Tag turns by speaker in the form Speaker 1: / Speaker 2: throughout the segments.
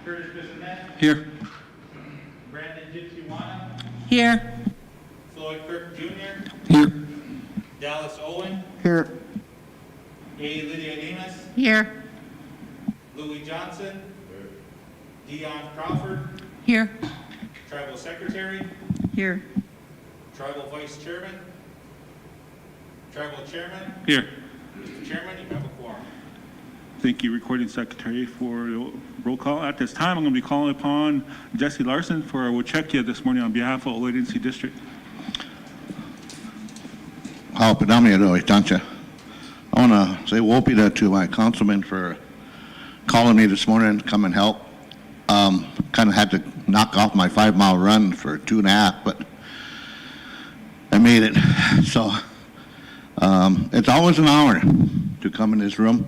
Speaker 1: Curtis Bissonette.
Speaker 2: Here.
Speaker 1: Brandon Jitsuwana.
Speaker 3: Here.
Speaker 1: Floyd Kirk Jr.
Speaker 2: Here.
Speaker 1: Dallas Owen.
Speaker 2: Here.
Speaker 1: A. Lydia Amos.
Speaker 3: Here.
Speaker 1: Louis Johnson. Dion Crawford.
Speaker 3: Here.
Speaker 1: Tribal Secretary.
Speaker 3: Here.
Speaker 1: Tribal Vice Chairman. Tribal Chairman.
Speaker 2: Here.
Speaker 1: Mr. Chairman, you have a quorum.
Speaker 2: Thank you, Recording Secretary, for the roll call. At this time, I'm going to be calling upon Jesse Larson for Wachekia this morning on behalf of Oleidency District.
Speaker 4: I want to say wopida to my councilman for calling me this morning to come and help. Kind of had to knock off my 5-mile run for 2.5, but I made it. So it's always an honor to come in this room.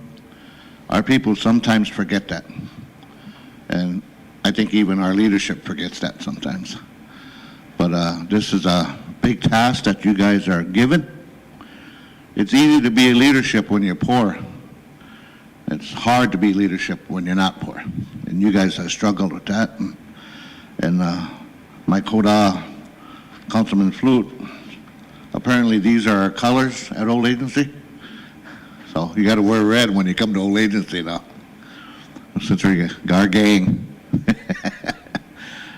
Speaker 4: Our people sometimes forget that. And I think even our leadership forgets that sometimes. But this is a big task that you guys are given. It's easy to be a leadership when you're poor. It's hard to be leadership when you're not poor. And you guys have struggled with that. And my Koda, Councilman Flute, apparently these are our colors at Old Agency. So you got to wear red when you come to Old Agency now, since we're our gang.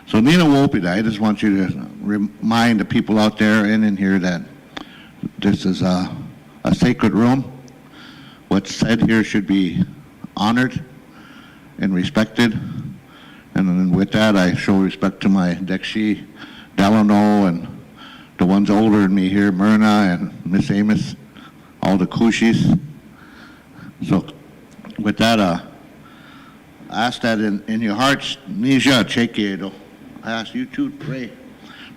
Speaker 4: So Nina Wopida, I just want you to remind the people out there and in here that this is a sacred room. What's said here should be honored and respected. And then with that, I show respect to my Dekshi, Delano, and the ones older than me here, Myrna and Miss Amos, all the Kushis. So with that, I ask that in your hearts, Nija Chekedo, I ask you to pray.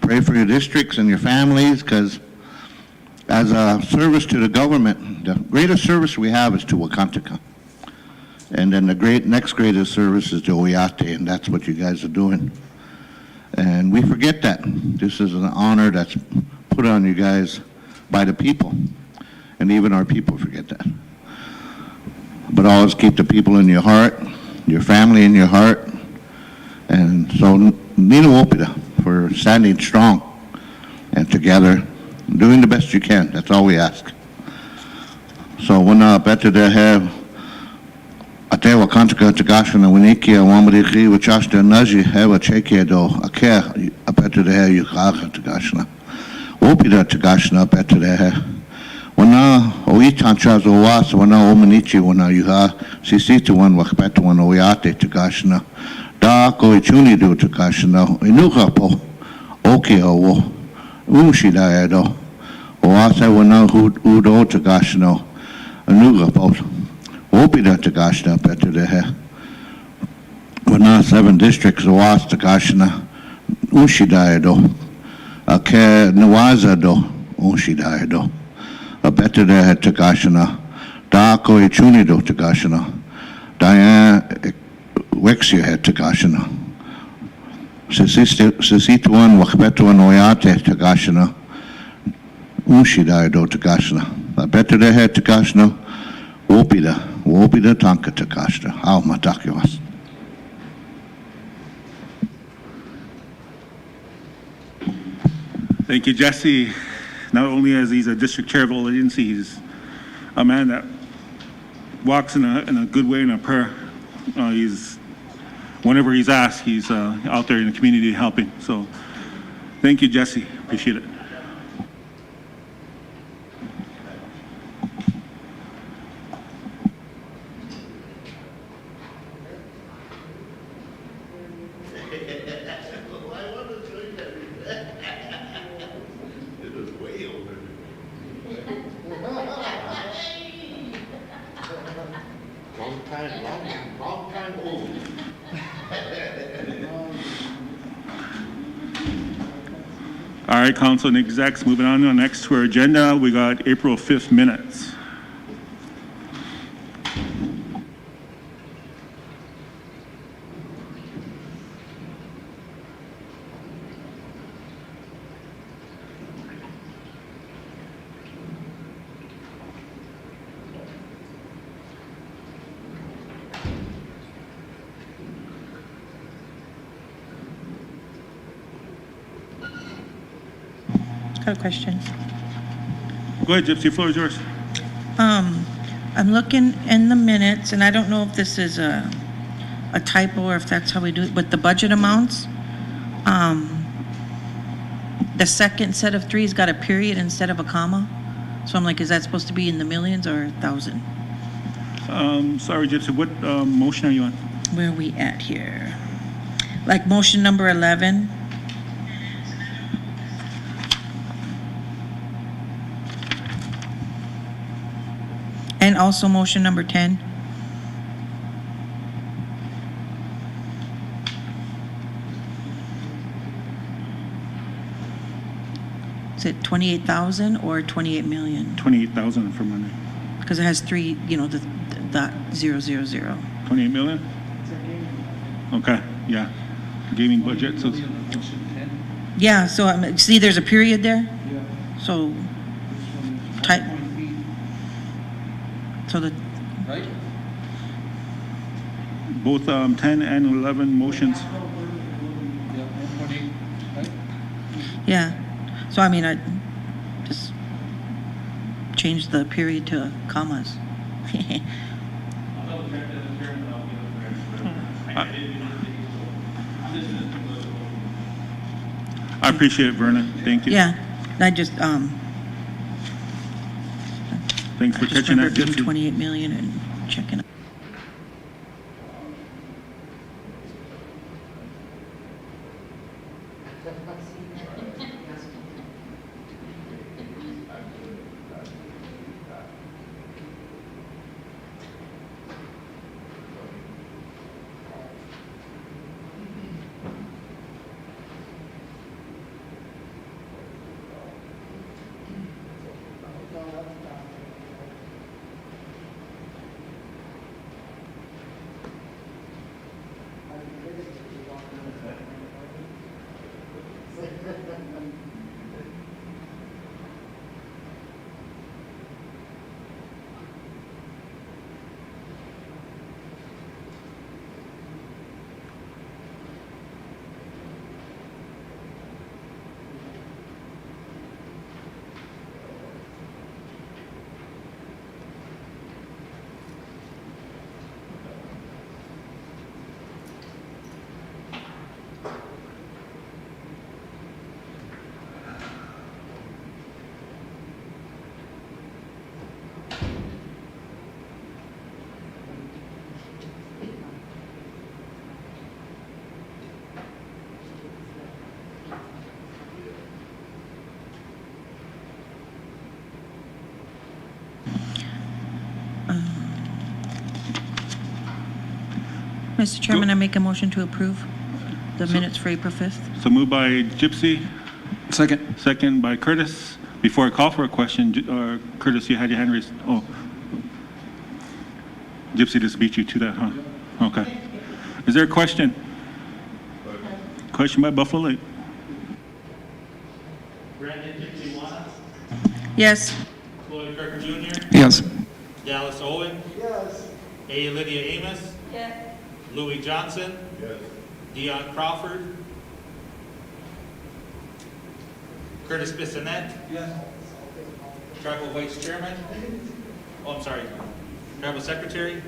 Speaker 4: Pray for your districts and your families, because as a service to the government, the greatest service we have is to Wakantaka. And then the next greatest service is to Oyate, and that's what you guys are doing. And we forget that. This is an honor that's put on you guys by the people. And even our people forget that. But always keep the people in your heart, your family in your heart. And so, Nina Wopida for standing strong and together, doing the best you can. That's all we ask. So, when better to have Atewa Kantaka Tagashana Winikia Wamadiki Wachashta Naji have a Chekia do a care a better to have you Tagashana. Wopida Tagashana better to have. Wana oitanchas owas wana omanichi wana yuha sisitu wan wakpetu wana oyate tagashna da ko ichuni do tagashna inuka po oke owo umshida edo oase wana udo tagashna inuka po opida tagashna better dehe wana 7 districts owas tagashna umshida edo ake nawaza do umshida edo a better de Tagashana, Dako Ichunido Tagashana, Diane Wexia had Tagashana, Sisituan Wakbetuan Oyate Tagashana, Ushidaido Tagashana, a better de had Tagashana, Wopida Tanka Tagashana, how Matakiwas.
Speaker 2: Thank you, Jesse. Not only as he's a district chair of Old Agency, he's a man that walks in a good way in a prayer. Whenever he's asked, he's out there in the community helping. So thank you, Jesse. Appreciate it.
Speaker 4: Long time old.
Speaker 2: All right, council and execs, moving on next to our agenda, we got April 5th minutes.
Speaker 3: have a question.
Speaker 2: Go ahead, Gypsy, floor is yours.
Speaker 3: I'm looking in the minutes, and I don't know if this is a typo or if that's how we do it, but the budget amounts, the second set of three's got a period instead of a comma. So I'm like, is that supposed to be in the millions or 1,000?
Speaker 2: Sorry, Gypsy, what motion are you on?
Speaker 3: Where are we at here? Like motion number 11. And also motion number 10. Is it 28,000 or 28 million?
Speaker 2: 28,000 for Monday.
Speaker 3: Because it has three, the dot 000.
Speaker 2: 28 million? Okay, yeah. Gaming budget, so,
Speaker 3: Yeah, so see, there's a period there. So type. So the
Speaker 5: Right?
Speaker 2: both 10 and 11 motions.
Speaker 5: Yeah, 1.8, right?
Speaker 3: yeah. So I mean, I just changed the period to commas.
Speaker 2: I appreciate it, Verna. Thank you.
Speaker 3: Yeah, I just
Speaker 2: Thanks for
Speaker 3: I just
Speaker 2: catching that,
Speaker 3: remember doing
Speaker 2: Gypsy.
Speaker 3: 28 million and checking. Mr. Chairman, I make a motion to approve the minutes for April 5th.
Speaker 2: So moved by Gypsy,
Speaker 5: Second.
Speaker 2: second by Curtis. Before I call for a question, Curtis, you had your hand raised. Oh. Gypsy just beat you to that, huh? Okay. Is there a question? Question by Buffalo Lake.
Speaker 1: Brandon Gypsy
Speaker 3: Yes.
Speaker 1: Floyd Kirk Jr.,
Speaker 5: Yes.
Speaker 1: Dallas Owen. Yes. A. Lydia Amos.
Speaker 3: Yes.
Speaker 1: Louis Johnson. Yes. Dion Crawford. Curtis Bissonette.
Speaker 5: Yes.
Speaker 1: Tribal Vice Chairman. Oh, I'm sorry. Tribal Secretary.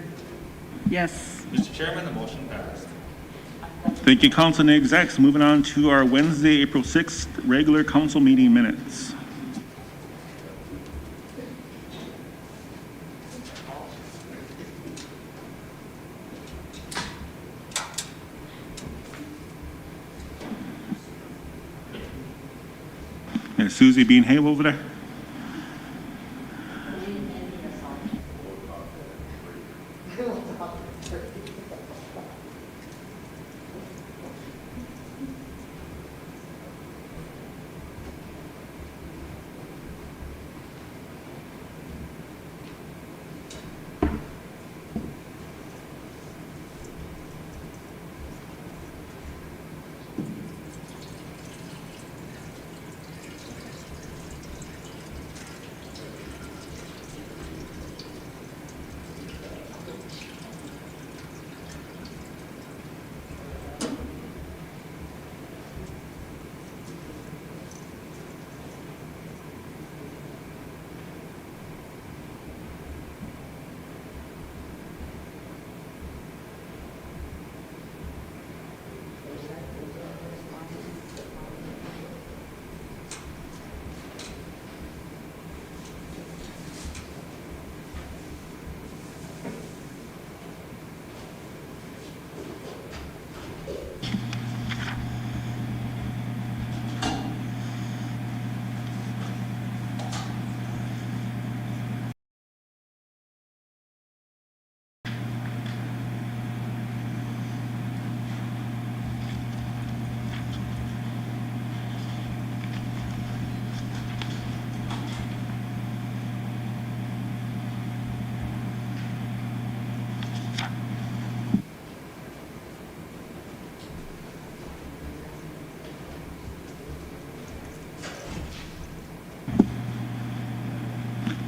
Speaker 3: Yes.
Speaker 1: Mr. Chairman, the motion passed.
Speaker 2: Thank you, Council and Execs. Moving on to our Wednesday, April 6th, regular council meeting minutes. Is Susie being Hale over there?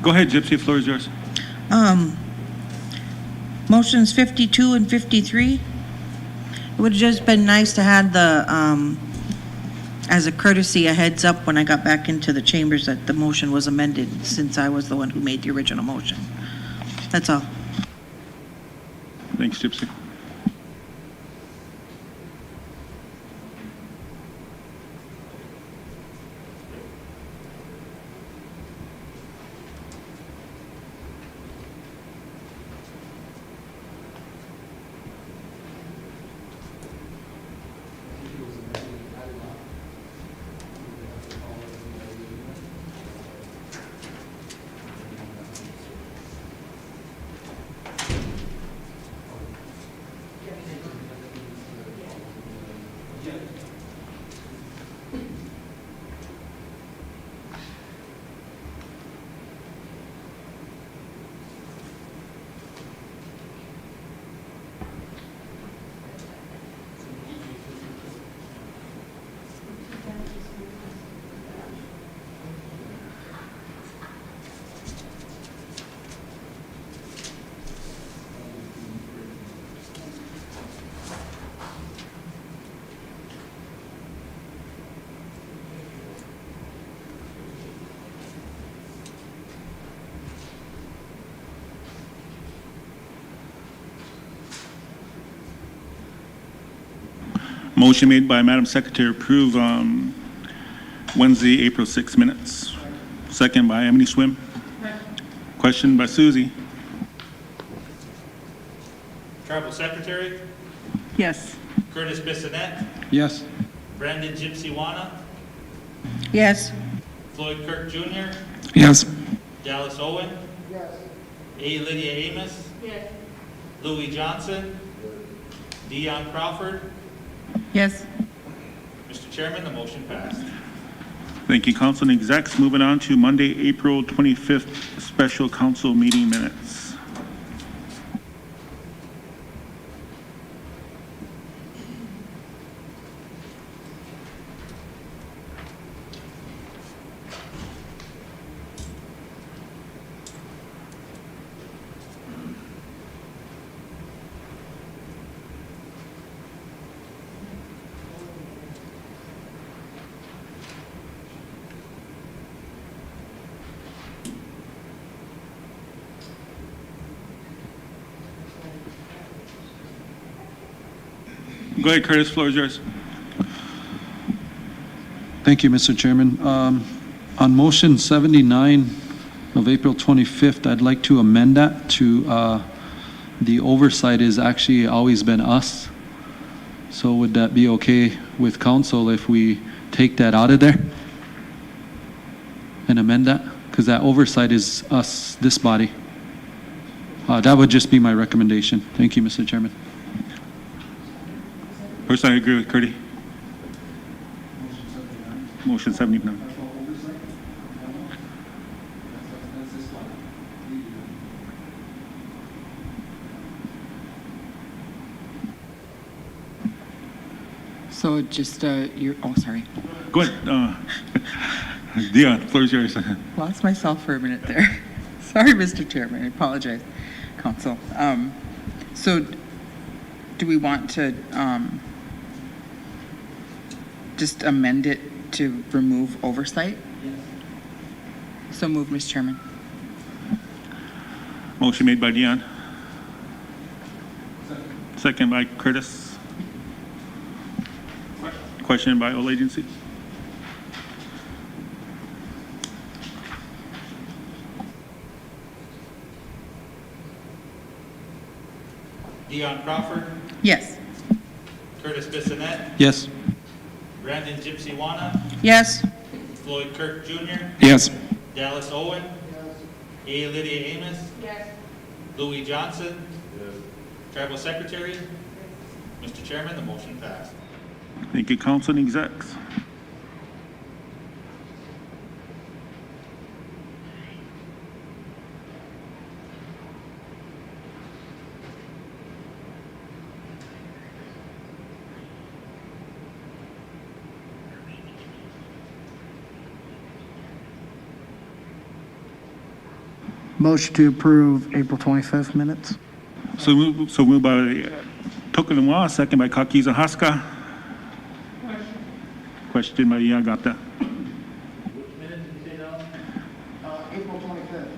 Speaker 2: Go ahead, Gypsy, floor is yours.
Speaker 3: Motions 52 and 53. It would have just been nice to have the, as a courtesy, a heads up when I got back into the chambers that the motion was amended, since I was the one who made the original motion. That's all.
Speaker 2: Thanks, Gypsy. Motion made by Madam Secretary to approve Wednesday, April 6 minutes. Second by Emily Swim. Question by Susie.
Speaker 1: Tribal Secretary,
Speaker 6: Yes.
Speaker 1: Curtis Bissonette,
Speaker 5: Yes.
Speaker 1: Brandon Gypsy
Speaker 3: Yes.
Speaker 1: Floyd Kirk Jr.,
Speaker 5: Yes.
Speaker 1: Dallas Owen. Yes. A. Lydia Amos.
Speaker 6: Yes.
Speaker 1: Louis Johnson. Dion Crawford.
Speaker 6: Yes.
Speaker 1: Mr. Chairman, the motion passed.
Speaker 2: Thank you, Council and Execs. Moving on to Monday, April 25th, special council meeting minutes. Go ahead, Curtis, floor is yours.
Speaker 5: Thank you, Mr. Chairman. On motion 79 of April 25th, I'd like to amend that to the oversight has actually always been us. So would that be okay with council if we take that out of there and amend that? Because that oversight is us, this body. That would just be my recommendation. Thank you, Mr. Chairman.
Speaker 2: Personally, I agree with Curdy. Motion 79.
Speaker 6: So just, you're, oh, sorry.
Speaker 2: Go ahead. Dion, floor is yours.
Speaker 6: Lost myself for a minute there. Sorry, Mr. Chairman, I apologize, council. So do we want to just amend it to remove oversight? So move, Mr. Chairman.
Speaker 2: Motion made by Dion. Second by Curtis. Question by all agencies.
Speaker 1: Dion Crawford,
Speaker 6: Yes.
Speaker 1: Curtis Bissonette,
Speaker 5: Yes.
Speaker 1: Brandon Gypsy
Speaker 3: Yes.
Speaker 1: Floyd Kirk Jr.,
Speaker 5: Yes.
Speaker 1: Dallas Owen. A. Lydia Amos.
Speaker 6: Yes.
Speaker 1: Louis Johnson. Tribal Secretary. Mr. Chairman, the motion passed.
Speaker 2: Thank you, Council and Execs.
Speaker 7: Motion to approve April 25th minutes.
Speaker 2: So moved by Tokunawa, second by Kakiza Haska. Question by Yagata.
Speaker 1: Which minute did you say that was?
Speaker 7: April 25th.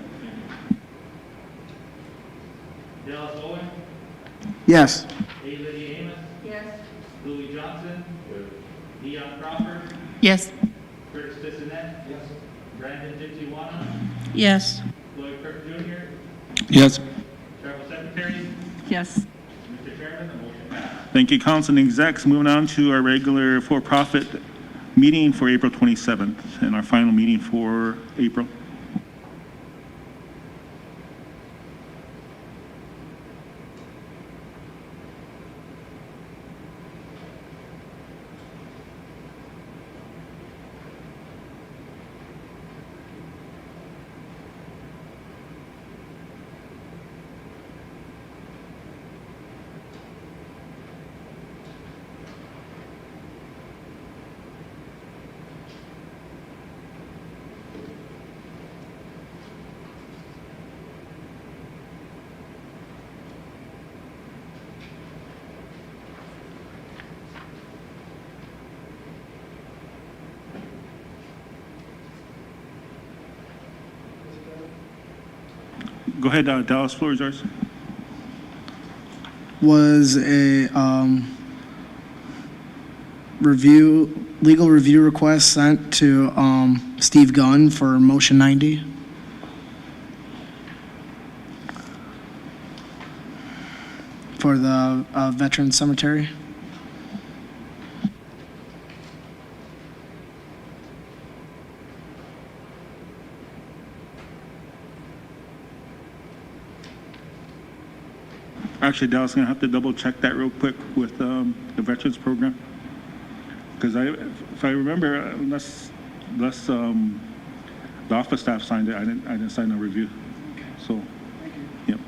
Speaker 1: Dallas Owen,
Speaker 7: Yes.
Speaker 1: A. Lydia Amos. Yes. Louis Johnson. Dion Crawford.
Speaker 6: Yes.
Speaker 1: Curtis Bissonette. Yes. Brandon Dipsy-Wana.
Speaker 3: Yes.
Speaker 1: Floyd Kirk Jr.
Speaker 5: Yes.
Speaker 1: Travel Secretary.
Speaker 6: Yes.
Speaker 1: Mr. Chairman, the motion passed.
Speaker 2: Thank you, Council and Execs. Moving on to our regular for-profit meeting for April 27th and our final meeting for April. Go ahead, Dallas, floor is yours.
Speaker 7: Was a legal review request sent to Steve Gunn for motion 90. For the Veteran Cemetery.
Speaker 2: Actually, Dallas, I'm gonna have to double check that real quick with the Veterans Program. Because if I remember, unless the office staff signed it, I didn't sign a review. So, yep.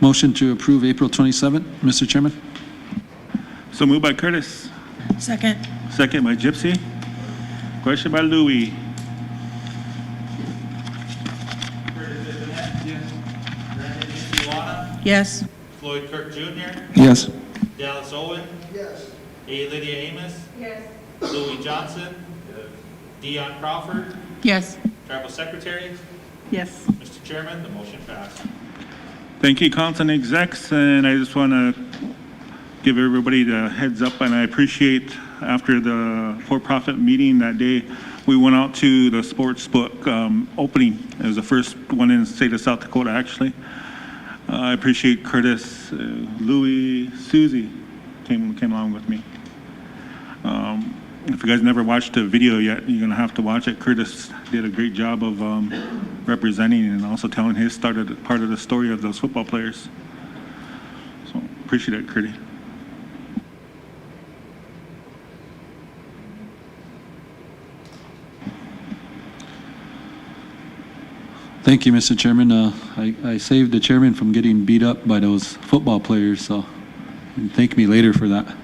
Speaker 5: Motion to approve April 27th, Mr. Chairman.
Speaker 2: So moved by Curtis,
Speaker 3: Second.
Speaker 2: second by Gypsy. Question by Louis.
Speaker 1: Curtis Bissonette. Yes. Brandon Dipsy-Wana.
Speaker 3: Yes.
Speaker 1: Floyd Kirk Jr.
Speaker 5: Yes.
Speaker 1: Dallas Owen. Yes. A. Lydia Amos. Yes. Louis Johnson. Yes. Dion Crawford.
Speaker 6: Yes.
Speaker 1: Travel Secretary.
Speaker 6: Yes.
Speaker 1: Mr. Chairman, the motion passed.
Speaker 2: Thank you, Council and Execs, and I just want to give everybody the heads up, and I appreciate after the for-profit meeting that day, we went out to the sports book opening. It was the first one in the state of South Dakota, actually. I appreciate Curtis, Louis, Susie came along with me. if you guys never watched the video yet, you're gonna have to watch it. Curtis did a great job of representing and also telling his part of the story of those football players. So appreciate it, Curtis.
Speaker 5: Thank you, Mr. Chairman. I saved the chairman from getting beat up by those football players, so thank me later for that.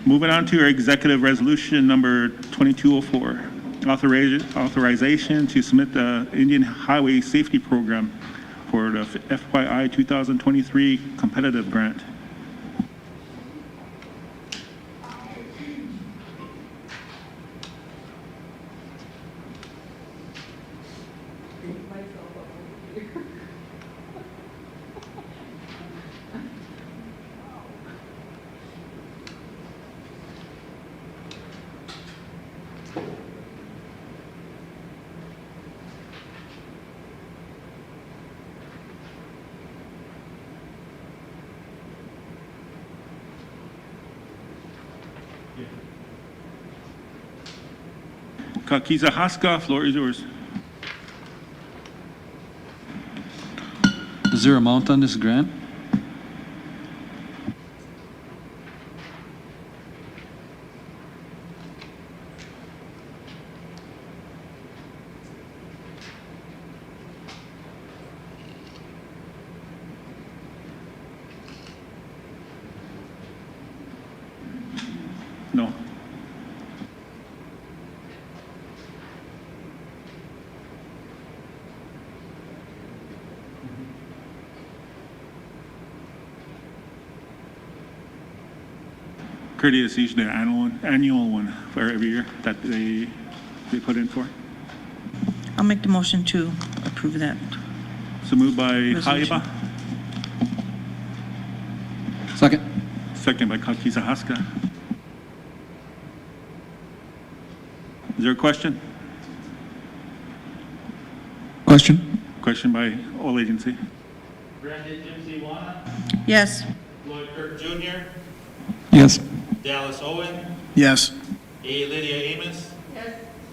Speaker 2: Moving on to our executive resolution number 2204, authorization to submit the Indian Highway Safety Program for the FYI 2023 competitive grant. Kakiza Haska, floor is yours.
Speaker 5: Is there a amount on this grant?
Speaker 2: No. Curtis is usually an annual one for every year that they put in for.
Speaker 3: I'll make the motion to approve that.
Speaker 2: So moved by
Speaker 3: Resolution.
Speaker 2: Haiba,
Speaker 5: Second.
Speaker 2: second by Kakiza Haska. Is there a question?
Speaker 7: Question?
Speaker 2: Question by all agency.
Speaker 1: Brandon Gypsy Wana,
Speaker 3: Yes.
Speaker 1: Lloyd Kirk Jr.,
Speaker 7: Yes.
Speaker 1: Dallas Owen,
Speaker 7: Yes.
Speaker 1: A. Lydia Amos,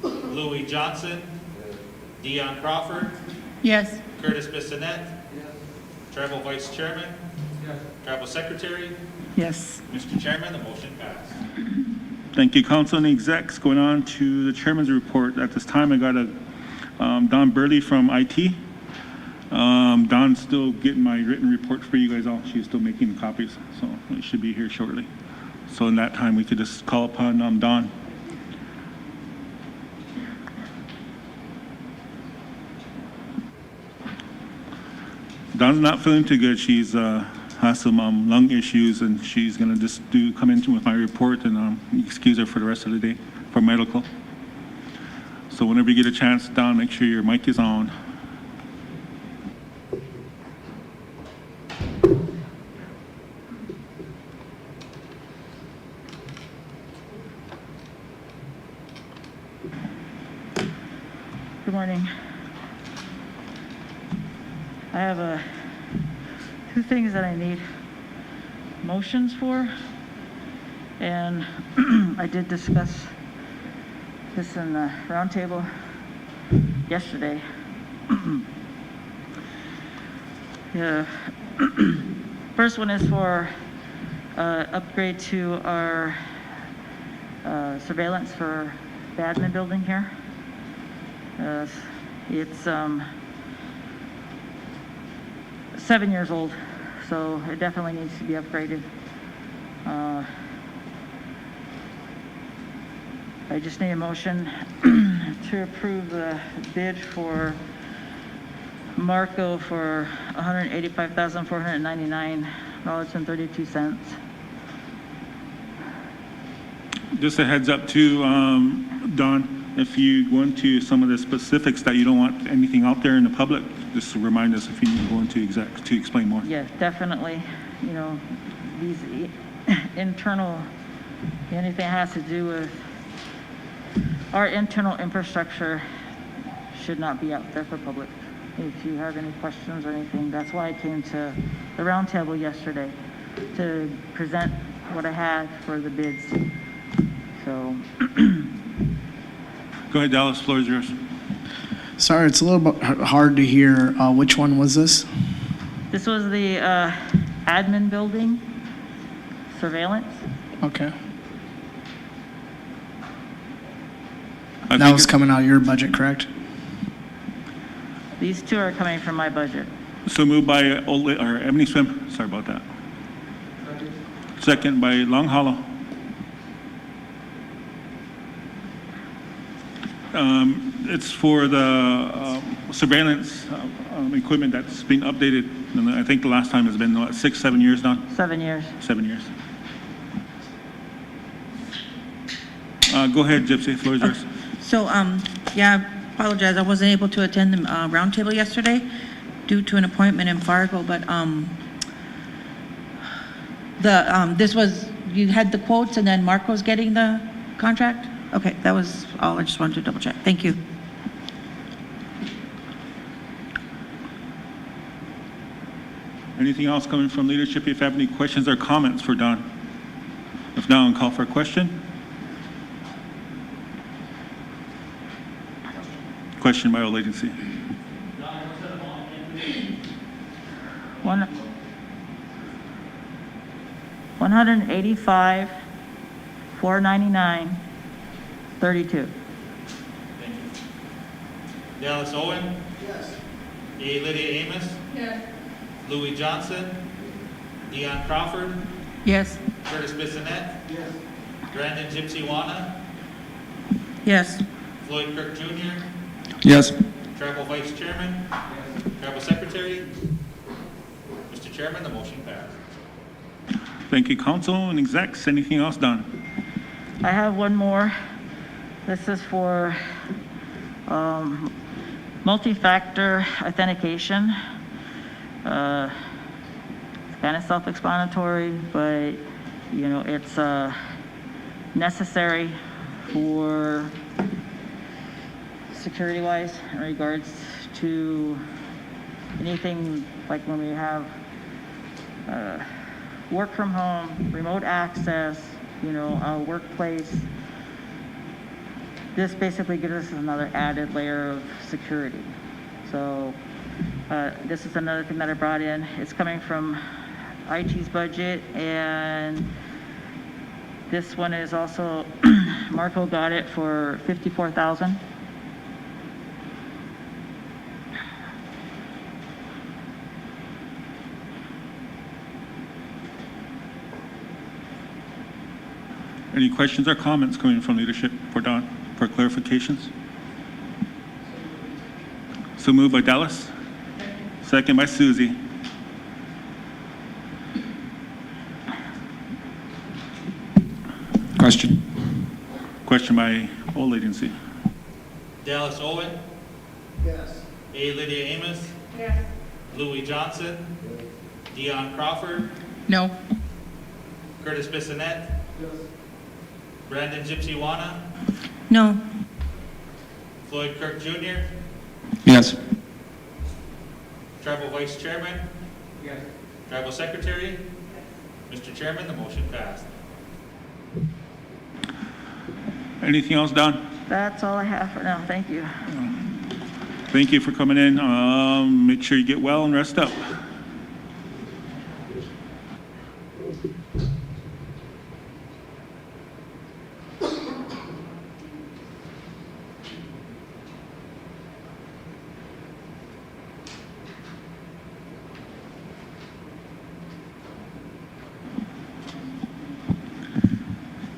Speaker 1: Louis Johnson, Dion Crawford,
Speaker 6: Yes.
Speaker 1: Curtis Bissonette, Tribal Vice Chairman, Tribal Secretary.
Speaker 6: Yes.
Speaker 1: Mr. Chairman, the motion passed.
Speaker 2: Thank you, council and execs. Going on to the chairman's report. At this time, I got a Don Burley from IT. Don's still getting my written report for you guys all. She's still making copies, so it should be here shortly. So in that time, we could just call upon Don. Don's not feeling too good. She's has some lung issues, and she's gonna just come in with my report and excuse her for the rest of the day for medical. So whenever you get a chance, Don, make sure your mic is on.
Speaker 8: Good morning. I have two things that I need motions for, and I did discuss this in the roundtable yesterday. Yeah. First one is for upgrade to our surveillance for the admin building here. It's 7 years old, so it definitely needs to be upgraded. I just need a motion to approve the bid for Marco for $185,499.32.
Speaker 2: Just a heads up to Don, if you go into some of the specifics that you don't want anything out there in the public, just remind us if you need to go into exec to explain more.
Speaker 8: Yeah, definitely. You know, these internal, anything that has to do with our internal infrastructure should not be out there for public. If you have any questions or anything, that's why I came to the roundtable yesterday. to present what I had for the bids. So,
Speaker 2: Go ahead, Dallas, floor is yours.
Speaker 7: Sorry, it's a little bit hard to hear. Which one was this?
Speaker 8: this was the admin building surveillance.
Speaker 7: Okay.
Speaker 2: I
Speaker 7: That
Speaker 2: think
Speaker 7: was coming out of your budget, correct?
Speaker 8: These two are coming from my budget.
Speaker 2: So moved by Ebony Swim, sorry about that. Second by Long Hollow. It's for the surveillance equipment that's been updated. And I think the last time has been, what, 6, 7 years now?
Speaker 8: 7 years.
Speaker 2: 7 years. Go ahead, Gypsy, floor is yours.
Speaker 3: So, yeah, I apologize, I wasn't able to attend the roundtable yesterday due to an appointment in Fargo, but this was, you had the quotes and then Marco's getting the contract? Okay, that was all, I just wanted to double check. Thank you.
Speaker 2: Anything else coming from leadership? If you have any questions or comments for Don? If not, I'll call for a question. Question by all agency.
Speaker 8: One, 185, 499, 32.
Speaker 1: Thank you. Dallas Owen? Yes. A. Lydia Amos?
Speaker 8: Yes.
Speaker 1: Louis Johnson? Dion Crawford?
Speaker 6: Yes.
Speaker 1: Curtis Bissonette? Yes. Brandon Gypsy-Wana?
Speaker 3: Yes.
Speaker 1: Floyd Kirk Jr.?
Speaker 5: Yes.
Speaker 1: Tribal Vice Chairman? Tribal Secretary? Mr. Chairman, the motion passed.
Speaker 2: Thank you, council and execs. Anything else, Don?
Speaker 8: I have one more. This is for multi-factor authentication. It's kind of self-explanatory, but you know, it's necessary for security-wise in regards to anything like when we have work from home, remote access, you know, workplace. This basically gives us another added layer of security. So this is another thing that I brought in. It's coming from IT's budget, and this one is also, Marco got it for $54,000.
Speaker 2: Any questions or comments coming from leadership for Don for clarifications? So moved by Dallas. Second by Susie.
Speaker 5: Question.
Speaker 2: Question by all agency.
Speaker 1: Dallas Owen? Yes. A. Lydia Amos?
Speaker 8: Yes.
Speaker 1: Louis Johnson? Dion Crawford?
Speaker 6: No.
Speaker 1: Curtis Bissonette? Yes. Brandon Gypsy-Wana?
Speaker 3: No.
Speaker 1: Floyd Kirk Jr.?
Speaker 5: Yes.
Speaker 1: Tribal Vice Chairman? Yes. Tribal Secretary? Yes. Mr. Chairman, the motion passed.
Speaker 2: Anything else, Don?
Speaker 8: That's all I have for now. Thank you.
Speaker 2: Thank you for coming in. Make sure you get well and rest up.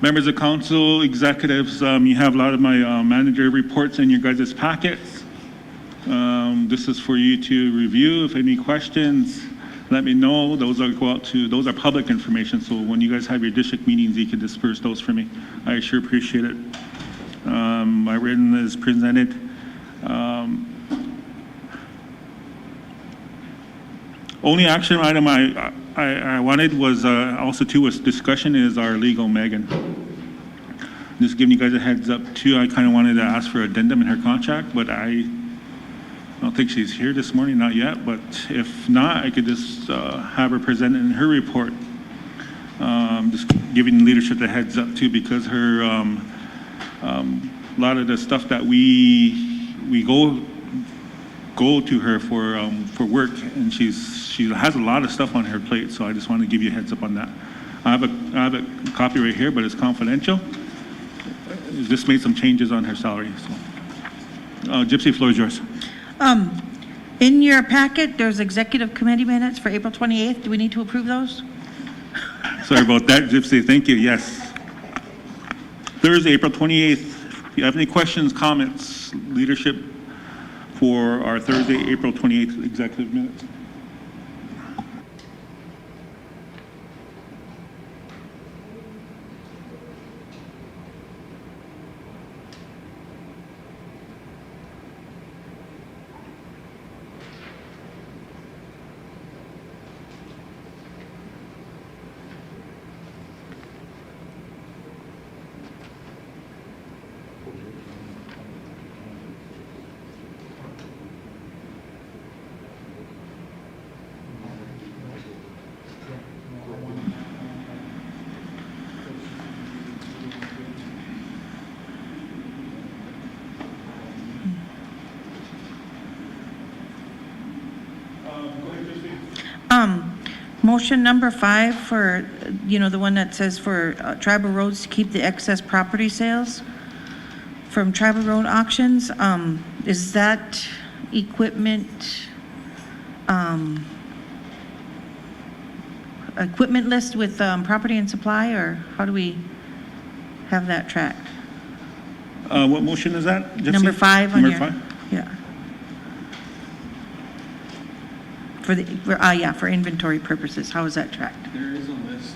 Speaker 2: Members of council, executives, you have a lot of my manager reports in your guys' packets. This is for you to review. If any questions, let me know. Those are public information, so when you guys have your district meetings, you can disperse those for me. I sure appreciate it. My written is presented. Only action item I wanted was also too was discussion is our legal Megan. Just giving you guys a heads up too. I kind of wanted to ask for addendum in her contract, but I don't think she's here this morning, not yet. But if not, I could just have her present in her report Just giving leadership the heads up too, because her, a lot of the stuff that we go to her for work, and she has a lot of stuff on her plate, so I just want to give you a heads up on that. I have a copy right here, but it's confidential. It just made some changes on her salary, so. Gypsy, floor is yours.
Speaker 3: In your packet, there's executive committee minutes for April 28th. Do we need to approve those?
Speaker 2: Sorry about that, Gypsy. Thank you. Yes. Thursday, April 28th. If you have any questions, comments, leadership for our Thursday, April 28th executive minutes.
Speaker 3: Motion number 5 for, the one that says for tribal roads to keep the excess property sales from tribal road auctions. Is that equipment, equipment list with property and supply, or how do we have that tracked?
Speaker 2: What motion is that, Gypsy?
Speaker 3: Number 5 on
Speaker 2: Number
Speaker 3: your.
Speaker 2: 5?
Speaker 3: Yeah. For inventory purposes, how is that tracked?
Speaker 5: There is a list.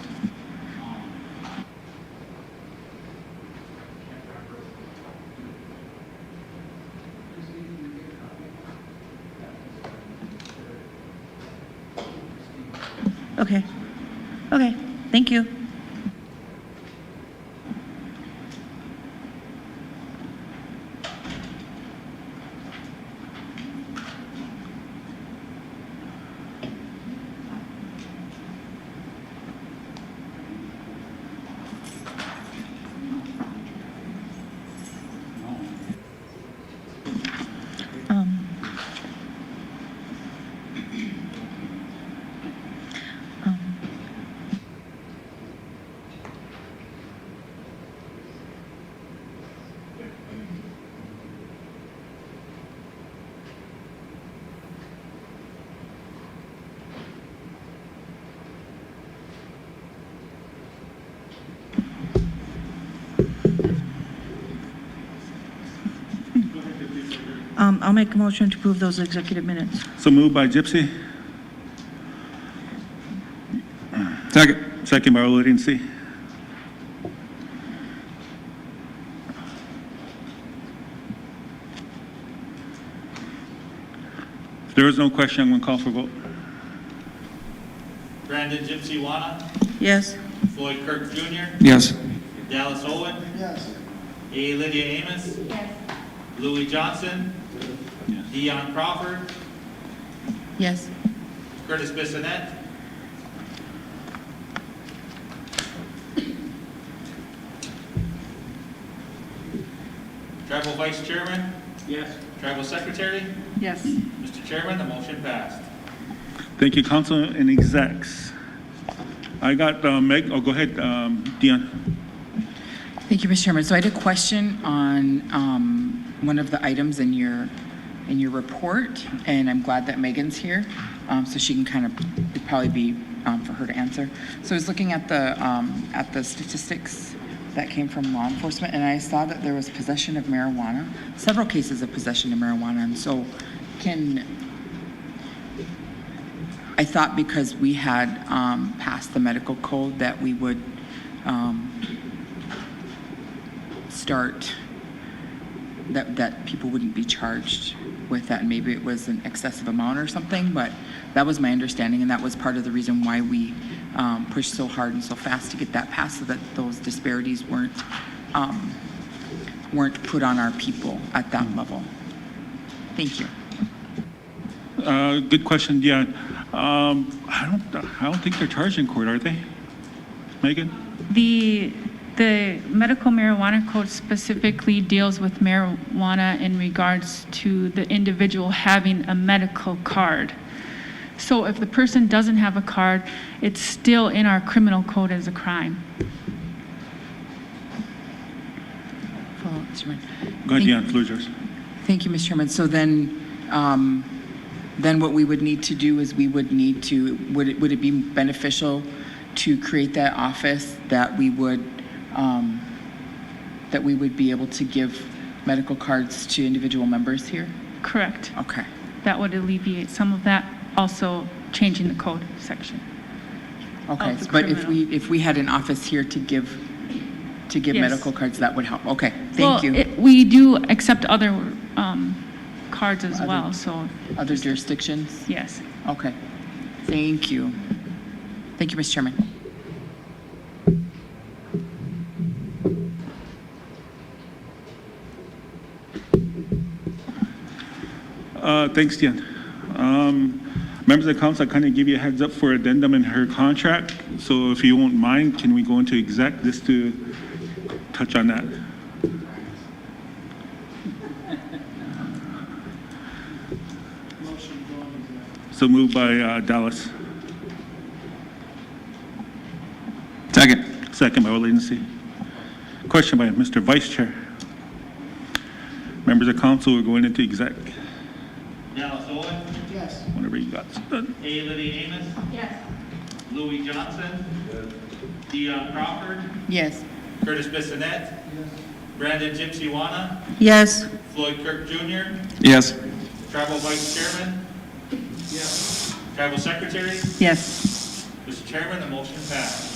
Speaker 3: Okay. Okay, thank you. I'll make a motion to approve those executive minutes.
Speaker 2: So moved by Gypsy.
Speaker 5: Second.
Speaker 2: Second by Oladinsey. If there is no question, I'm going to call for a vote.
Speaker 1: Brandon Gypsy Wana,
Speaker 3: Yes?
Speaker 1: Floyd Kirk Jr.,
Speaker 5: Yes.
Speaker 1: Dallas Owen,
Speaker 7: Yes.
Speaker 1: A. Lydia Amos, Louis Johnson,
Speaker 2: Yes.
Speaker 1: Dion Crawford,
Speaker 3: Yes.
Speaker 1: Curtis Bissonette, Tribal Vice Chairman,
Speaker 5: Yes.
Speaker 1: Tribal Secretary.
Speaker 6: Yes.
Speaker 1: Mr. Chairman, the motion passed.
Speaker 2: Thank you, Council and execs. I got Meg. Oh, go ahead, Dion.
Speaker 6: Thank you, Mr. Chairman. So I had a question on one of the items in your report, and I'm glad that Megan's here, so she can kind of, it'd probably be for her to answer. So I was looking at the statistics that came from law enforcement, and I saw that there was possession of marijuana, several cases of possession of marijuana, and so I thought because we had passed the medical code that we would start, that people wouldn't be charged with that, and maybe it was an excessive amount or something, but that was my understanding, and that was part of the reason why we pushed so hard and so fast to get that passed, so that those disparities weren't put on our people at that level. Thank you.
Speaker 2: Good question, Dion. I don't think they're charged in court, are they? Megan?
Speaker 9: The medical marijuana code specifically deals with marijuana in regards to the individual having a medical card. So if the person doesn't have a card, it's still in our criminal code as a crime.
Speaker 6: Follow up, Mr. Chairman.
Speaker 2: Go ahead, Deanne, floor is yours.
Speaker 6: Thank you, Mr. Chairman. So then what we would need to do is we would need to, would it be beneficial to create that office that we would be able to give medical cards to individual members here?
Speaker 9: Correct.
Speaker 6: Okay.
Speaker 9: That would alleviate some of that, also changing the code section.
Speaker 6: Okay,
Speaker 9: Of the
Speaker 6: but
Speaker 9: criminal.
Speaker 6: if we had an office here to give
Speaker 9: Yes.
Speaker 6: medical cards, that would help. Okay,
Speaker 9: Well,
Speaker 6: thank you.
Speaker 9: we do accept other cards as well, so
Speaker 6: Other jurisdictions?
Speaker 9: yes.
Speaker 6: Okay, thank you. Thank you, Mr. Chairman.
Speaker 2: Thanks, Deanne. Members of the council, I kind of give you a heads up for addendum in her contract. So if you won't mind, can we go into exec just to touch on that? So moved by Dallas.
Speaker 10: Second.
Speaker 2: Second by All Agency. Question by Mr. Vice Chair. Members of council, we're going into exec.
Speaker 1: Dallas Owen,
Speaker 2: Whenever you got done.
Speaker 1: A. Lydia Amos,
Speaker 9: Yes.
Speaker 1: Louis Johnson, Dion Crawford,
Speaker 6: Yes.
Speaker 1: Curtis Bissonette, Brandon Gypsy
Speaker 3: Yes.
Speaker 1: Floyd Kirk Jr.,
Speaker 10: Yes.
Speaker 1: Tribal Vice Chairman, Tribal Secretary.
Speaker 3: Yes.
Speaker 1: Mr. Chairman, the motion passed.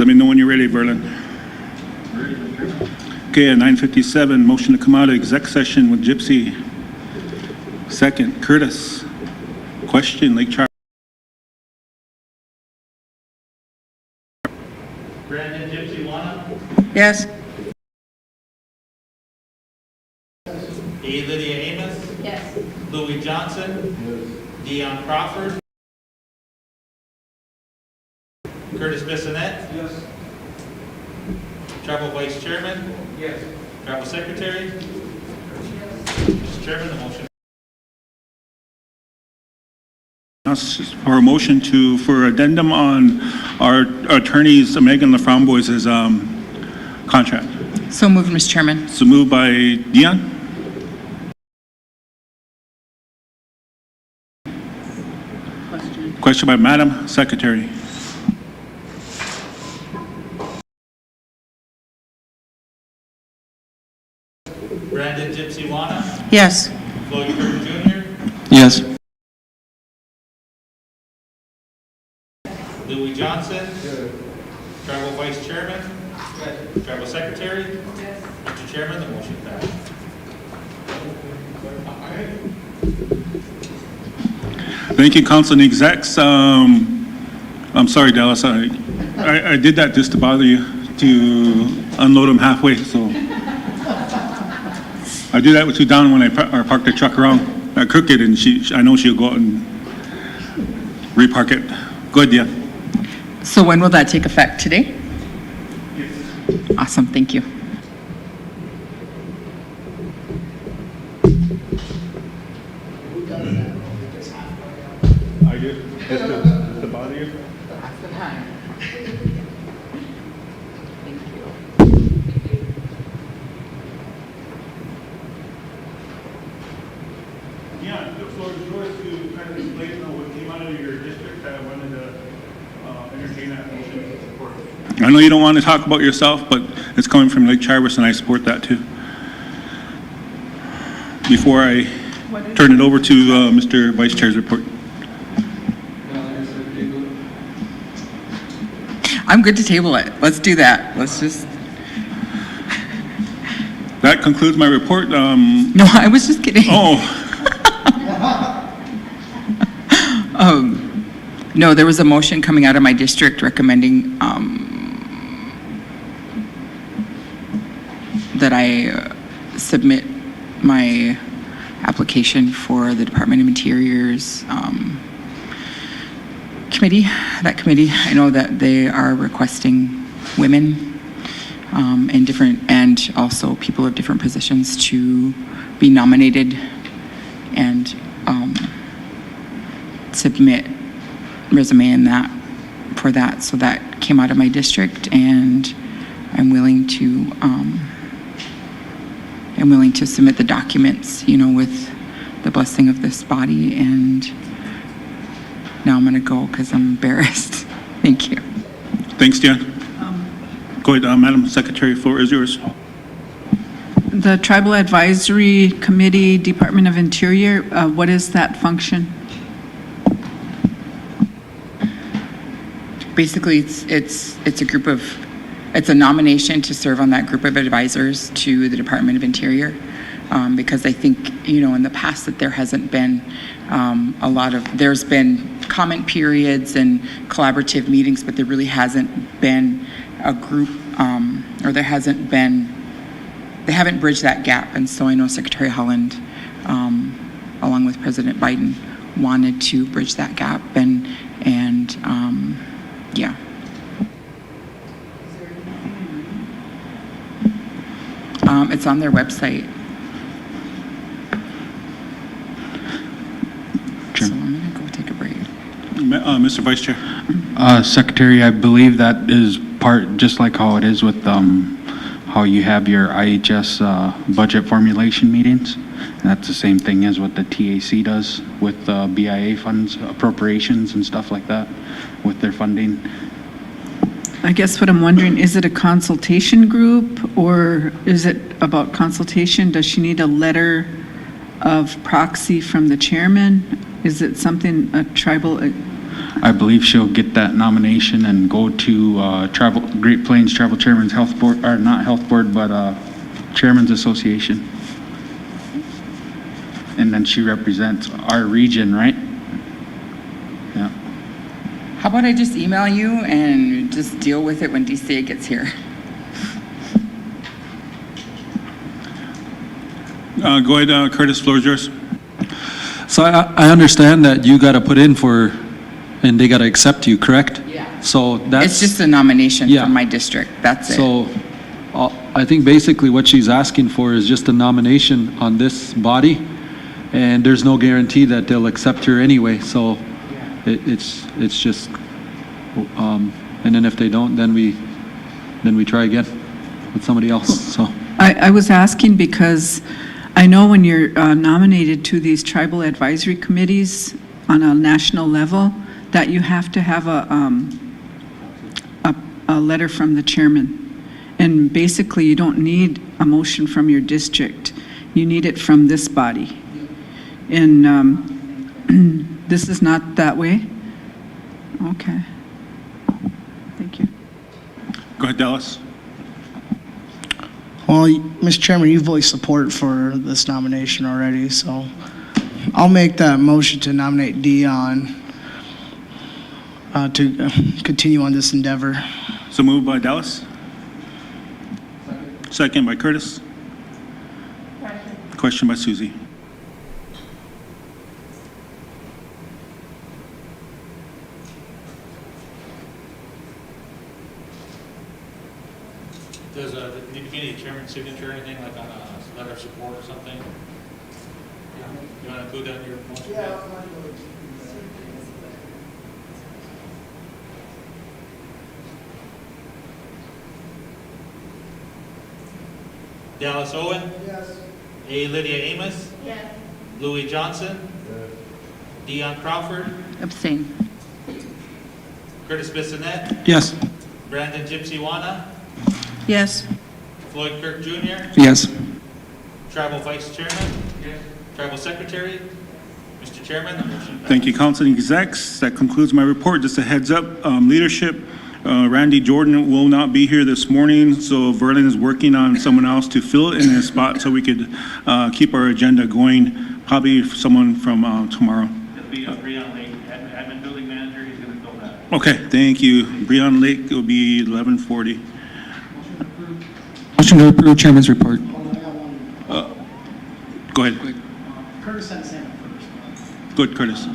Speaker 2: Let me know when you're ready, Verlin. Okay, at 9:57, motion to come out of exec session with Gypsy. Second, Curtis. Question, Lake Charles.
Speaker 1: Brandon Gypsy Wanna,
Speaker 3: Yes.
Speaker 1: A. Lydia Amos. Yes. Louis Johnson. Dion Crawford. Curtis Bissonette. Yes. Tribal Vice Chairman. Yes. Tribal Secretary. Mr. Chairman, the motion.
Speaker 2: For a motion for addendum on our attorneys, Megan LaFramboise's contract.
Speaker 6: So moved, Mr. Chairman.
Speaker 2: So moved by Dion. Question by Madam Secretary.
Speaker 1: Brandon Gypsy Wanna,
Speaker 3: Yes.
Speaker 1: Floyd Curtin Jr.,
Speaker 5: Yes.
Speaker 1: Louis Johnson. Tribal Vice Chairman. Tribal Secretary. Mr. Chairman, the motion passed.
Speaker 2: Thank you, Council and execs. I'm sorry, Dallas. I did that just to bother you, to unload them halfway. So I do that with you down when I park the truck around Crooked, and I know she'll go out and repark it. Good, yeah.
Speaker 6: So when will that take effect? Today? Awesome, thank you.
Speaker 2: I do. Just to bother you. Yeah, the floor is yours to kind of explain what came out of your district. I wanted to entertain that motion to support. I know you don't want to talk about yourself, but it's coming from Lake Charles, and I support that too. Before I turn it over to Mr. Vice Chair's report.
Speaker 6: I'm good to table it. Let's do that. Let's just,
Speaker 2: That concludes my report.
Speaker 6: no, I was just kidding.
Speaker 2: Oh,
Speaker 6: No, there was a motion coming out of my district recommending that I submit my application for the Department of Interior's committee. That committee, I know that they are requesting women and also people of different positions to be nominated and submit resume in that for that. So that came out of my district, and I'm willing to submit the documents, with the blessing of this body. And now I'm going to go because I'm embarrassed. Thank you.
Speaker 2: thanks, Dan. Go ahead, Madam Secretary, floor is yours.
Speaker 11: The Tribal Advisory Committee, Department of Interior, what is that function?
Speaker 6: Basically, it's a nomination to serve on that group of advisors to the Department of Interior, because I think, in the past that there hasn't been there's been comment periods and collaborative meetings, but there really hasn't been a group, or they haven't bridged that gap. And so I know Secretary Holland, along with President Biden, wanted to bridge that gap, and yeah. It's on their website. So I'm gonna go take a break.
Speaker 2: Mr. Vice Chair.
Speaker 10: Secretary, I believe that is part, just like how it is with how you have your IHS budget formulation meetings. And that's the same thing as what the TAC does with BIA funds, appropriations and stuff like that with their funding.
Speaker 11: I guess what I'm wondering, is it a consultation group, or is it about consultation? Does she need a letter of proxy from the chairman? Is it something a tribal
Speaker 10: I believe she'll get that nomination and go to Great Plains Travel Chairman's Health Board, or not Health Board, but Chairman's Association. And then she represents our region, right? Yeah.
Speaker 6: How about I just email you and just deal with it when DCA gets here?
Speaker 2: Go ahead, Curtis, floor is yours.
Speaker 5: So I understand that you got to put in for, and they got to accept you, correct?
Speaker 6: Yeah.
Speaker 5: So that's.
Speaker 6: It's just a nomination
Speaker 5: Yeah.
Speaker 6: from my district, that's it.
Speaker 5: So I think basically what she's asking for is just a nomination on this body, and there's no guarantee that they'll accept her anyway, so it's just, and then if they don't, then we try again with somebody else, so.
Speaker 11: I was asking because I know when you're nominated to these tribal advisory committees on a national level, that you have to have a letter from the chairman. And basically, you don't need a motion from your district. You need it from this body. And this is not that way? Okay. Thank you.
Speaker 2: Go ahead, Dallas.
Speaker 7: Well, Mr. Chairman, you voiced support for this nomination already, so I'll make that motion to nominate Dion to continue on this endeavor.
Speaker 2: So moved by Dallas. Second by Curtis. Question by Susie.
Speaker 1: Does it need to be any chairman's signature or anything, like on a letter of support or something? You want to include that in your motion? Yeah. Dallas Owen? Yes. A. Lydia Amos? Yes. Louis Johnson? Yes. Dion Crawford?
Speaker 6: Abstain.
Speaker 1: Curtis Bissonette?
Speaker 5: Yes.
Speaker 1: Brandon Gypsy-Wana?
Speaker 3: Yes.
Speaker 1: Floyd Kirk Jr.?
Speaker 5: Yes.
Speaker 1: Tribal Vice Chairman? Yes. Tribal Secretary? Mr. Chairman, the motion passes.
Speaker 2: Thank you, Council Execs. That concludes my report. Just a heads up, leadership, Randy Jordan will not be here this morning, so Verlin is working on someone else to fill in his spot so we could keep our agenda going, probably someone from tomorrow.
Speaker 1: It'll be Breon Lake, admin building manager, he's going to fill that.
Speaker 2: Okay, thank you. Breon Lake will be 11:40.
Speaker 12: Motion to approve chairman's report.
Speaker 2: Go ahead.
Speaker 7: Curtis had his hand up first.
Speaker 2: Good, Curtis.
Speaker 5: I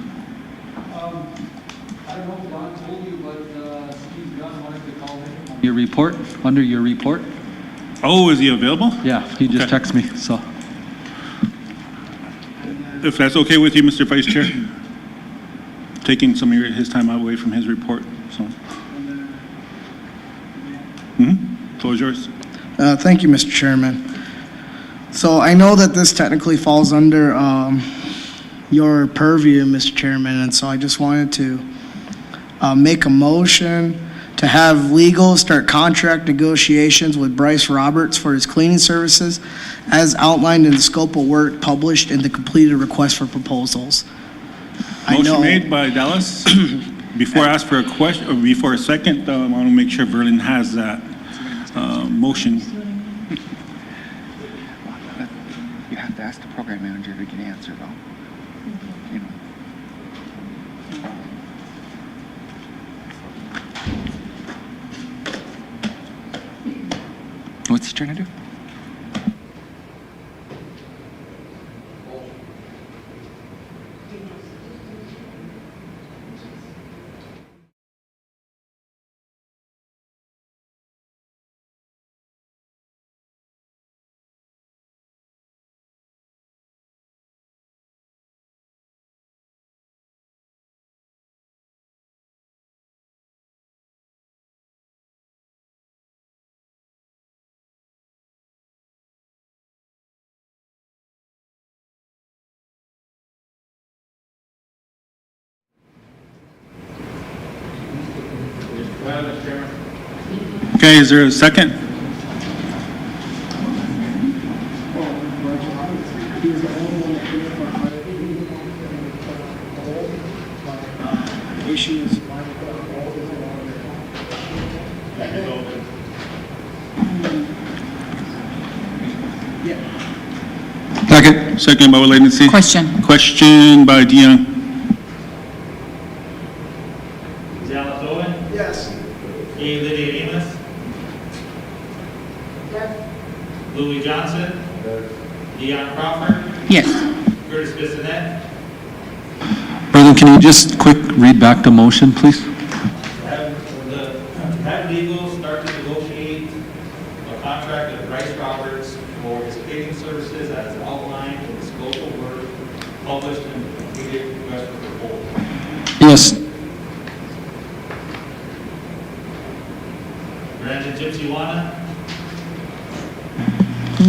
Speaker 5: don't know if Don told you, but Steve Gunn wanted to call in. Your report, under your report?
Speaker 2: Oh, is he available?
Speaker 5: Yeah, he just
Speaker 2: Okay.
Speaker 5: texted me, so.
Speaker 2: If that's okay with you, Mr. Vice Chair? Taking some of his time away from his report, so. Floor is yours.
Speaker 7: Thank you, Mr. Chairman. So I know that this technically falls under your purview, Mr. Chairman, and so I just wanted to make a motion to have legal start contract negotiations with Bryce Roberts for his cleaning services as outlined in the scope of work published in the completed request for proposals.
Speaker 2: Motion made by Dallas. Before I ask for a question, or before a second, I want to make sure Verlin has that motion.
Speaker 10: You have to ask the program manager if he can answer, though. You know. What's he trying to do?
Speaker 2: Okay, is there a second?
Speaker 7: Revocation is.
Speaker 2: Second. Second by latency.
Speaker 6: Question.
Speaker 2: Question by Dion.
Speaker 1: Dallas Owen?
Speaker 7: Yes.
Speaker 1: E. Lydia Amos? Louis Johnson? Dion Crawford?
Speaker 6: Yes.
Speaker 1: Curtis Bissonette?
Speaker 5: President, can you just quick read back the motion, please?
Speaker 1: Have legal start to negotiate a contract with Rice Roberts for his cleaning services as outlined in the scope of work published in the completed request for proposal.
Speaker 5: Yes.
Speaker 1: Brandon Gypsy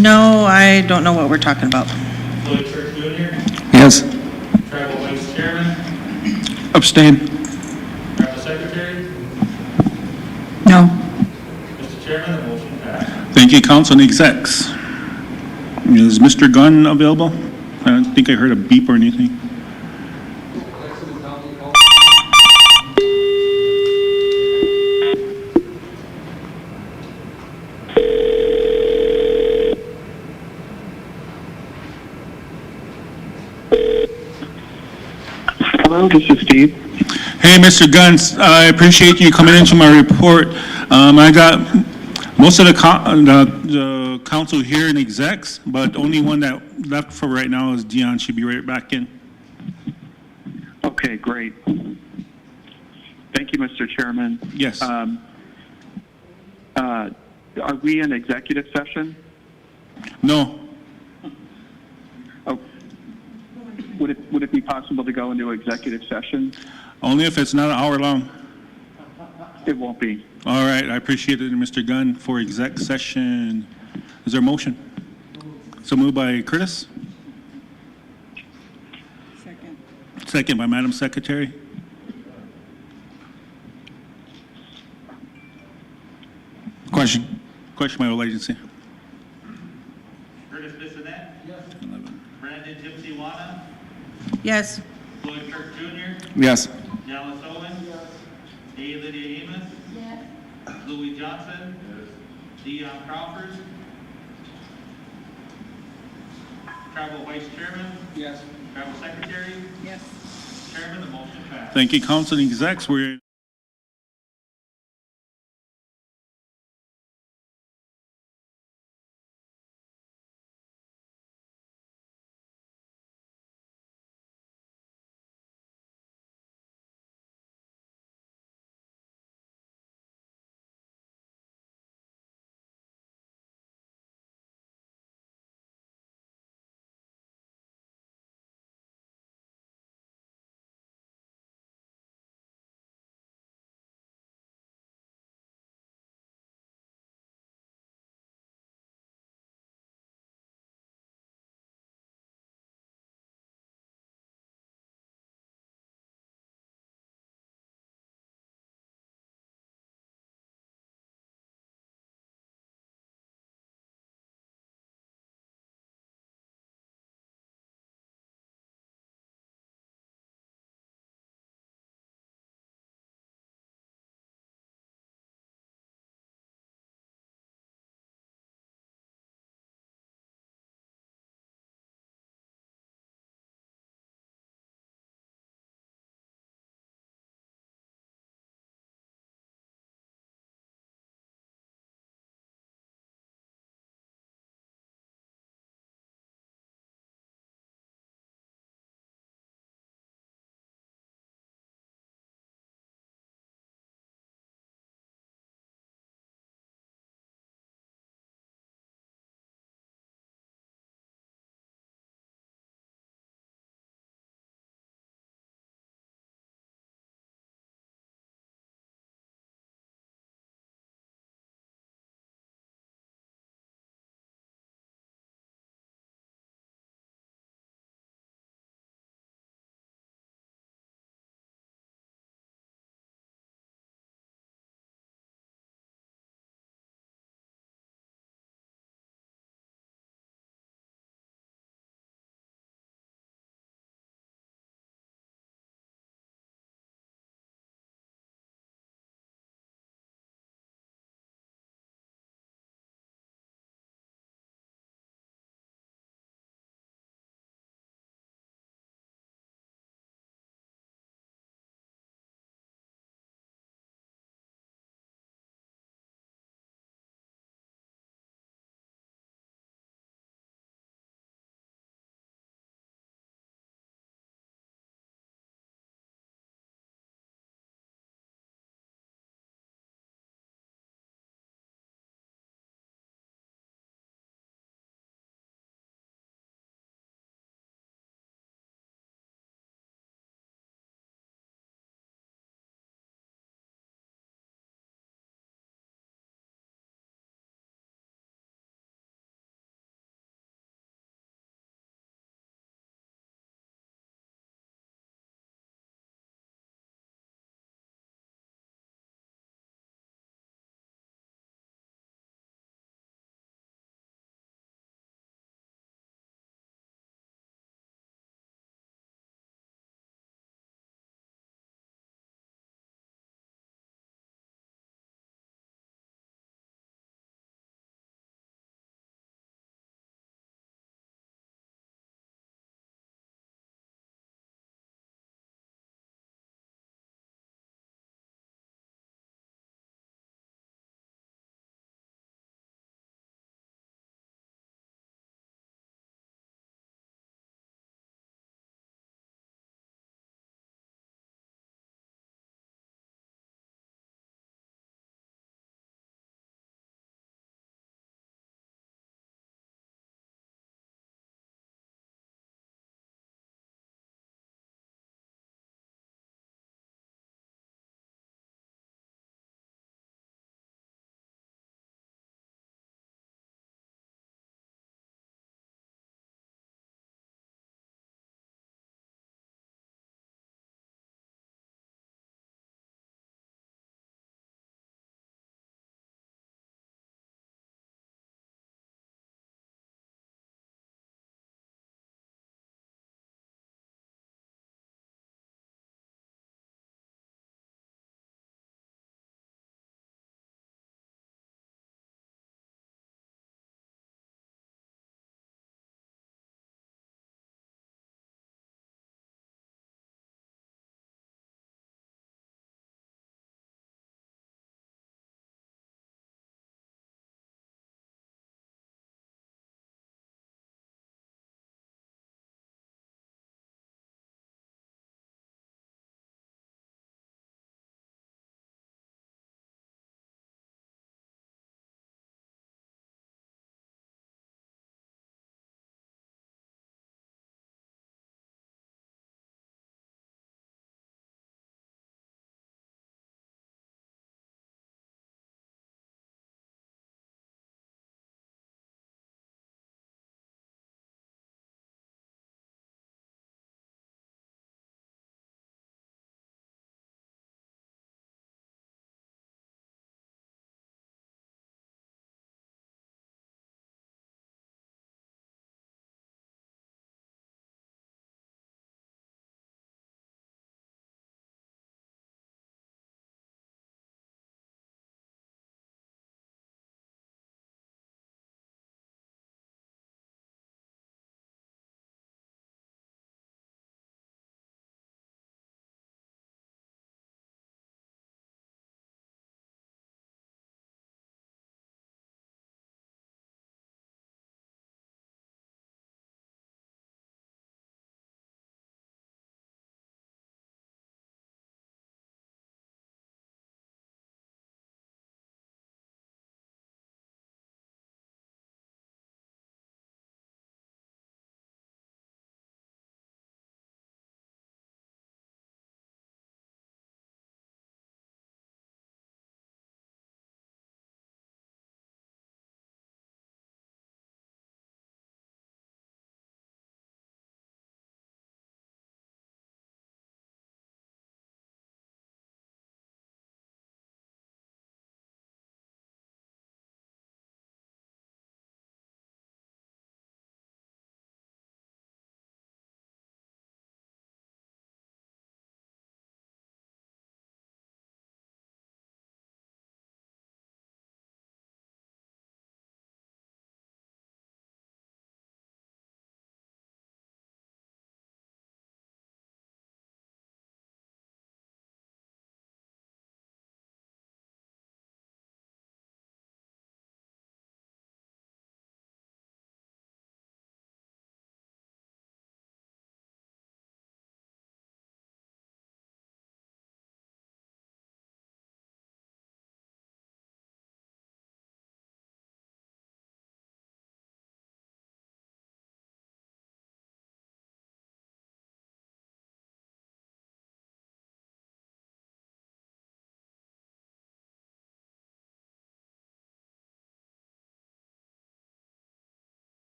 Speaker 3: No, I don't know what we're talking about.
Speaker 1: Floyd Church Jr.,
Speaker 5: Yes.
Speaker 1: Tribal Vice Chairman,
Speaker 5: Abstain.
Speaker 1: Tribal Secretary.
Speaker 11: No.
Speaker 1: Mr. Chairman, the motion passed.
Speaker 2: Thank you, council and execs. Is Mr. Gunn available? I don't think I heard a beep or anything.
Speaker 12: Hello, this is Steve.
Speaker 2: Hey, Mr. Gunn, I appreciate you coming into my report. I got most of the council here in execs, but only one that left for right now is Dion. Should be right back in.
Speaker 12: Okay, great. Thank you, Mr. Chairman.
Speaker 2: Yes.
Speaker 12: Are we in executive session?
Speaker 2: No.
Speaker 12: Oh, would it be possible to go into executive session?
Speaker 2: Only if it's not an hour long.
Speaker 12: It won't be.
Speaker 2: All right. I appreciate it, Mr. Gunn, for exec session. Is there a motion? So moved by Curtis.
Speaker 11: Second.
Speaker 2: Second by Madam Secretary. Question. Question by all agency.
Speaker 1: Curtis Bissonette? Yes. Brandon Gypsy
Speaker 3: Yes.
Speaker 1: Floyd Church Jr.,
Speaker 2: Yes.
Speaker 1: Dallas Owen? Yes. A. Lydia Amos? Yes. Louis Johnson? Yes. Dion Crawford? Tribal Vice Chairman?
Speaker 7: Yes.
Speaker 1: Tribal Secretary?
Speaker 11: Yes.
Speaker 1: Chairman, the motion passed.
Speaker 2: Thank you, council and execs. We're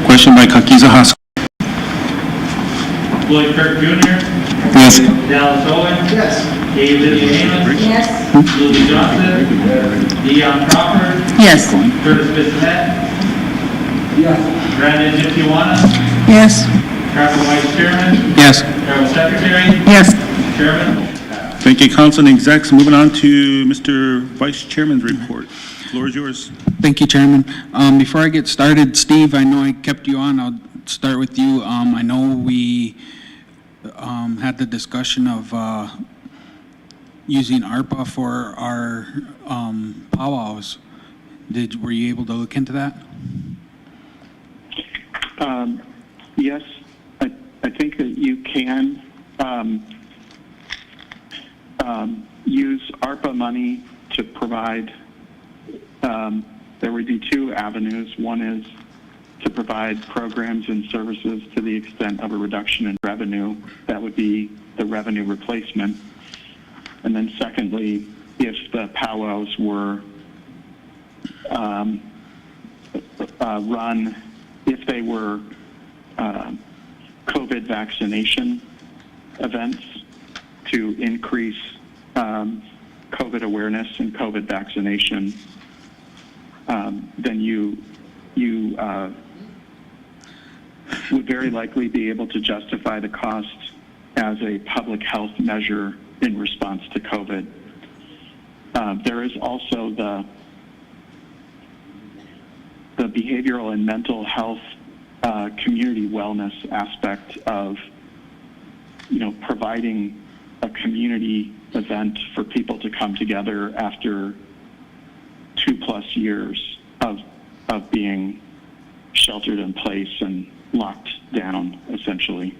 Speaker 10: Question by Kakiza Haskell.
Speaker 1: Willie Kirk Jr.,
Speaker 10: Yes.
Speaker 1: Dallas Owen. Yes. Kay Lydia Amos.
Speaker 8: Yes.
Speaker 1: Lily Johnson. Dion Crawford.
Speaker 3: Yes.
Speaker 1: Curtis Bissonnette. Brandon Nitiwana.
Speaker 3: Yes.
Speaker 1: Carol Vice Chairman.
Speaker 10: Yes.
Speaker 1: Carol Secretary.
Speaker 3: Yes.
Speaker 1: Chairman, motion passed.
Speaker 2: Thank you, Council and Execs. Moving on to Mr. Vice Chairman's report. Floor is yours.
Speaker 10: Thank you, Chairman. Before I get started, Steve, I know I kept you on. I'll start with you. I know we had the discussion of using ARPA for our powwows. Were you able to look into that?
Speaker 12: Yes, I think that you can use ARPA money to provide, there would be two avenues. One is to provide programs and services to the extent of a reduction in revenue. That would be the revenue replacement. And then secondly, if the powwows were run, if they were COVID vaccination events to increase COVID awareness and COVID vaccination, then you would very likely be able to justify the cost as a public health measure in response to COVID. There is also the behavioral and mental health community wellness aspect of, providing a community event for people to come together after 2+ years of being sheltered in place and locked down, essentially.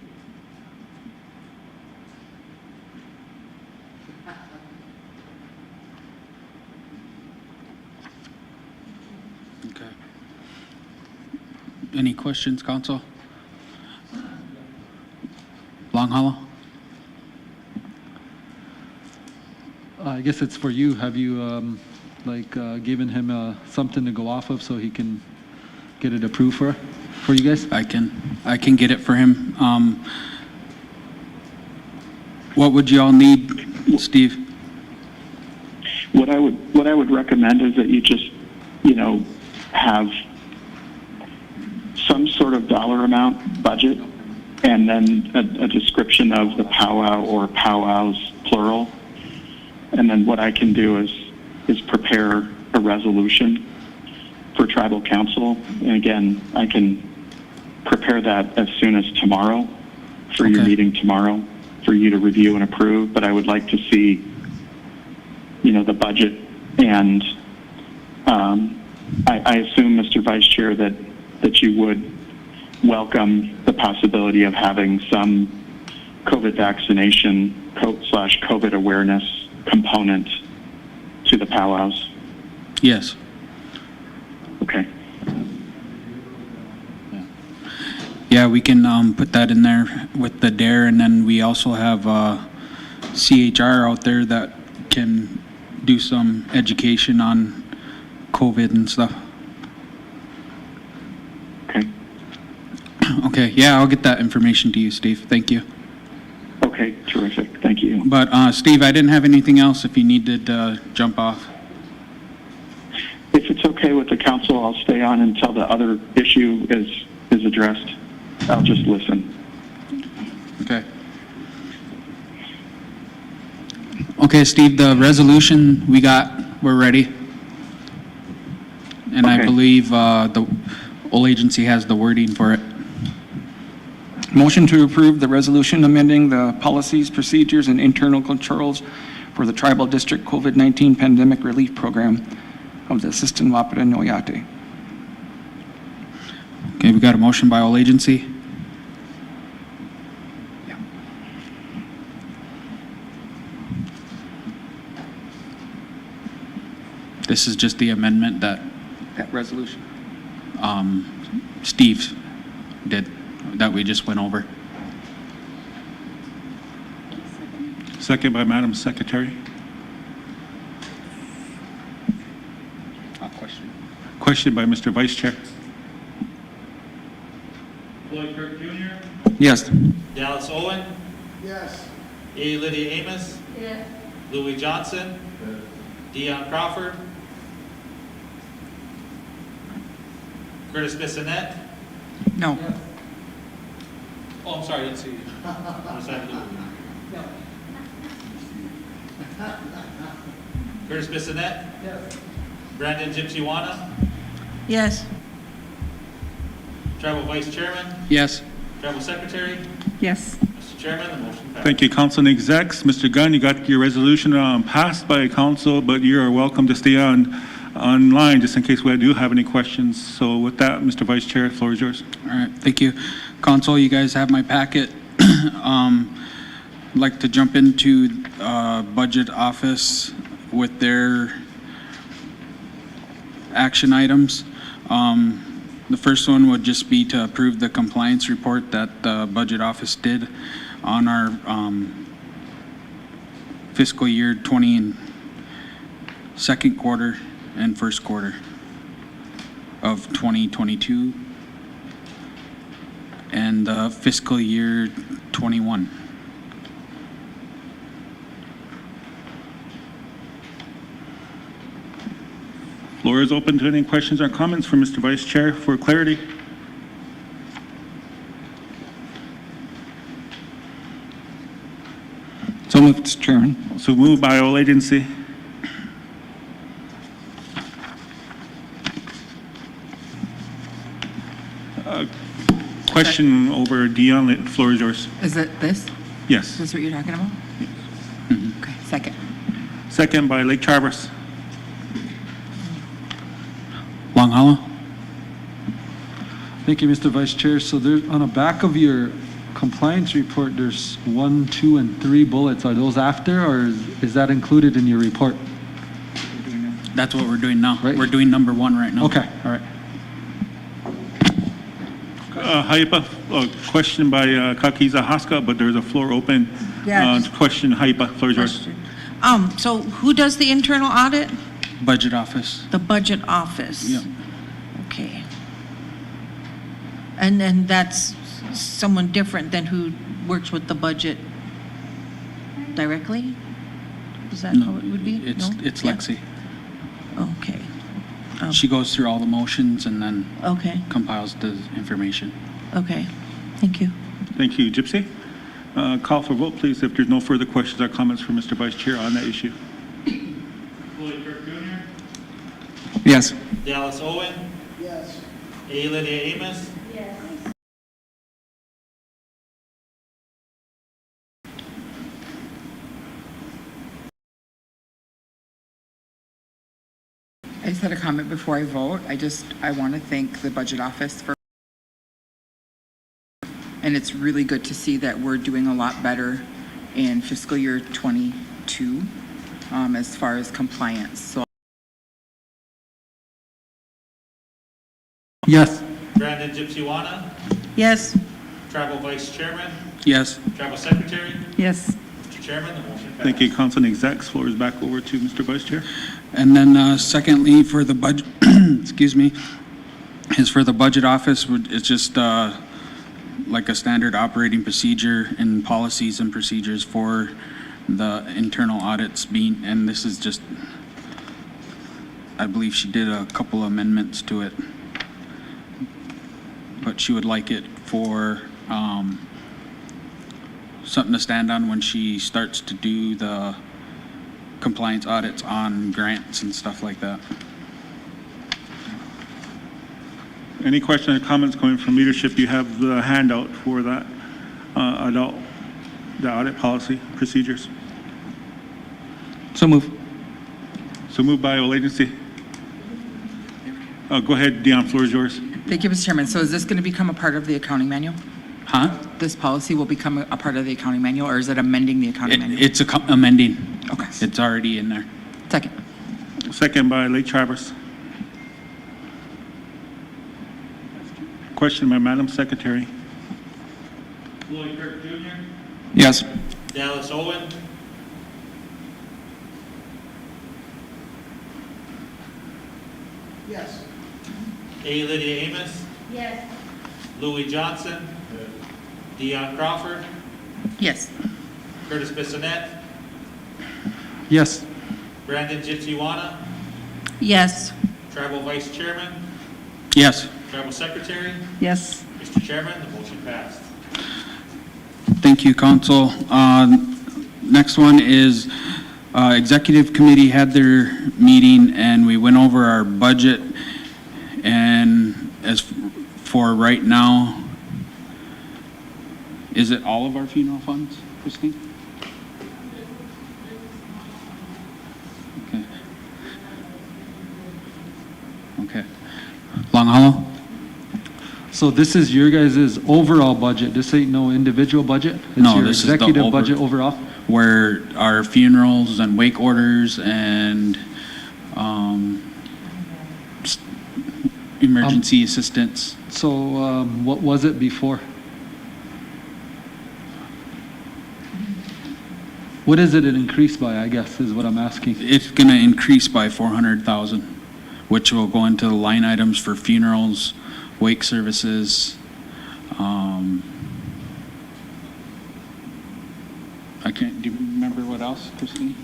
Speaker 10: Okay. Any questions, Council? Long Hollow?
Speaker 5: I guess it's for you. Have you, given him something to go off of so he can get it approved for you guys?
Speaker 10: I can get it for him. What would you all need, Steve?
Speaker 12: What I would recommend is that you just, have some sort of dollar amount budget, and then a description of the powwow or powwows plural. And then what I can do is prepare a resolution for tribal council. And again, I can prepare that as soon as tomorrow for your meeting tomorrow for you to review and approve. But I would like to see, the budget. And I assume, Mr. Vice Chair, that you would welcome the possibility of having some COVID vaccination / COVID awareness component to the powwows.
Speaker 10: Yes.
Speaker 12: Okay.
Speaker 10: Yeah, we can put that in there with the DARE, and then we also have CHR out there that can do some education on COVID and stuff.
Speaker 12: Okay.
Speaker 10: Okay, yeah, I'll get that information to you, Steve. Thank you.
Speaker 12: Okay, terrific. Thank you.
Speaker 10: But Steve, I didn't have anything else if you needed to jump off.
Speaker 12: If it's okay with the council, I'll stay on until the other issue is addressed. I'll just listen.
Speaker 10: Okay. Okay, Steve, the resolution we're ready. And I
Speaker 12: Okay.
Speaker 10: believe the whole agency has the wording for it.
Speaker 13: Motion to approve the resolution amending the policies, procedures, and internal controls for the Tribal District COVID-19 Pandemic Relief Program of the Assistant Wapiti Noyate.
Speaker 10: Okay, we got a motion by all agency. This is just the amendment that
Speaker 13: That resolution.
Speaker 10: Steve did, that we just went over.
Speaker 2: Second by Madam Secretary.
Speaker 10: Question.
Speaker 2: Question by Mr. Vice Chair.
Speaker 1: Floyd Kirk Jr.,
Speaker 13: Yes.
Speaker 1: Dallas Owen,
Speaker 7: Yes.
Speaker 1: A. Lydia Amos,
Speaker 8: Yes.
Speaker 1: Louis Johnson, Dion Crawford, Curtis Bissonette.
Speaker 6: No.
Speaker 1: Oh, I'm sorry, I didn't see you. Was that Louis? Curtis Bissonette.
Speaker 7: Yes.
Speaker 1: Brandon Gypsy-Wana,
Speaker 3: Yes.
Speaker 1: Tribal Vice Chairman,
Speaker 10: Yes.
Speaker 1: Tribal Secretary.
Speaker 11: Yes.
Speaker 1: Mr. Chairman, the motion passes.
Speaker 2: Thank you, Council and Execs. Mr. Gunn, you got your resolution passed by council, but you are welcome to stay online just in case we do have any questions. So with that, Mr. Vice Chair, the floor is yours.
Speaker 10: All right, thank you. Council, you guys have my packet. I'd like to jump into Budget Office with their action items. The first one would just be to approve the compliance report that the Budget Office did on our fiscal year 20 and second quarter and first quarter of 2022 and fiscal year 21.
Speaker 2: Floor is open to any questions or comments for Mr. Vice Chair for clarity.
Speaker 13: So moved, Mr. Chairman.
Speaker 2: So moved by all agency. Question over Dion, the floor is yours.
Speaker 6: Is it this?
Speaker 2: Yes.
Speaker 6: Is this what you're talking about? Okay, second.
Speaker 2: Second by Lake Charvers.
Speaker 10: Long Hollow?
Speaker 5: Thank you, Mr. Vice Chair. So there, on the back of your compliance report, there's 1, 2, and 3 bullets. Are those after, or is that included in your report?
Speaker 10: That's what we're doing now.
Speaker 5: Right.
Speaker 10: We're doing number 1 right now.
Speaker 5: Okay, all right.
Speaker 2: Haipa, question by Kakiza Haska, but there's a floor open.
Speaker 3: Yes.
Speaker 2: Question, Haipa, floor is yours.
Speaker 3: Question. So who does the internal audit?
Speaker 10: Budget Office.
Speaker 3: The Budget Office?
Speaker 10: Yep.
Speaker 3: Okay. And then that's someone different than who works with the budget directly? Is that how it would be?
Speaker 10: It's
Speaker 3: No?
Speaker 10: it's
Speaker 3: Yeah.
Speaker 10: Lexi.
Speaker 3: Okay.
Speaker 10: She goes through all the motions and then
Speaker 3: Okay,
Speaker 10: compiles the information.
Speaker 3: okay. Thank you.
Speaker 2: Thank you. Gypsy? Call for vote, please, if there's no further questions or comments for Mr. Vice Chair on that issue.
Speaker 1: Floyd Kirk Jr.,
Speaker 13: Yes.
Speaker 1: Dallas Owen,
Speaker 7: Yes.
Speaker 1: A. Lydia Amos,
Speaker 8: Yes.
Speaker 6: I just had a comment before I vote. I want to thank the Budget Office for, and it's really good to see that we're doing a lot better in fiscal year 22 as far as compliance. So
Speaker 5: Yes.
Speaker 1: Brandon Gypsy-Wana,
Speaker 3: Yes,
Speaker 1: Tribal Vice Chairman,
Speaker 10: Yes.
Speaker 1: Tribal Secretary.
Speaker 11: Yes.
Speaker 1: Mr. Chairman, the motion passes.
Speaker 2: Thank you, Council and Execs. Floor is back over to Mr. Vice Chair.
Speaker 10: And then secondly, for the budget, excuse me, is for the Budget Office, it's just like a standard operating procedure and policies and procedures for the internal audits being, and this is just, I believe she did a couple amendments to it. But she would like it for something to stand on when she starts to do the compliance audits on grants and stuff like that.
Speaker 2: Any questions or comments coming from leadership? You have the handout for that, the audit policy procedures.
Speaker 13: So move.
Speaker 2: So moved by all agency. Go ahead, Dion, floor is yours.
Speaker 6: thank you, Mr. Chairman. So is this going to become a part of the accounting manual?
Speaker 10: Huh?
Speaker 6: This policy will become a part of the accounting manual, or is it amending the accounting manual?
Speaker 10: It's amending.
Speaker 6: Okay.
Speaker 10: It's already in there.
Speaker 6: Second.
Speaker 2: Second by Lake Charvers. Question by Madam Secretary.
Speaker 1: Floyd Kirk Jr.,
Speaker 13: Yes.
Speaker 1: Dallas Owen,
Speaker 7: Yes.
Speaker 1: A. Lydia Amos,
Speaker 8: Yes.
Speaker 1: Louis Johnson, Dion Crawford,
Speaker 6: Yes.
Speaker 1: Curtis Bissonette,
Speaker 5: Yes.
Speaker 1: Brandon Gypsy-Wana,
Speaker 3: Yes.
Speaker 1: Tribal Vice Chairman,
Speaker 10: Yes.
Speaker 1: Tribal Secretary.
Speaker 11: Yes.
Speaker 1: Mr. Chairman, the motion passed.
Speaker 10: Thank you, Council. Next one is Executive Committee had their meeting and we went over our budget. And as for right now, is it all of our funeral funds, Christine? Okay. Okay. Long Hollow?
Speaker 5: So this is your guys' overall budget. This ain't no individual budget?
Speaker 10: No,
Speaker 5: It's your
Speaker 10: this is the
Speaker 5: executive
Speaker 10: over-
Speaker 5: budget overall?
Speaker 10: Where our funerals and wake orders and emergency assistance.
Speaker 5: So what was it before? What is it increased by, I guess, is what I'm asking.
Speaker 10: It's gonna increase by 400,000, which will go into the line items for funerals, wake services. I can't, do you remember what else, Christine?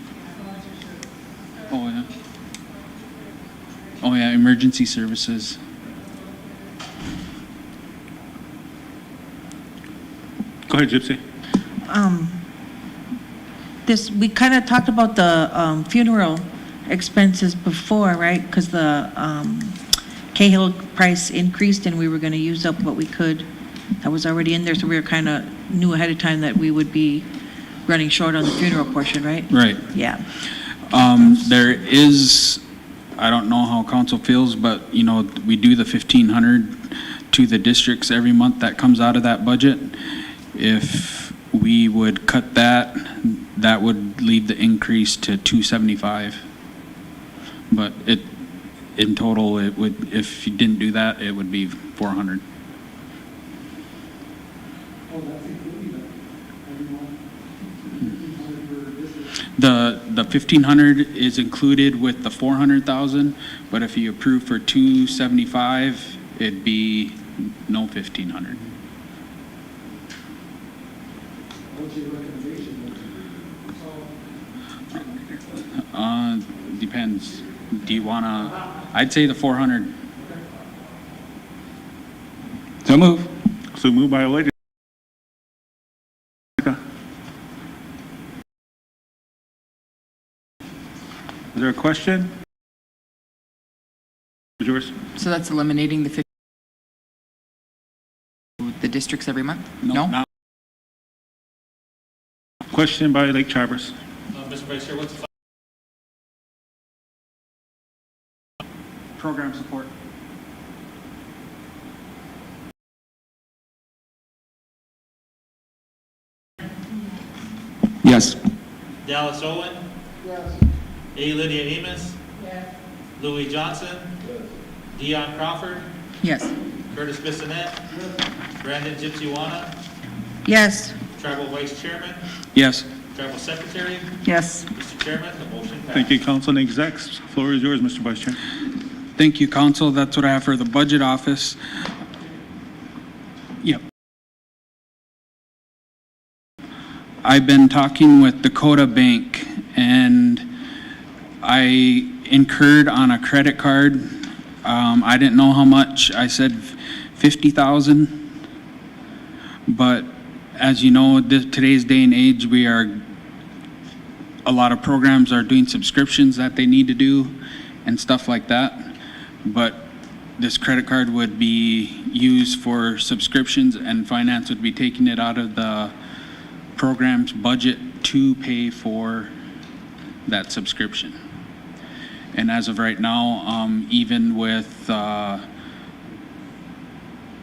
Speaker 10: Oh, yeah. Oh, yeah, emergency services.
Speaker 2: Go ahead, Gypsy.
Speaker 3: We kind of talked about the funeral expenses before, right? Because the Cahill price increased and we were going to use up what we could. That was already in there, so we were kind of knew ahead of time that we would be running short on the funeral portion, right?
Speaker 10: Right.
Speaker 3: Yeah.
Speaker 10: There is, I don't know how council feels, but, you know, we do the 1,500 to the districts every month that comes out of that budget. If we would cut that, that would leave the increase to 275. But in total, it would, if you didn't do that, it would be 400. The 1,500 is included with the 400,000, but if you approve for 275, it'd be no 1,500. Depends. Do you wanna, I'd say the 400.
Speaker 13: So move.
Speaker 2: So moved by Olega. Is there a question? Yours?
Speaker 6: So that's eliminating the districts every month? No?
Speaker 2: Not- Question by Lake Traverse.
Speaker 1: Mr. Vice Chair, what's the
Speaker 10: Program support.
Speaker 13: Yes.
Speaker 1: Dallas Owen? Yes. A. Lydia Amos? Yes. Louis Johnson? Yes. Dion Crawford?
Speaker 6: Yes.
Speaker 1: Curtis Bissonette? Brandon Gypsy-Wana?
Speaker 3: Yes.
Speaker 1: Tribal Vice Chairman?
Speaker 10: Yes.
Speaker 1: Tribal Secretary?
Speaker 11: Yes.
Speaker 1: Mr. Chairman, the motion passed.
Speaker 2: Thank you, Council and Execs. Floor is yours, Mr. Vice Chair.
Speaker 10: Thank you, Council. That's what I have for the budget office. Yep. I've been talking with Dakota Bank and I incurred on a credit card. I didn't know how much. I said 50,000. But as you know, today's day and age, a lot of programs are doing subscriptions that they need to do and stuff like that. But this credit card would be used for subscriptions and finance would be taking it out of the program's budget to pay for that subscription. And as of right now, even with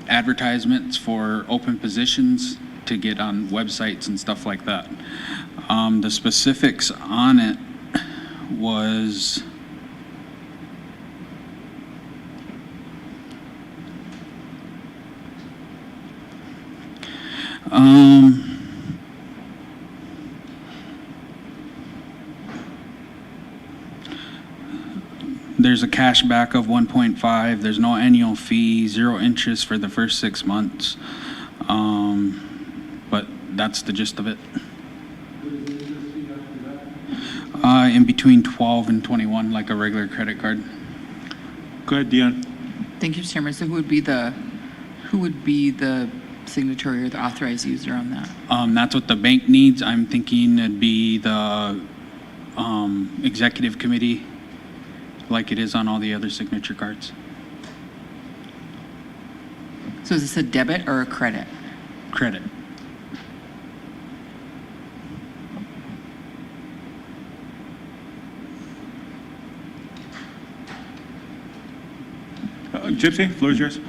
Speaker 10: advertisements for open positions to get on websites and stuff like that. The specifics on it was there's a cash back of 1.5. There's no annual fee, 0 interest for the first 6 months. But that's the gist of it. In between 12 and 21, like a regular credit card.
Speaker 2: Go ahead, Dion.
Speaker 6: Thank you, Mr. Chairman. So who would be the signatory or the authorized user on that?
Speaker 10: That's what the bank needs. I'm thinking it'd be the executive committee, like it is on all the other signature cards.
Speaker 6: So is this a debit or a credit?
Speaker 10: Credit.
Speaker 2: Gypsy, floor is yours.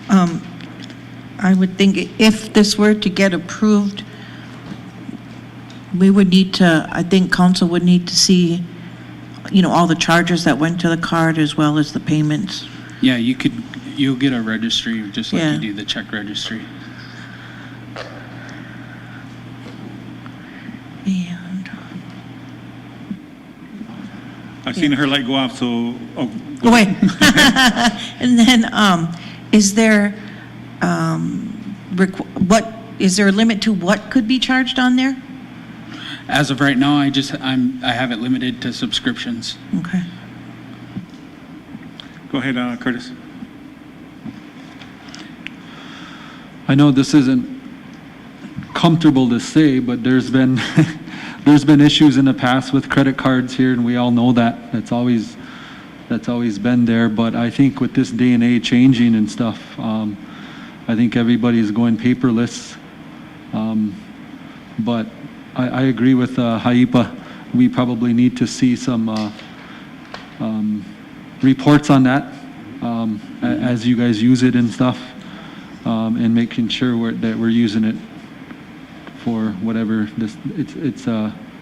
Speaker 3: I would think if this were to get approved, we would need to, I think council would need to see, all the charges that went to the card as well as the payments.
Speaker 10: Yeah, you'll get a registry just like
Speaker 3: Yeah.
Speaker 10: you do the check registry.
Speaker 3: And,
Speaker 2: I've seen her light go off, so,
Speaker 3: oh, wait. And then, is there, is there a limit to what could be charged on there?
Speaker 10: As of right now, I have it limited to subscriptions.
Speaker 3: Okay.
Speaker 2: go ahead, Curtis.
Speaker 5: I know this isn't comfortable to say, but there's been there's been issues in the past with credit cards here, and we all know that. That's always been there. But I think with this day and age changing and stuff, I think everybody's going paperless. But I agree with Haipa. We probably need to see some reports on that as you guys use it and stuff, and making sure that we're using it for whatever it's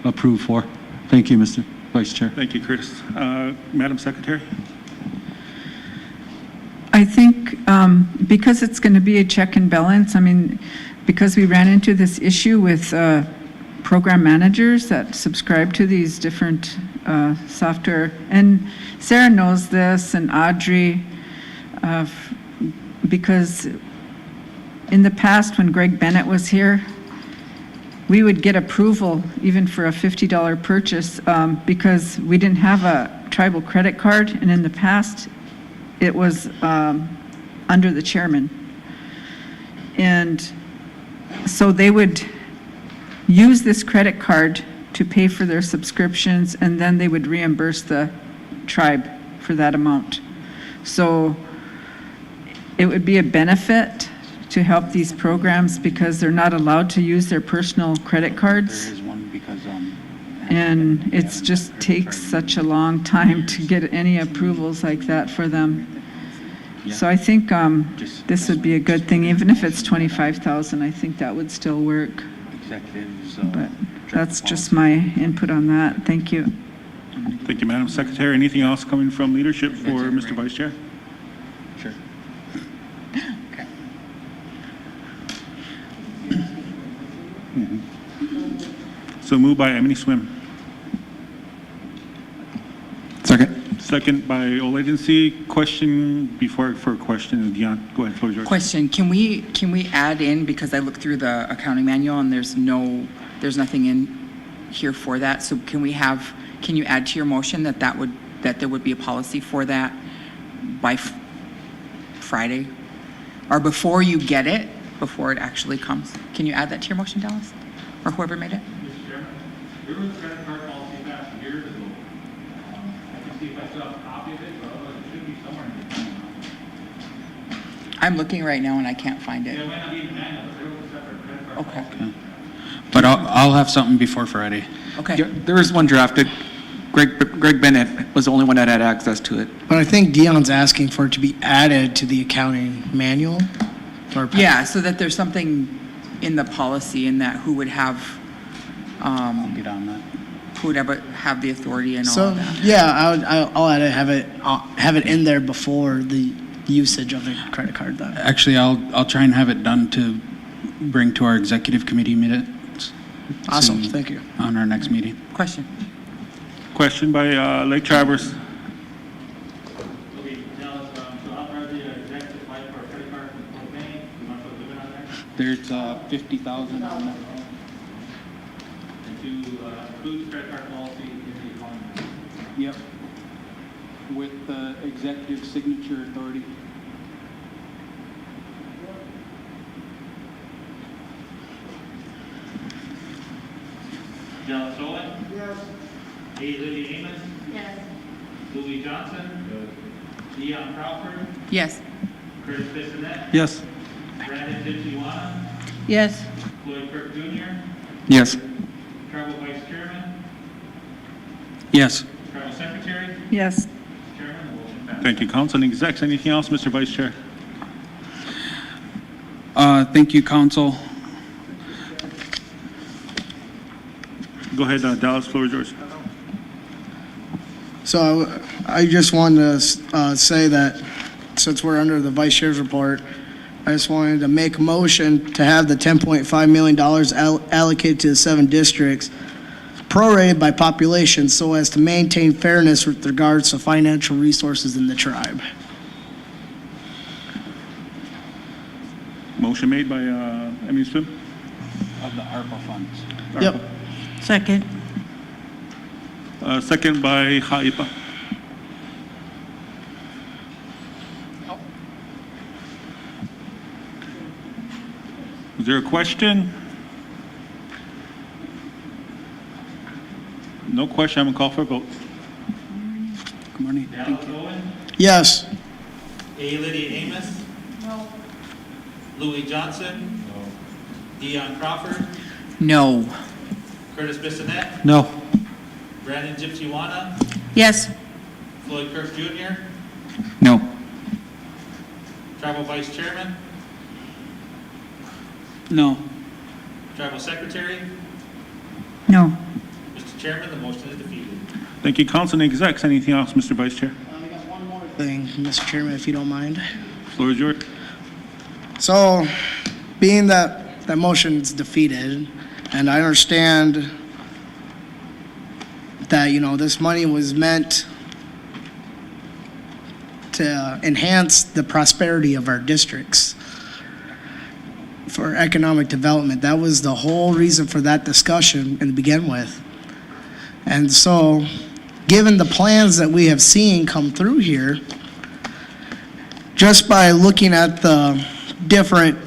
Speaker 5: approved for. Thank you, Mr. Vice Chair.
Speaker 2: Thank you, Curtis. Madam Secretary?
Speaker 11: I think because it's going to be a check and balance, I mean, because we ran into this issue with program managers that subscribe to these different software, and Sarah knows this, and Audrey, because in the past when Greg Bennett was here, we would get approval even for a $50 purchase because we didn't have a tribal credit card, and in the past it was under the chairman. And so they would use this credit card to pay for their subscriptions, and then they would reimburse the tribe for that amount. So it would be a benefit to help these programs because they're not allowed to use their personal credit cards.
Speaker 10: There is one because
Speaker 11: And it just takes such a long time to get any approvals like that for them. So I think this would be a good thing, even if it's 25,000, I think that would still work.
Speaker 10: executives.
Speaker 11: But that's just my input on that. Thank you.
Speaker 2: Thank you, Madam Secretary. Anything else coming from leadership for Mr. Vice Chair?
Speaker 10: Sure.
Speaker 2: So moved by Emily Swim.
Speaker 13: Second.
Speaker 2: Second by all agency. Question before for a question, Dion. Go ahead, floor is yours.
Speaker 6: Question, can we add in, because I looked through the accounting manual and there's nothing in here for that, so can you add to your motion that there would be a policy for that by Friday? Or before you get it, before it actually comes? Can you add that to your motion, Dallas? Or whoever made it?
Speaker 1: Mr. Chairman, there was a credit card policy passed years ago. I can see if I still have a copy of it, but otherwise it should be somewhere in the manual.
Speaker 6: I'm looking right now and I can't find
Speaker 1: Yeah, it
Speaker 6: it.
Speaker 1: might not be in the manual, but there was a separate credit card policy.
Speaker 6: Okay,
Speaker 10: But I'll have something before Friday.
Speaker 6: okay.
Speaker 13: Yeah, there is one drafted. Greg Bennett was the only one that had access to it.
Speaker 7: But I think Dion's asking for it to be added to the accounting manual. Or
Speaker 6: Yeah, so that there's something in the policy in that who would have,
Speaker 10: I'll get on that.
Speaker 6: who would have the authority and all
Speaker 7: So,
Speaker 6: of that.
Speaker 7: yeah, I'll add it, have it in there before the usage of the credit card then.
Speaker 10: Actually, I'll try and have it done to bring to our executive committee minutes.
Speaker 7: Awesome,
Speaker 10: soon
Speaker 7: thank you.
Speaker 10: On our next meeting.
Speaker 6: Question.
Speaker 2: Question by Lake Traverse.
Speaker 10: There's 50,000 on there.
Speaker 1: And to include credit card policy in the economy.
Speaker 10: Yep. With the executive signature authority.
Speaker 1: Dallas Owen? Yes. A. Lydia Amos?
Speaker 8: Yes.
Speaker 1: Louis Johnson? Dion Crawford?
Speaker 6: Yes.
Speaker 1: Curtis Bissonnette?
Speaker 5: Yes.
Speaker 1: Brandon Dipsy-Wana?
Speaker 3: Yes.
Speaker 1: Floyd Kirk Jr.?
Speaker 10: Yes.
Speaker 1: Tribal Vice Chairman?
Speaker 10: Yes.
Speaker 1: Tribal Secretary?
Speaker 11: Yes.
Speaker 1: Chairman, the motion passes.
Speaker 2: Thank you, Council and Execs. Anything else, Mr. Vice Chair?
Speaker 10: Thank you, council.
Speaker 2: Go ahead, Dallas, floor is yours.
Speaker 7: So I just wanted to say that since we're under the Vice Chair's report, I just wanted to make a motion to have the $10.5 million allocated to the 7 districts prorated by population so as to maintain fairness with regards to financial resources in the tribe.
Speaker 2: Motion made by Emmy Swim.
Speaker 10: Of the ARPA funds.
Speaker 7: Yep.
Speaker 3: Second.
Speaker 2: Second by Haipa. Is there a question? No question. I'm going to call for a vote.
Speaker 10: Good morning.
Speaker 1: Dallas Owen?
Speaker 7: Yes.
Speaker 1: A. Lydia Amos? No. Louis Johnson? No. Dion Crawford?
Speaker 6: No.
Speaker 1: Curtis Bissonnette?
Speaker 5: No.
Speaker 1: Brandon Dipsy-Wana?
Speaker 3: Yes.
Speaker 1: Floyd Kirk Jr.?
Speaker 10: No.
Speaker 1: Tribal Vice Chairman?
Speaker 5: No.
Speaker 1: Tribal Secretary?
Speaker 11: No.
Speaker 1: Mr. Chairman, the motion is defeated.
Speaker 2: Thank you, Council and Execs. Anything else, Mr. Vice Chair?
Speaker 7: I got one more thing, Mr. Chairman, if you don't mind.
Speaker 2: Floor is yours.
Speaker 7: So, being that that motion is defeated, and I understand that, this money was meant to enhance the prosperity of our districts for economic development. That was the whole reason for that discussion to begin with. And so, given the plans that we have seen come through here, just by looking at the different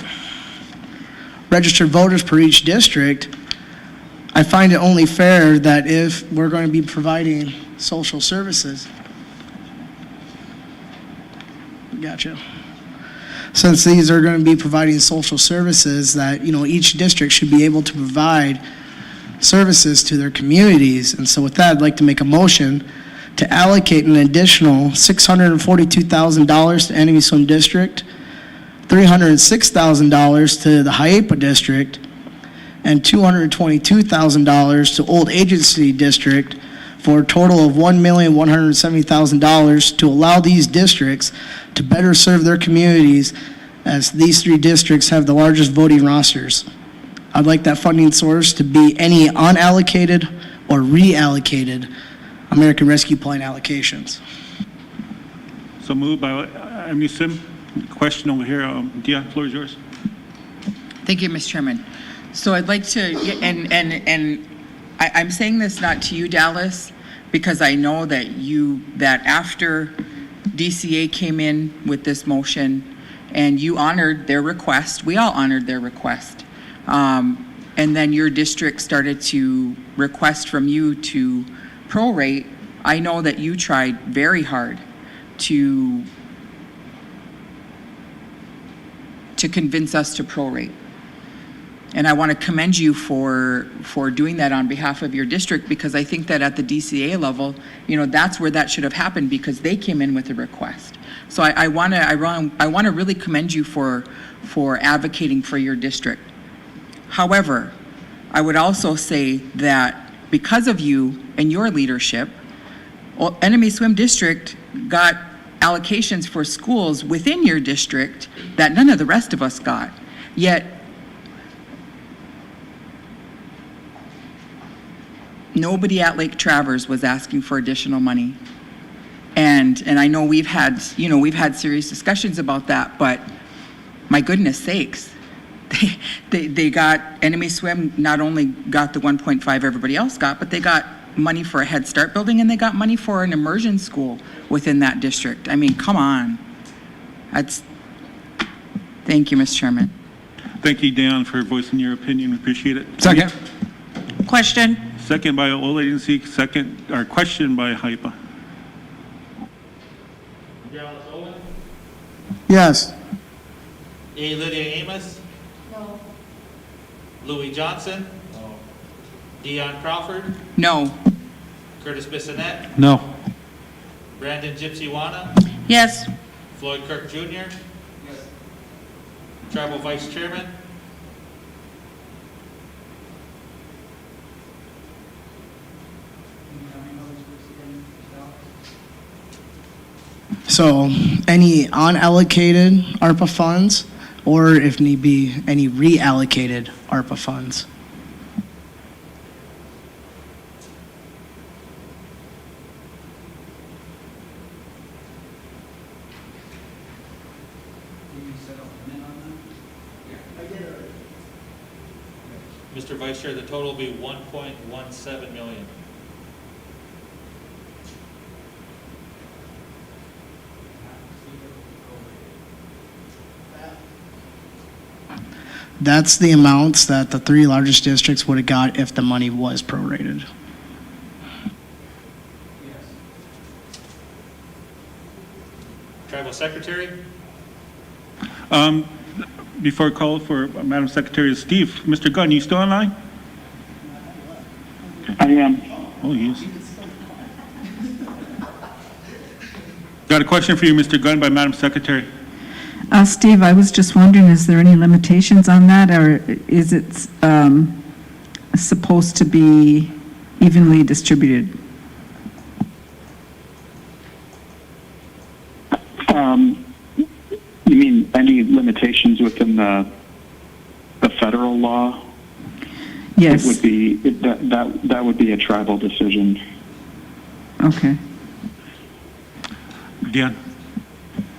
Speaker 7: registered voters per each district, I find it only fair that if we're going to be providing social services. Gotcha. Since these are going to be providing social services, that, each district should be able to provide services to their communities. And so with that, I'd like to make a motion to allocate an additional $642,000 to Enemy Swim District, $306,000 to the Haipa District, and $222,000 to Old Agency District, for a total of $1,170,000 to allow these districts to better serve their communities, as these 3 districts have the largest voting rosters. I'd like that funding source to be any unallocated or reallocated American Rescue Plan allocations.
Speaker 2: So moved by Emmy Swim. Question over here. Dion, floor is yours.
Speaker 6: Thank you, Mr. Chairman. So I'd like to, and I'm saying this not to you, Dallas, because I know that that after DCA came in with this motion and you honored their request, we all honored their request. And then your district started to request from you to prorate. I know that you tried very hard to convince us to prorate. And I want to commend you for doing that on behalf of your district, because I think that at the DCA level, that's where that should have happened, because they came in with a request. So I want to really commend you for advocating for your district. However, I would also say that because of you and your leadership, Enemy Swim District got allocations for schools within your district that none of the rest of us got. Yet nobody at Lake Traverse was asking for additional money. And I know we've had serious discussions about that, but my goodness sakes, they got, Enemy Swim not only got the 1.5 everybody else got, but they got money for a Head Start building, and they got money for an immersion school within that district. I mean, come on. Thank you, Mr. Chairman.
Speaker 2: Thank you, Dan, for voicing your opinion. We appreciate it.
Speaker 13: Second.
Speaker 3: Question?
Speaker 2: Second by all agency, question by Hypa.
Speaker 1: Dallas Owen,
Speaker 7: Yes.
Speaker 1: A. Lydia Amos. No. Louis Johnson. No. Dion Crawford,
Speaker 6: No.
Speaker 1: Curtis Bissonette,
Speaker 5: No.
Speaker 1: Brandon Gypsy-Wana,
Speaker 3: Yes.
Speaker 1: Floyd Kirk Jr. Yes. Tribal Vice Chairman,
Speaker 7: So any unallocated ARPA funds, or if need be, any reallocated ARPA funds?
Speaker 1: Mr. Vice Chair, the total will be 1.17 million.
Speaker 7: That's the amounts that the three largest districts would have got if the money was prorated.
Speaker 1: Tribal Secretary,
Speaker 2: Before I call for Madam Secretary Steve, Mr. Gunn, you still online?
Speaker 12: I am.
Speaker 2: Oh, yes. Got a question for you, Mr. Gunn, by Madam Secretary.
Speaker 11: Steve, I was just wondering, is there any limitations on that, or is it supposed to be evenly distributed?
Speaker 12: You mean any limitations within the federal law?
Speaker 11: Yes.
Speaker 12: It would be, that would be a tribal decision.
Speaker 11: Okay.
Speaker 2: Dion?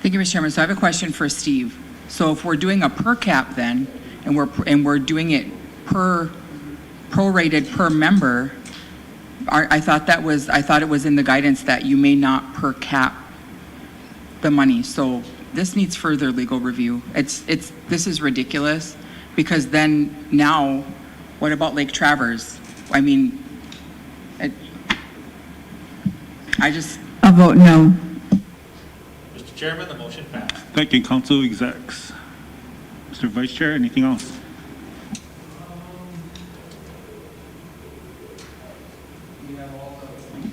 Speaker 6: Thank you, Mr. Chairman. So I have a question for Steve. So if we're doing a per cap then, and we're doing it prorated per member, I thought it was in the guidance that you may not per cap the money. So this needs further legal review. This is ridiculous, because then now, what about Lake Traverse? I mean,
Speaker 11: I'll vote no.
Speaker 1: Mr. Chairman, the motion passed.
Speaker 2: Thank you, Council Execs. Mr. Vice Chair, anything else?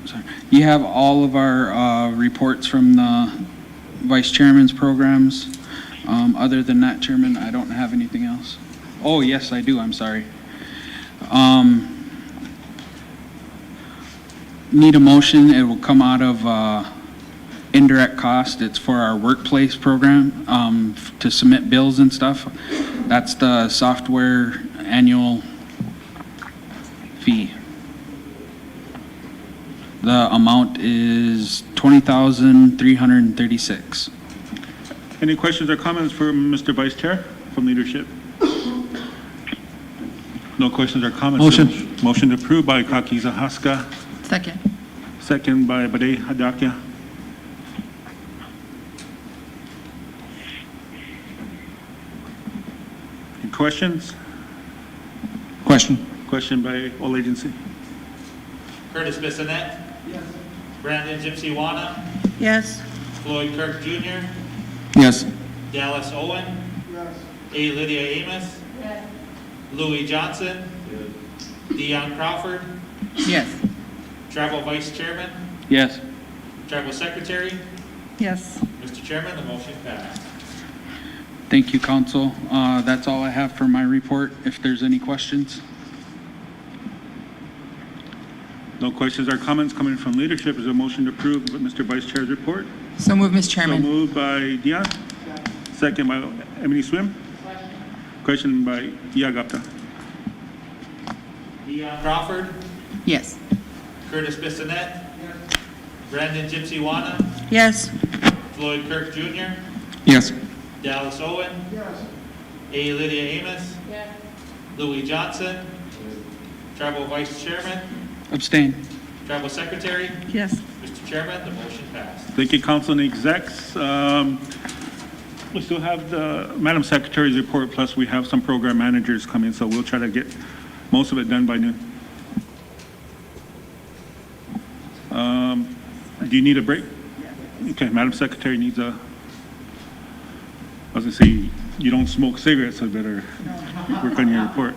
Speaker 10: Sorry. You have all of our reports from the Vice Chairman's programs. Other than that, Chairman, I don't have anything else. Oh, yes, I do, I'm sorry. Need a motion, it will come out of indirect cost. It's for our workplace program, to submit bills and stuff. That's the software annual fee. The amount is $20,336.
Speaker 2: Any questions or comments for Mr. Vice Chair from leadership? No questions or comments?
Speaker 5: Motion.
Speaker 2: Motion approved by Kakiza Haska,
Speaker 6: second.
Speaker 2: second by Bade Hadakia. Any questions?
Speaker 13: Question.
Speaker 2: Question by all agency.
Speaker 1: Curtis Bissonette. Yes. Brandon Gypsy-Wana,
Speaker 3: Yes.
Speaker 1: Floyd Kirk Jr.,
Speaker 13: Yes.
Speaker 1: Dallas Owen. Yes. A. Lydia Amos. Yes. Louis Johnson. Yes. Dion Crawford,
Speaker 6: Yes.
Speaker 1: Tribal Vice Chairman,
Speaker 10: Yes.
Speaker 1: Tribal Secretary.
Speaker 11: Yes.
Speaker 1: Mr. Chairman, the motion passed.
Speaker 10: Thank you, Council. That's all I have for my report. If there's any questions.
Speaker 2: No questions or comments coming from leadership. Is there a motion to approve Mr. Vice Chair's report?
Speaker 6: So move, Mr.
Speaker 2: So
Speaker 6: Chairman.
Speaker 2: moved by Dion. Second by Emily Swim. Question by Yagapta.
Speaker 1: Dion Crawford,
Speaker 6: Yes.
Speaker 1: Curtis Bissonette. Brandon Gypsy-Wana,
Speaker 3: Yes.
Speaker 1: Floyd Kirk Jr.,
Speaker 13: Yes.
Speaker 1: Dallas Owen. A. Lydia Amos. Louis Johnson. Tribal Vice Chairman.
Speaker 13: Abstain.
Speaker 1: Tribal Secretary.
Speaker 11: Yes.
Speaker 1: Mr. Chairman, the motion passed.
Speaker 2: Thank you, Council and Execs. We still have the Madam Secretary's report, plus we have some program managers coming, so we'll try to get most of it done by noon. Do you need a break? Okay, Madam Secretary needs a, I was gonna say, you don't smoke cigarettes, so you better work on your report.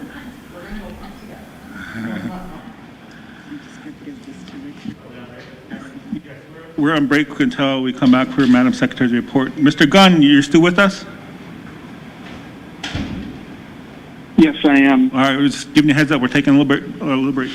Speaker 2: We're on break until we come back for Madam Secretary's report. Mr. Gunn, you're still with us?
Speaker 12: Yes, I am.
Speaker 2: All right, we're just giving you a heads up. We're taking a little break.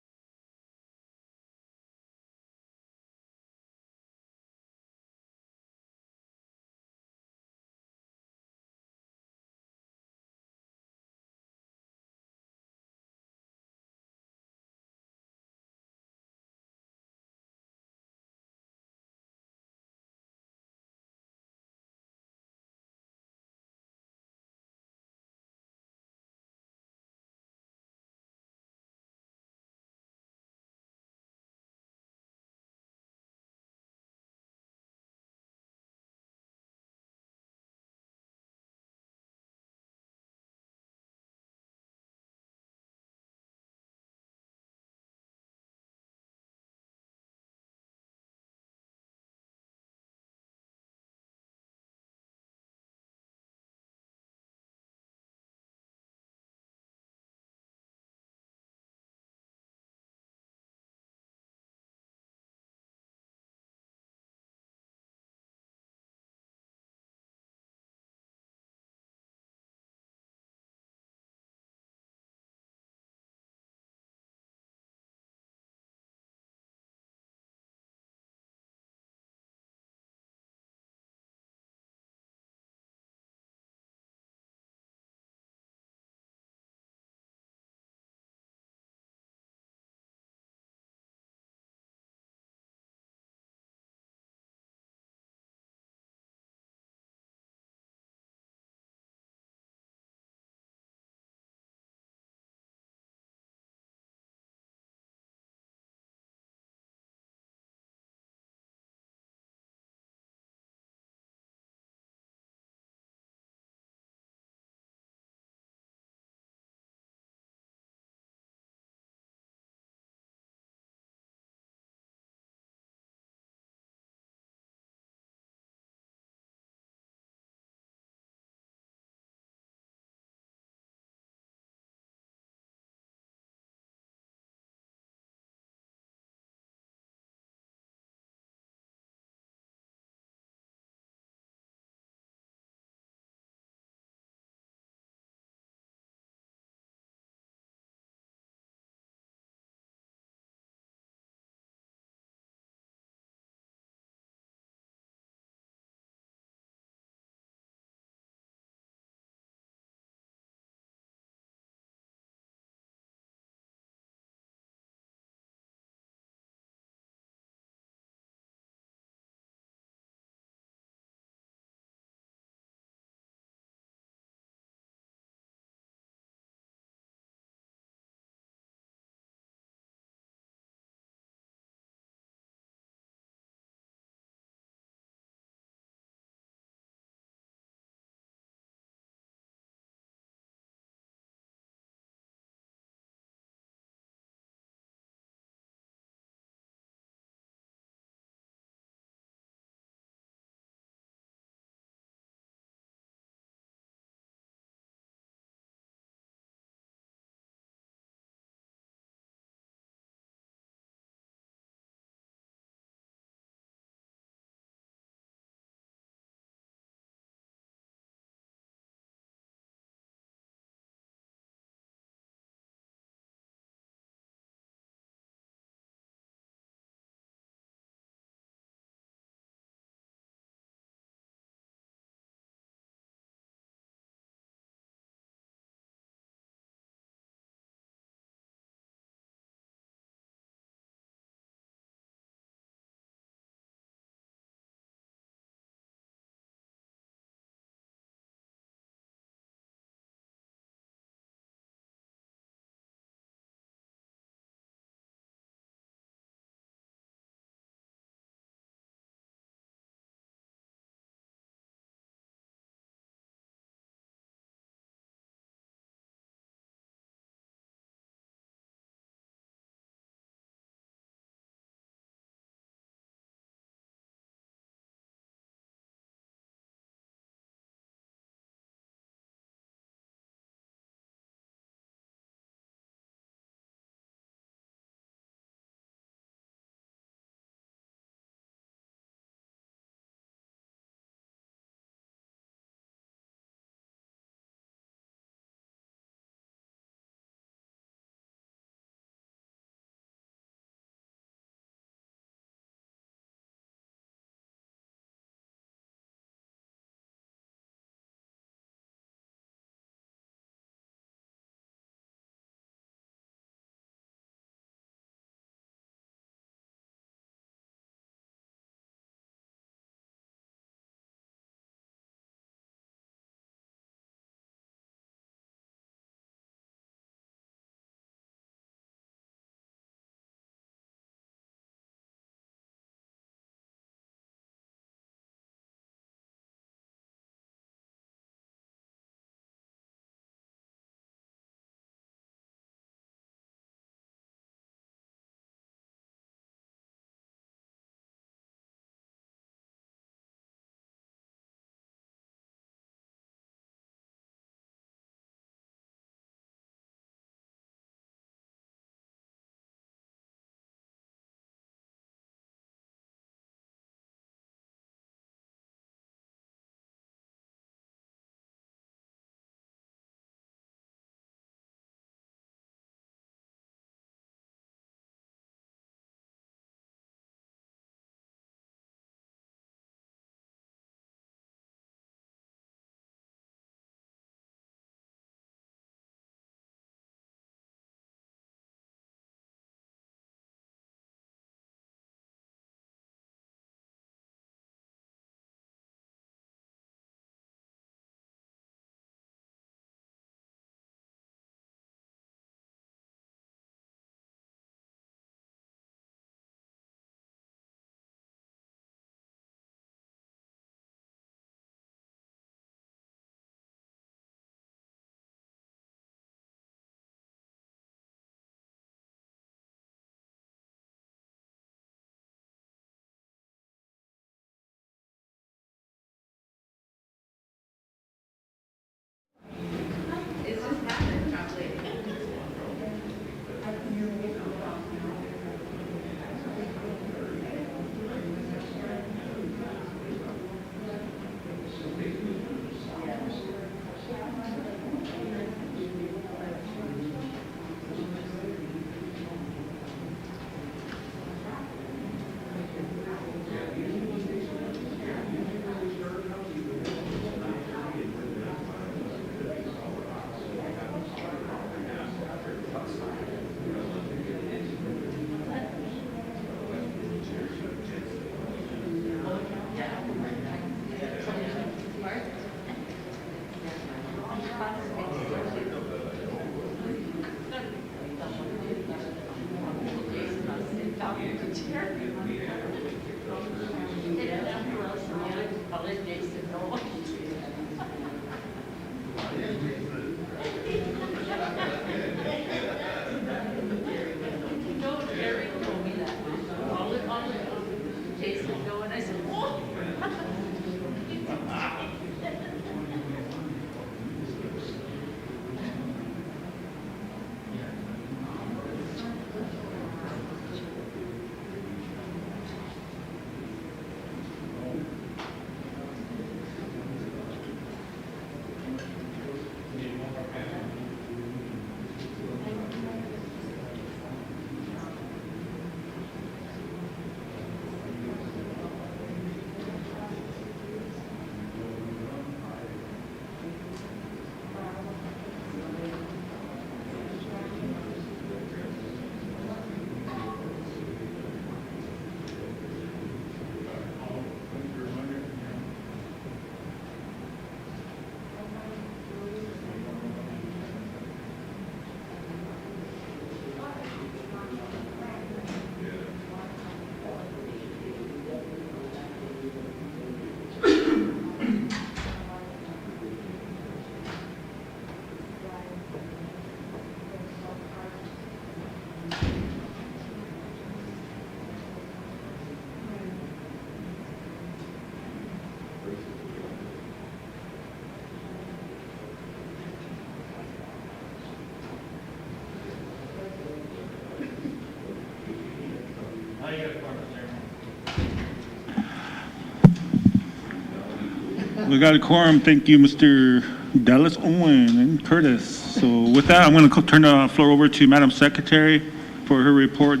Speaker 2: We got a quorum. Thank you, Mr. Dallas Owen and Curtis. So with that, I'm going to turn the floor over to Madam Secretary for her report.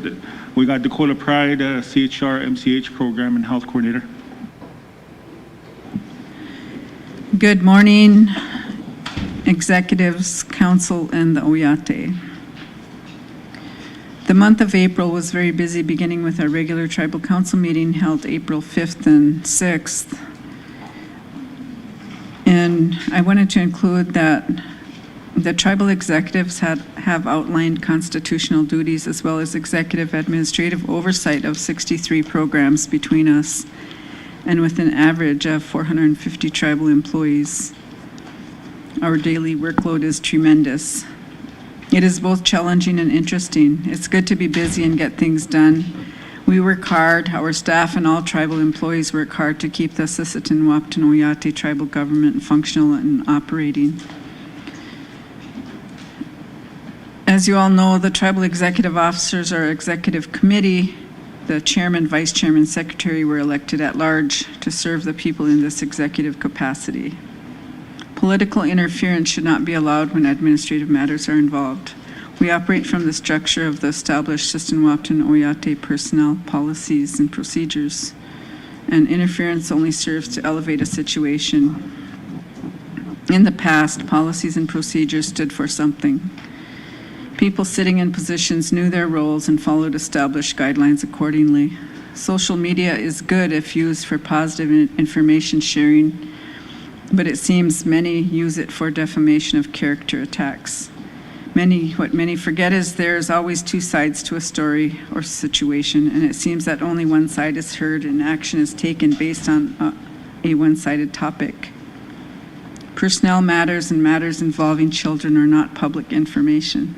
Speaker 2: We got Dakota Pride, CHR, MCH Program and Health Coordinator.
Speaker 11: Good morning, executives, council, and the Oyate. The month of April was very busy, beginning with our regular tribal council meeting held April 5th and 6th. And I wanted to include that the tribal executives have outlined constitutional duties as well as executive administrative oversight of 63 programs between us, and with an average of 450 tribal employees. Our daily workload is tremendous. It is both challenging and interesting. It's good to be busy and get things done. We work hard, our staff and all tribal employees work hard to keep the Sisseton Wahpeton Oyate tribal government functional and operating. As you all know, the tribal executive officers, our executive committee, the chairman, vice chairman, secretary were elected at large to serve the people in this executive capacity. Political interference should not be allowed when administrative matters are involved. We operate from the structure of the established Sisseton Wahpeton Oyate personnel policies and procedures, and interference only serves to elevate a situation. In the past, policies and procedures stood for something. People sitting in positions knew their roles and followed established guidelines accordingly. Social media is good if used for positive information sharing, but it seems many use it for defamation of character attacks. What many forget is there's always two sides to a story or situation, and it seems that only one side is heard and action is taken based on a one-sided topic. Personnel matters and matters involving children are not public information.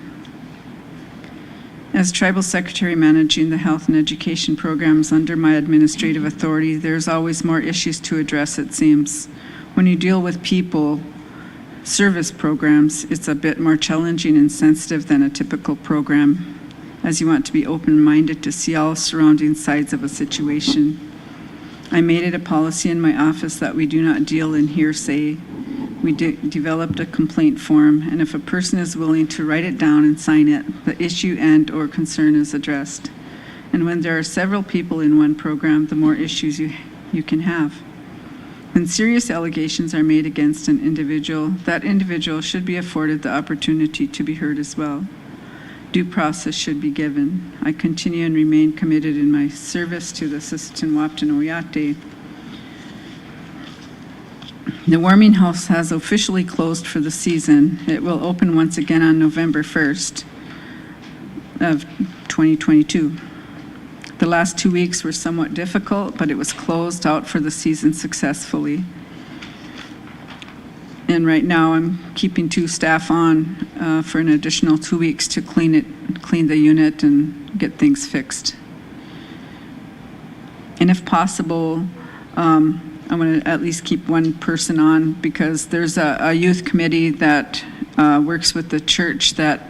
Speaker 11: As tribal secretary managing the health and education programs under my administrative authority, there's always more issues to address, it seems. When you deal with people, service programs, it's a bit more challenging and sensitive than a typical program, as you want to be open-minded to see all surrounding sides of a situation. I made it a policy in my office that we do not deal in hearsay. We developed a complaint form, and if a person is willing to write it down and sign it, the issue and/or concern is addressed. And when there are several people in one program, the more issues you can have. When serious allegations are made against an individual, that individual should be afforded the opportunity to be heard as well. Due process should be given. I continue and remain committed in my service to the Sisseton Wahpeton Oyate. The warming house has officially closed for the season. It will open once again on November 1st of 2022. The last 2 weeks were somewhat difficult, but it was closed out for the season successfully. And right now I'm keeping 2 staff on for an additional 2 weeks to clean the unit and get things fixed. And if possible, I'm going to at least keep one person on, because there's a youth committee that works with the church that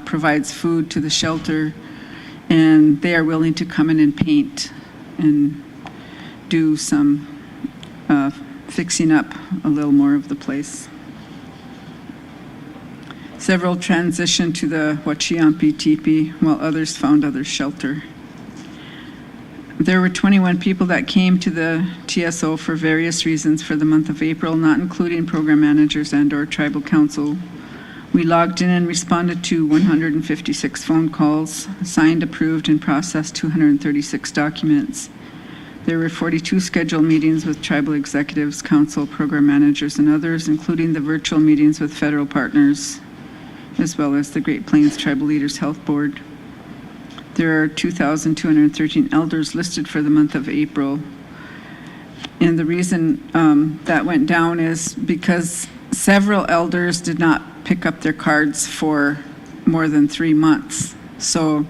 Speaker 11: provides food to the shelter, and they are willing to come in and paint and do some fixing up a little more of the place. Several transitioned to the Wachiampi teepee, while others found other shelter. There were 21 people that came to the TSO for various reasons for the month of April, not including program managers and/or tribal council. We logged in and responded to 156 phone calls, signed, approved, and processed 236 documents. There were 42 scheduled meetings with tribal executives, council, program managers, and others, including the virtual meetings with federal partners, as well as the Great Plains Tribal Leaders Health Board. There are 2,213 elders listed for the month of April. And the reason that went down is because several elders did not pick up their cards for more than 3 months. So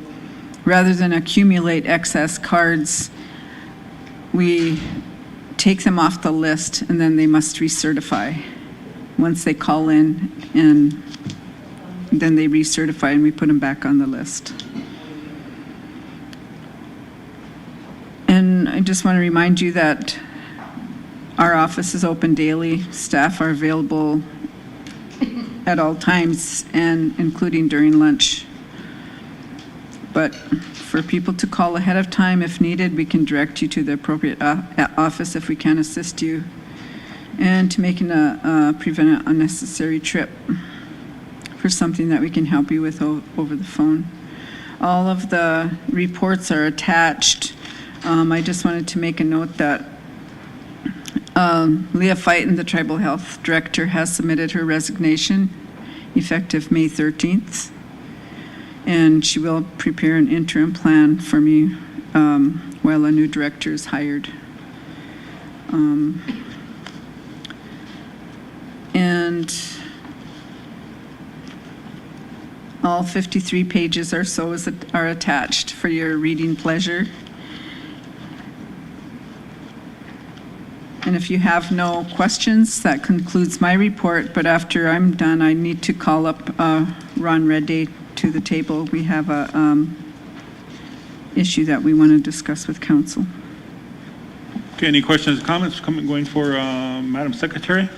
Speaker 11: rather than accumulate excess cards, we take them off the list and then they must recertify. Once they call in, and then they recertify and we put them back on the list. And I just want to remind you that Our office is open daily. Staff are available at all times, and including during lunch. But for people to call ahead of time if needed, we can direct you to the appropriate office if we can assist you, and to prevent an unnecessary trip for something that we can help you with over the phone. All of the reports are attached. I just wanted to make a note that Leah Fighton, the Tribal Health Director, has submitted her resignation effective May 13th. And she will prepare an interim plan for me while a new director is hired. And all 53 pages or so are attached for your reading pleasure. And if you have no questions, that concludes my report. But after I'm done, I need to call up Ron Redday to the table. We have a issue that we want to discuss with council.
Speaker 2: Okay, any questions, comments going for Madam Secretary?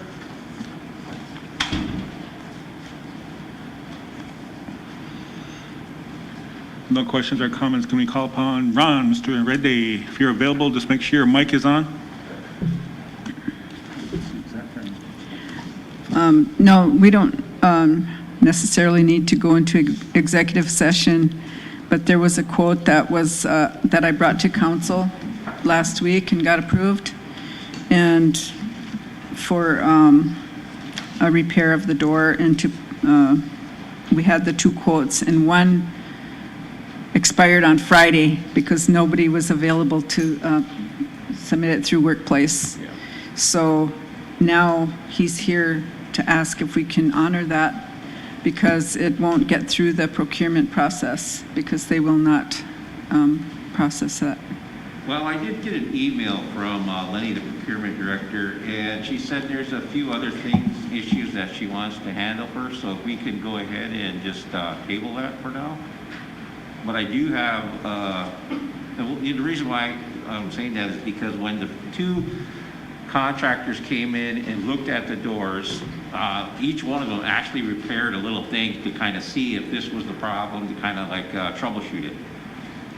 Speaker 2: No questions or comments. Can we call upon Ron, Mr. Redday? If you're available, just make sure your mic is on.
Speaker 11: No, we don't necessarily need to go into executive session, but there was a quote that was that I brought to council last week and got approved, and for a repair of the door, and we had the two quotes, and one expired on Friday because nobody was available to submit it through Workplace. Yeah. So now he's here to ask if we can honor that, because it won't get through the procurement process because they will not process that.
Speaker 14: Well, I did get an email from Lenny, the procurement director, and she said there's a few other issues that she wants to handle first, so if we can go ahead and just table that for now. But I do have, the reason why I'm saying that is because when the two contractors came in and looked at the doors, each one of them actually repaired a little thing to kind of see if this was the problem, to kind of like troubleshoot it.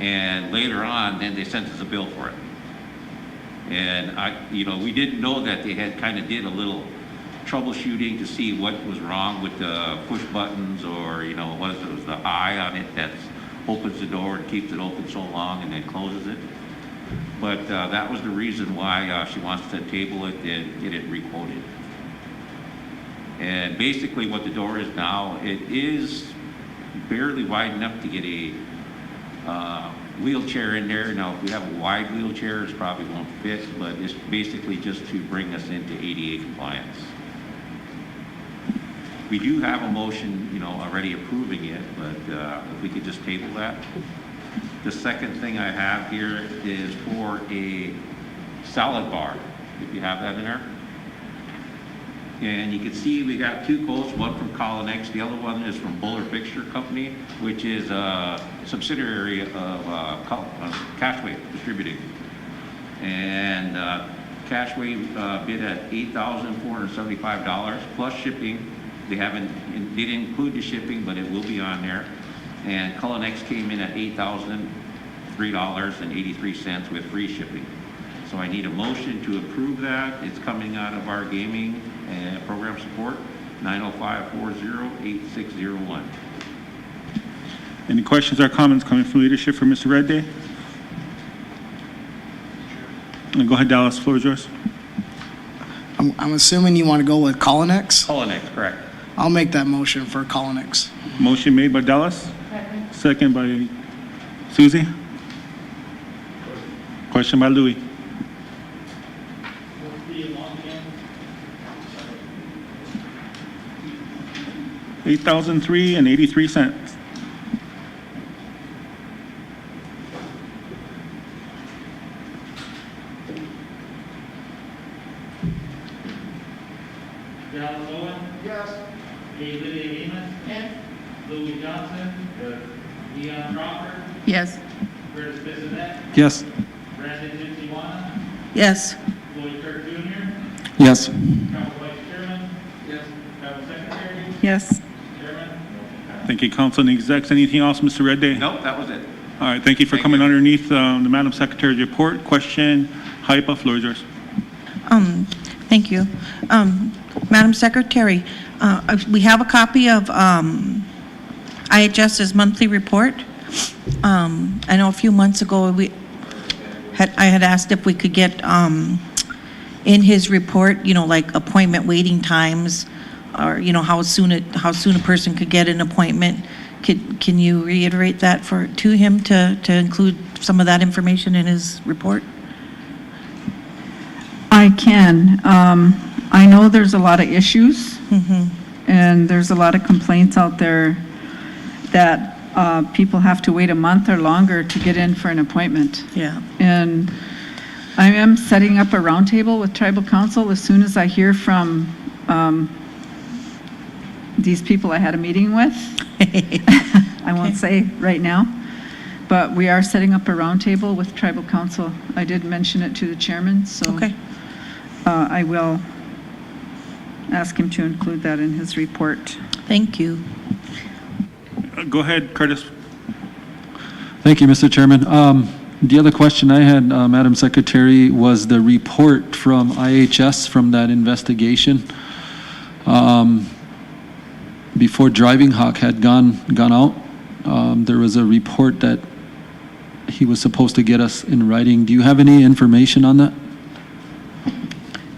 Speaker 14: And later on, then they sent us a bill for it. And we didn't know that they had kind of did a little troubleshooting to see what was wrong with the push buttons, or what it was the eye on it that opens the door and keeps it open so long and then closes it. But that was the reason why she wants to table it and get it requoted. And basically what the door is now, it is barely wide enough to get a wheelchair in there. Now, if we have a wide wheelchair, it probably won't fit, but it's basically just to bring us into ADA compliance. We do have a motion, already approving it, but if we could just table that. The second thing I have here is for a salad bar, if you have that in there. And you can see we got two quotes, one from Colinex, the other one is from Buller Fixture Company, which is a subsidiary of Cashway Distributing. And Cashway bid at $8,475 plus shipping. They didn't include the shipping, but it will be on there. And Colinex came in at $8,003.83 with free shipping. So I need a motion to approve that. It's coming out of our gaming and program support, 905-40-8601.
Speaker 2: Any questions or comments coming from leadership for Mr. Redday? Go ahead, Dallas, floor is yours.
Speaker 7: I'm assuming you want to go with Colinex?
Speaker 14: Colinex, correct.
Speaker 7: I'll make that motion for Colinex.
Speaker 2: Motion made by Dallas, second by Susie. Question by Louis. $8,003.83.
Speaker 1: Dallas Owen? Yes. Lydia Amos? Yes. Louis Johnson? Yes. Leon Crawford?
Speaker 6: Yes.
Speaker 1: Curtis Bissonette?
Speaker 5: Yes.
Speaker 1: Brandon Nitiwana?
Speaker 3: Yes.
Speaker 1: Lloyd Kirk Jr.?
Speaker 5: Yes.
Speaker 1: Travel Vice Chairman? Yes. Travel Secretary?
Speaker 11: Yes.
Speaker 1: Chairman? Motion passed.
Speaker 2: Thank you, Council and Execs. Anything else, Mr. Redday?
Speaker 14: Nope, that was it.
Speaker 2: All right, thank you for coming underneath the Madam Secretary's report. Question, Hypa, floor is yours.
Speaker 3: Thank you. Madam Secretary, we have a copy of IHS's monthly report. I know a few months ago, I had asked if we could get in his report, like appointment waiting times, or, how soon a person could get an appointment. Can you reiterate that to him to include some of that information in his report?
Speaker 11: I can. I know there's a lot of issues, and there's a lot of complaints out there that people have to wait a month or longer to get in for an appointment.
Speaker 3: Yeah.
Speaker 11: And I am setting up a roundtable with Tribal Council as soon as I hear from these people I had a meeting with. I won't say right now, but we are setting up a roundtable with Tribal Council. I did mention it to the chairman, so
Speaker 3: Okay.
Speaker 11: I will ask him to include that in his report.
Speaker 3: Thank you.
Speaker 2: Go ahead, Curtis.
Speaker 5: Thank you, Mr. Chairman. The other question I had, Madam Secretary, was the report from IHS from that investigation. Before Driving Hawk had gone out, there was a report that he was supposed to get us in writing. Do you have any information on that?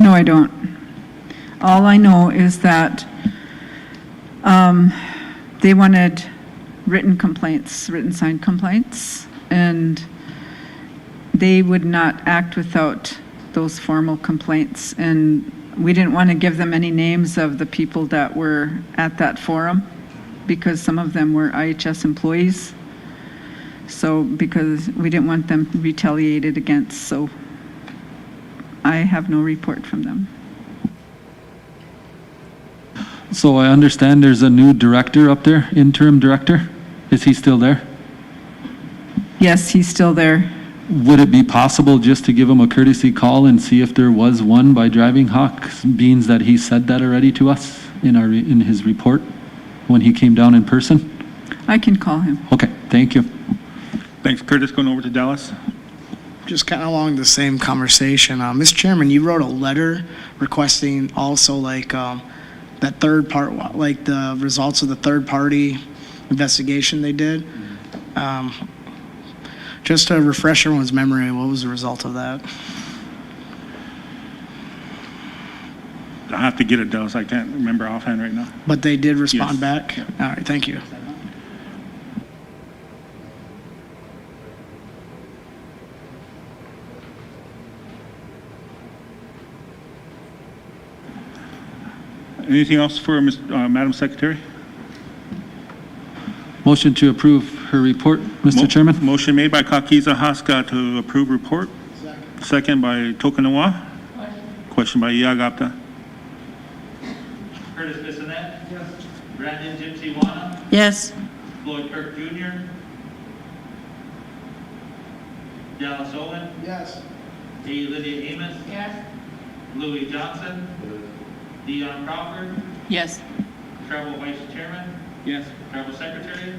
Speaker 11: No, I don't. All I know is that they wanted written signed complaints, and they would not act without those formal complaints. And we didn't want to give them any names of the people that were at that forum, because some of them were IHS employees. So, because we didn't want them retaliated against, so I have no report from them.
Speaker 5: So I understand there's a new director up there, interim director. Is he still there?
Speaker 11: Yes, he's still there.
Speaker 5: Would it be possible just to give him a courtesy call and see if there was one by Driving Hawk, being that he said that already to us in his report when he came down in person?
Speaker 11: I can call him.
Speaker 5: Okay, thank you.
Speaker 2: Thanks, Curtis. Going over to Dallas.
Speaker 7: Just kind of along the same conversation, Mr. Chairman, you wrote a letter requesting also that third part, like the results of the third party investigation they did. Just to refresh everyone's memory, what was the result of that?
Speaker 2: I have to get it, Dallas. I can't remember offhand right now.
Speaker 7: But they did respond
Speaker 2: Yes.
Speaker 7: back? All right, thank you.
Speaker 2: Anything else for Madam Secretary?
Speaker 5: Motion to approve her report, Mr. Chairman.
Speaker 2: Motion made by Kakiza Haska to approve report. Second by Tokanawa. Question by Iagapta.
Speaker 1: Curtis Bissonette? Yes. Brandon Gypsy-Wana?
Speaker 3: Yes.
Speaker 1: Floyd Kirk Jr.? Dallas Owen?
Speaker 7: Yes.
Speaker 1: A. Lydia Amos?
Speaker 8: Yes.
Speaker 1: Louis Johnson? Dion Crawford?
Speaker 6: Yes.
Speaker 1: Travel Vice Chairman?
Speaker 13: Yes.
Speaker 1: Travel Secretary?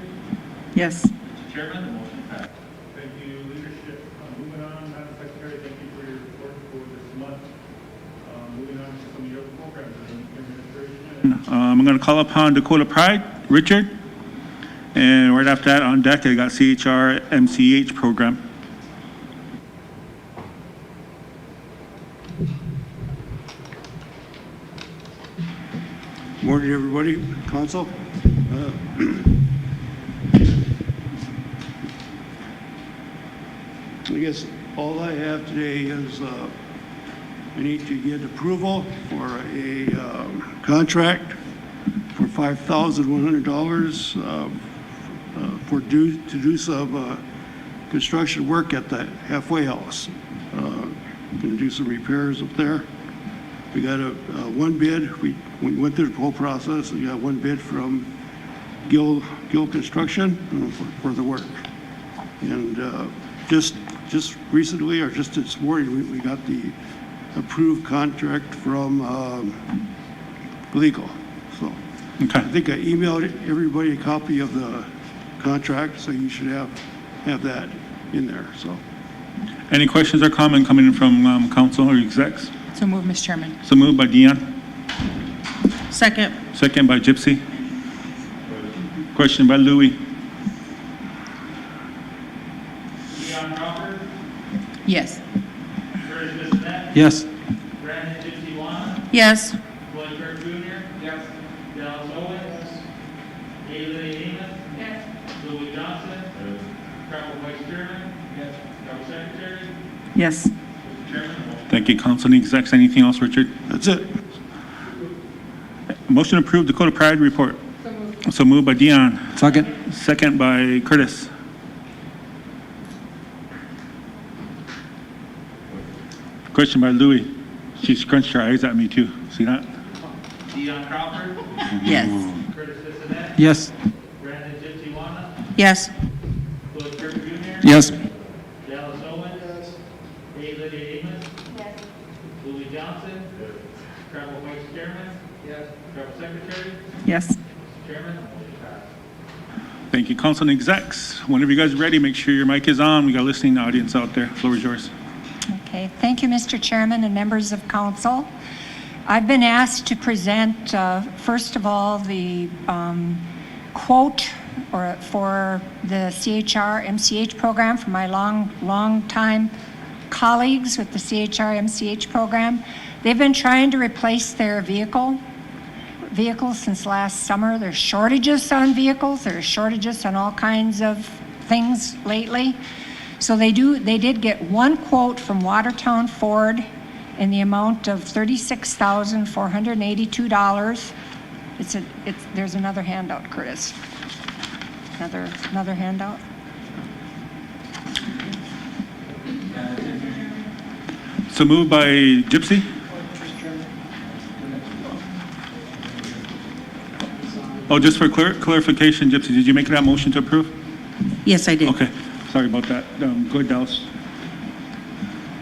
Speaker 11: Yes.
Speaker 1: Mr. Chairman, the motion passed.
Speaker 2: Thank you, leadership. Moving on, Madam Secretary, thank you for your report for this month. Moving on to some of your programs in administration. I'm going to call upon Dakota Pride, Richard. And right after that, on deck, I got CHR MCH program.
Speaker 15: Morning, everybody. Council. I guess all I have today is I need to get approval for a contract for $5,100 to do some construction work at the halfway house. Going to do some repairs up there. We got one bid. We went through the whole process. We got one bid from Gill Construction for the work. And just recently, or just this morning, we got the approved contract from legal. So I
Speaker 2: Okay.
Speaker 15: think I emailed everybody a copy of the contract, so you should have that in there, so.
Speaker 2: Any questions or comment coming in from council or execs?
Speaker 6: So move, Mr. Chairman.
Speaker 2: So moved by Dion,
Speaker 3: Second.
Speaker 2: second by Gypsy. Question by Louis.
Speaker 1: Dion Crawford,
Speaker 6: Yes.
Speaker 1: Curtis Bissonnette,
Speaker 5: Yes.
Speaker 1: Brandon Gypsy Wanna,
Speaker 3: Yes.
Speaker 1: Floyd Kirk Jr. Yes. Dallas Owen. Yes. Haley Amos. Yes. Louis Johnson. Yes. Travel Vice Chairman. Yes. Travel Secretary.
Speaker 11: Yes.
Speaker 1: Mr. Chairman.
Speaker 2: Thank you, council and execs. Anything else, Richard?
Speaker 15: That's it.
Speaker 2: Motion approved, Dakota Pride report. So moved by Dion,
Speaker 5: Second.
Speaker 2: second by Curtis. Question by Louis. She scrunched her eyes at me too. See that?
Speaker 1: Dion Crawford,
Speaker 3: Yes.
Speaker 1: Curtis Bissonnette,
Speaker 5: Yes.
Speaker 1: Brandon Gypsy Wanna,
Speaker 3: Yes.
Speaker 1: Floyd Kirk Jr.
Speaker 5: Yes.
Speaker 1: Dallas Owen. Yes. Haley Amos. Yes. Louis Johnson. Yes. Travel Vice Chairman. Yes. Travel Secretary.
Speaker 11: Yes.
Speaker 1: Mr. Chairman. Motion passed.
Speaker 2: Thank you, council and execs. Whenever you guys are ready, make sure your mic is on. We got a listening audience out there. Floor is yours.
Speaker 16: Okay, thank you, Mr. Chairman and members of council. I've been asked to present, first of all, the quote for the CHR MCH program from my long time colleagues with the CHR MCH program. They've been trying to replace their vehicles since last summer. There's shortages on vehicles. There's shortages on all kinds of things lately. So they did get one quote from Watertown Ford in the amount of $36,482. There's another handout, Curtis. Another handout.
Speaker 2: So moved by Gypsy. Oh, just for clarification, Gypsy, did you make that motion to approve?
Speaker 3: Yes, I did.
Speaker 2: Okay, sorry about that. Go ahead, Dallas.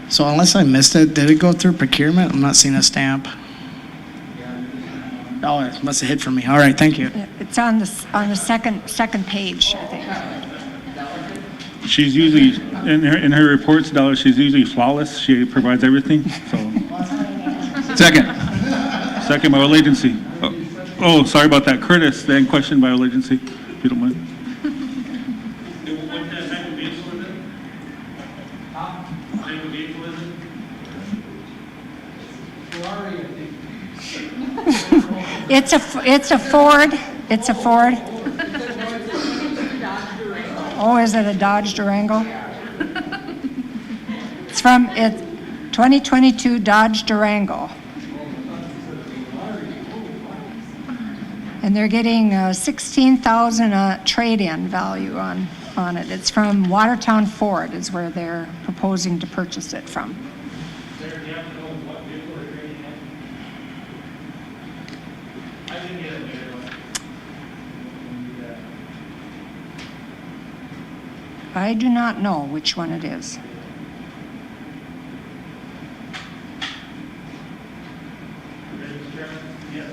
Speaker 7: So unless I missed it, did it go through procurement? I'm not seeing a stamp. Oh, it must have hit for me. All right, thank you.
Speaker 16: It's on the second page, I think.
Speaker 2: She's usually, in her reports, Dallas, she's usually flawless. She provides everything, so.
Speaker 5: Second.
Speaker 2: Second by all agency. Oh, sorry about that. Curtis, then question by all agency, if you don't mind.
Speaker 1: What type of vehicle is it? Huh? What type of vehicle is it? Ferrari, I think.
Speaker 16: It's a Ford. It's a Ford. Oh, is it a Dodge Durango? It's 2022 Dodge Durango. And they're getting $16,000 trade-in value on it. It's from Watertown Ford is where they're proposing to purchase it from.
Speaker 1: Sarah, do you have to know what vehicle they're trading in? I didn't get it later, but.
Speaker 16: I do not know which one it is.
Speaker 1: Mr. Chairman? Yes.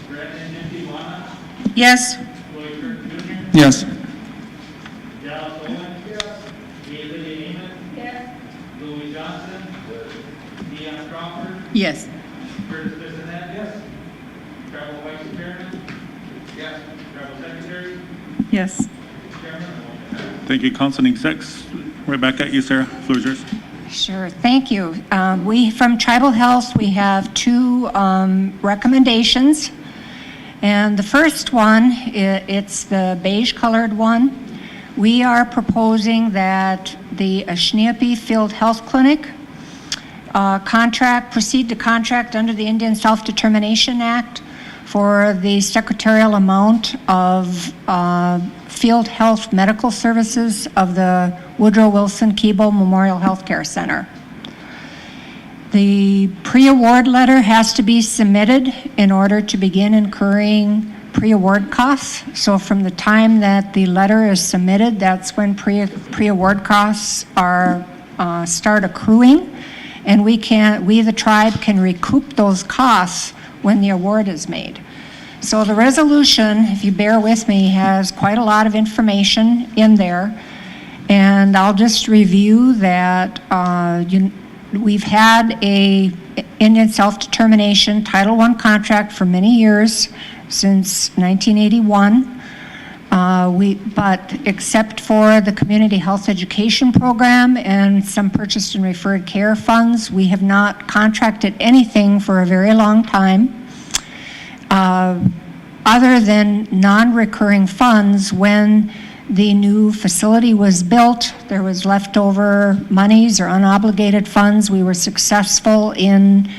Speaker 1: Brandon Gypsy Wanna,
Speaker 3: Yes.
Speaker 1: Floyd Kirk Jr.
Speaker 5: Yes.
Speaker 1: Dallas Owen. Yes. Haley Amos. Yes. Louis Johnson. Yes. Dion Crawford.
Speaker 6: Yes.
Speaker 1: Curtis Bissonnette. Yes. Travel Vice Chairman. Yes. Travel Secretary.
Speaker 11: Yes.
Speaker 1: Mr. Chairman. Motion passed.
Speaker 2: Thank you, council and execs. Right back at you, Sarah. Floor is yours.
Speaker 16: Sure, thank you. From Tribal Health, we have two recommendations. And the first one, it's the beige-colored one. We are proposing that the Ashneapee Field Health Clinic proceed to contract under the Indian Self-Determination Act for the secretarial amount of field health medical services of the Woodrow Wilson Keeble Memorial Healthcare Center. The pre-award letter has to be submitted in order to begin incurring pre-award costs. So from the time that the letter is submitted, that's when pre-award costs start accruing. and we, the tribe, can recoup those costs when the award is made. So the resolution, if you bear with me, has quite a lot of information in there. And I'll just review that we've had a Indian self-determination Title I contract for many years, since 1981. But except for the community health education program and some purchased and referred care funds, we have not contracted anything for a very long time. Other than non-recurring funds, when the new facility was built, there was leftover monies or unobligated funds. We were successful in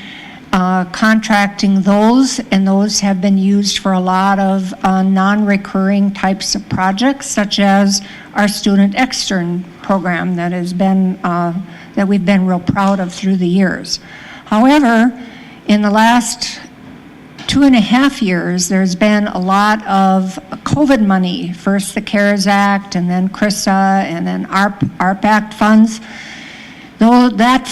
Speaker 16: contracting those, and those have been used for a lot of non-recurring types of projects, such as our student extern program that has been that we've been real proud of through the years. However, in the last 2.5 years, there's been a lot of COVID money, first the CARES Act, and then CRISA, and then ARP Act funds. Though that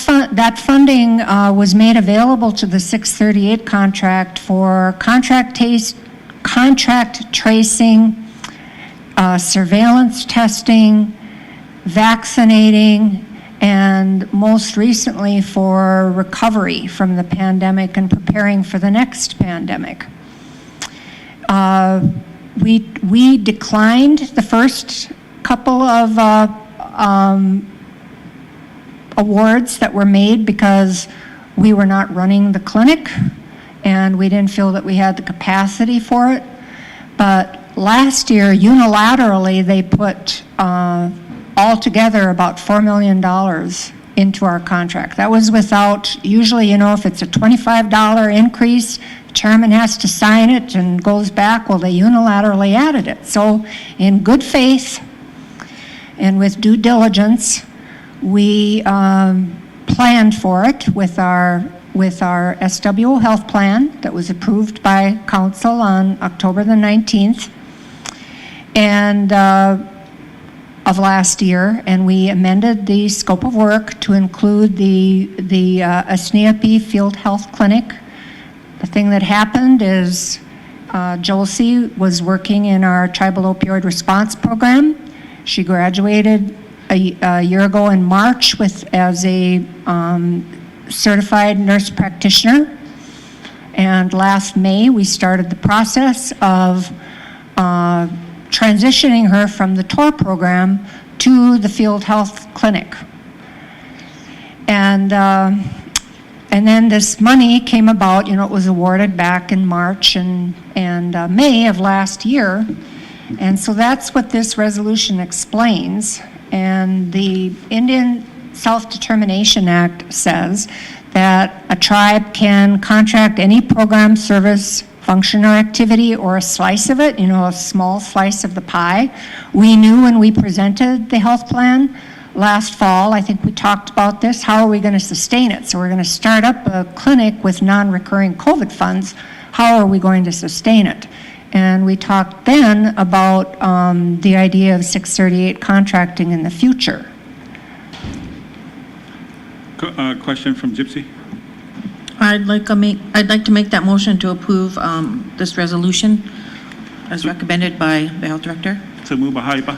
Speaker 16: funding was made available to the 638 contract for contract tracing, surveillance testing, vaccinating, and most recently for recovery from the pandemic and preparing for the next pandemic. We declined the first couple of awards that were made because we were not running the clinic and we didn't feel that we had the capacity for it. But last year, unilaterally, they put altogether about $4 million into our contract. That was without, usually, you know, if it's a $25 increase, the chairman has to sign it and goes back. Well, they unilaterally added it. So in good faith and with due diligence, we planned for it with our SWO health plan that was approved by council on October the 19th and of last year, and we amended the scope of work to include the Asneope Field Health Clinic. The thing that happened is Josie was working in our tribal opioid response program. She graduated a year ago in March as a certified nurse practitioner, and last May we started the process of transitioning her from the TOR program to the field health clinic. And then this money came about, you know, it was awarded back in March and May of last year. And so that's what this resolution explains. And the Indian Self-Determination Act says that a tribe can contract any program, service, function, or activity, or a slice of it, you know, a small slice of the pie. We knew when we presented the health plan last fall, I think we talked about this, how are we going to sustain it? So we're going to start up a clinic with non-recurring COVID funds. How are we going to sustain it? And we talked then about the idea of 638 contracting in the future.
Speaker 2: Question from Gypsy.
Speaker 3: I'd like to make that motion to approve this resolution as recommended by the health director.
Speaker 2: So move by Haipa.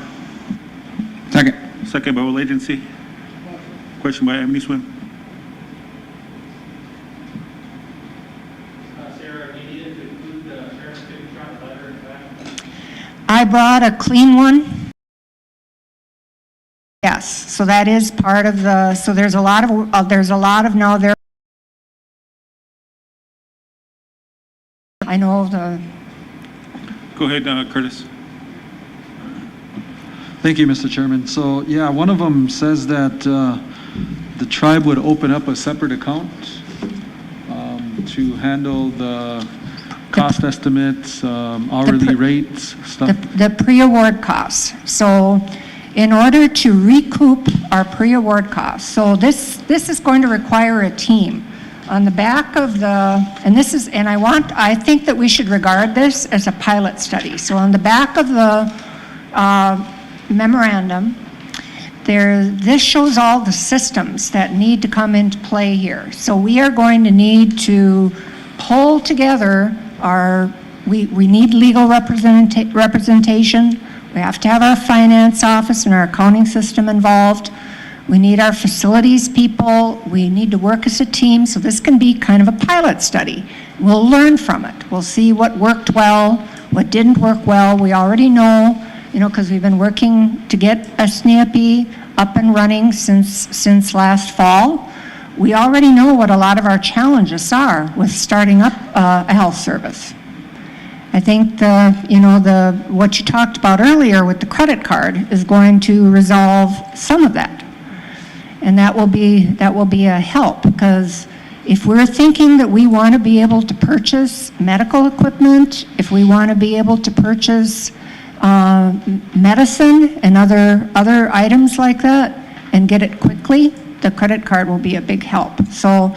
Speaker 10: Second.
Speaker 2: Second by all agency. Question by Emily Swim.
Speaker 1: Sarah, do you need to include the chairman's signature on the letter in the back?
Speaker 16: I brought a clean one. Yes, so that is part of the, so there's a lot of now there. I know the.
Speaker 2: Go ahead, Curtis.
Speaker 5: Thank you, Mr. Chairman. So, yeah, one of them says that the tribe would open up a separate account to handle the cost estimates, hourly rates, stuff.
Speaker 16: The pre-award costs. So in order to recoup our pre-award costs, so this is going to require a team. On the back of the, I think that we should regard this as a pilot study. So on the back of the memorandum, this shows all the systems that need to come into play here. So we are going to need to pull together we need legal representation. We have to have our finance office and our accounting system involved. We need our facilities people. We need to work as a team. So this can be kind of a pilot study. We'll learn from it. We'll see what worked well, what didn't work well. We already know, because we've been working to get a SNAP up and running since last fall. We already know what a lot of our challenges are with starting up a health service. I think what you talked about earlier with the credit card is going to resolve some of that. And that will be a help, because if we're thinking that we want to be able to purchase medical equipment, if we want to be able to purchase medicine and other items like that and get it quickly, the credit card will be a big help. So,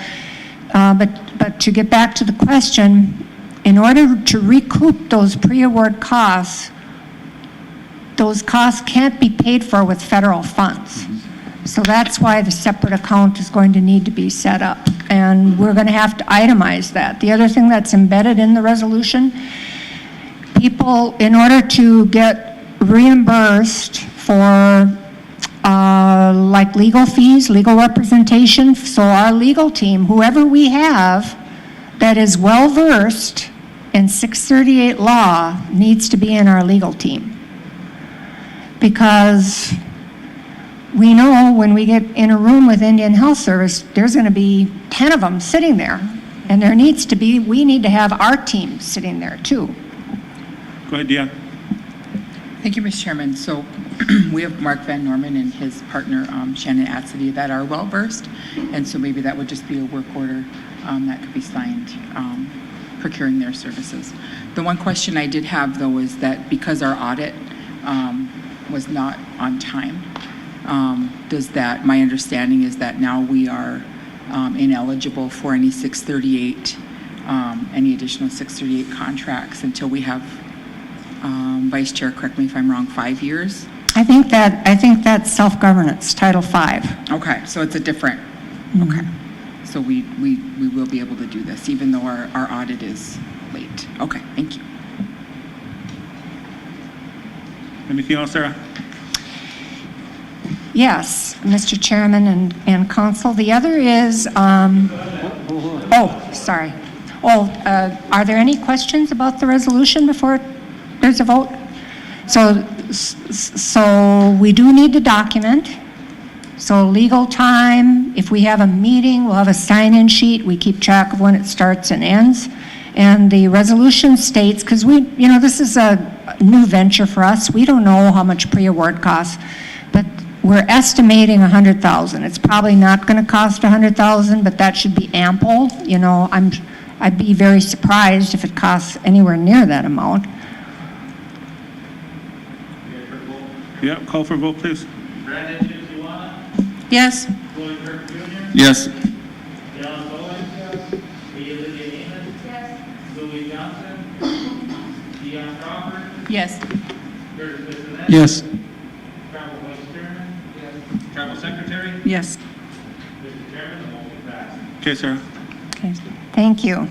Speaker 16: but to get back to the question, in order to recoup those pre-award costs, those costs can't be paid for with federal funds. So that's why the separate account is going to need to be set up. And we're going to have to itemize that. The other thing that's embedded in the resolution, people, in order to get reimbursed for like legal fees, legal representation, so our legal team, whoever we have that is well-versed in 638 law needs to be in our legal team. Because we know when we get in a room with Indian Health Service, there's going to be 10 of them sitting there. And we need to have our team sitting there too.
Speaker 2: Go ahead, Deanne.
Speaker 6: Thank you, Mr. Chairman. So we have Mark Van Norman and his partner, Shannon Atsidy, that are well-versed. And so maybe that would just be a work order that could be signed, procuring their services. The one question I did have, though, is that because our audit was not on time, my understanding is that now we are ineligible for any 638, any additional 638 contracts until we have, Vice Chair, correct me if I'm wrong, 5 years?
Speaker 16: I think that's self-governance, Title V.
Speaker 6: Okay, so it's a different, okay. So we will be able to do this, even though our audit is late. Okay, thank you.
Speaker 2: Anything else, Sarah?
Speaker 16: Yes, Mr. Chairman and Council. The other is, sorry. Are there any questions about the resolution before there's a vote? So we do need to document. So legal time, if we have a meeting, we'll have a sign-in sheet. We keep track of when it starts and ends. And the resolution states, because this is a new venture for us. We don't know how much pre-award costs, but we're estimating $100,000. It's probably not going to cost $100,000, but that should be ample. I'd be very surprised if it costs anywhere near that amount.
Speaker 2: Yeah, call for a vote, please.
Speaker 1: Brandon Chipsiwana,
Speaker 3: Yes.
Speaker 1: Floyd Kirk Jr.,
Speaker 10: Yes.
Speaker 1: John Bowen, Lydia Naaman, Louis Johnson, Dion Crawford,
Speaker 6: Yes.
Speaker 1: Curtis Bissonnette,
Speaker 5: Yes.
Speaker 1: Travel Vice Chairman, Travel Secretary,
Speaker 11: Yes.
Speaker 1: Mr. Chairman, the motion passed.
Speaker 2: Okay, Sarah.
Speaker 16: Okay, thank you.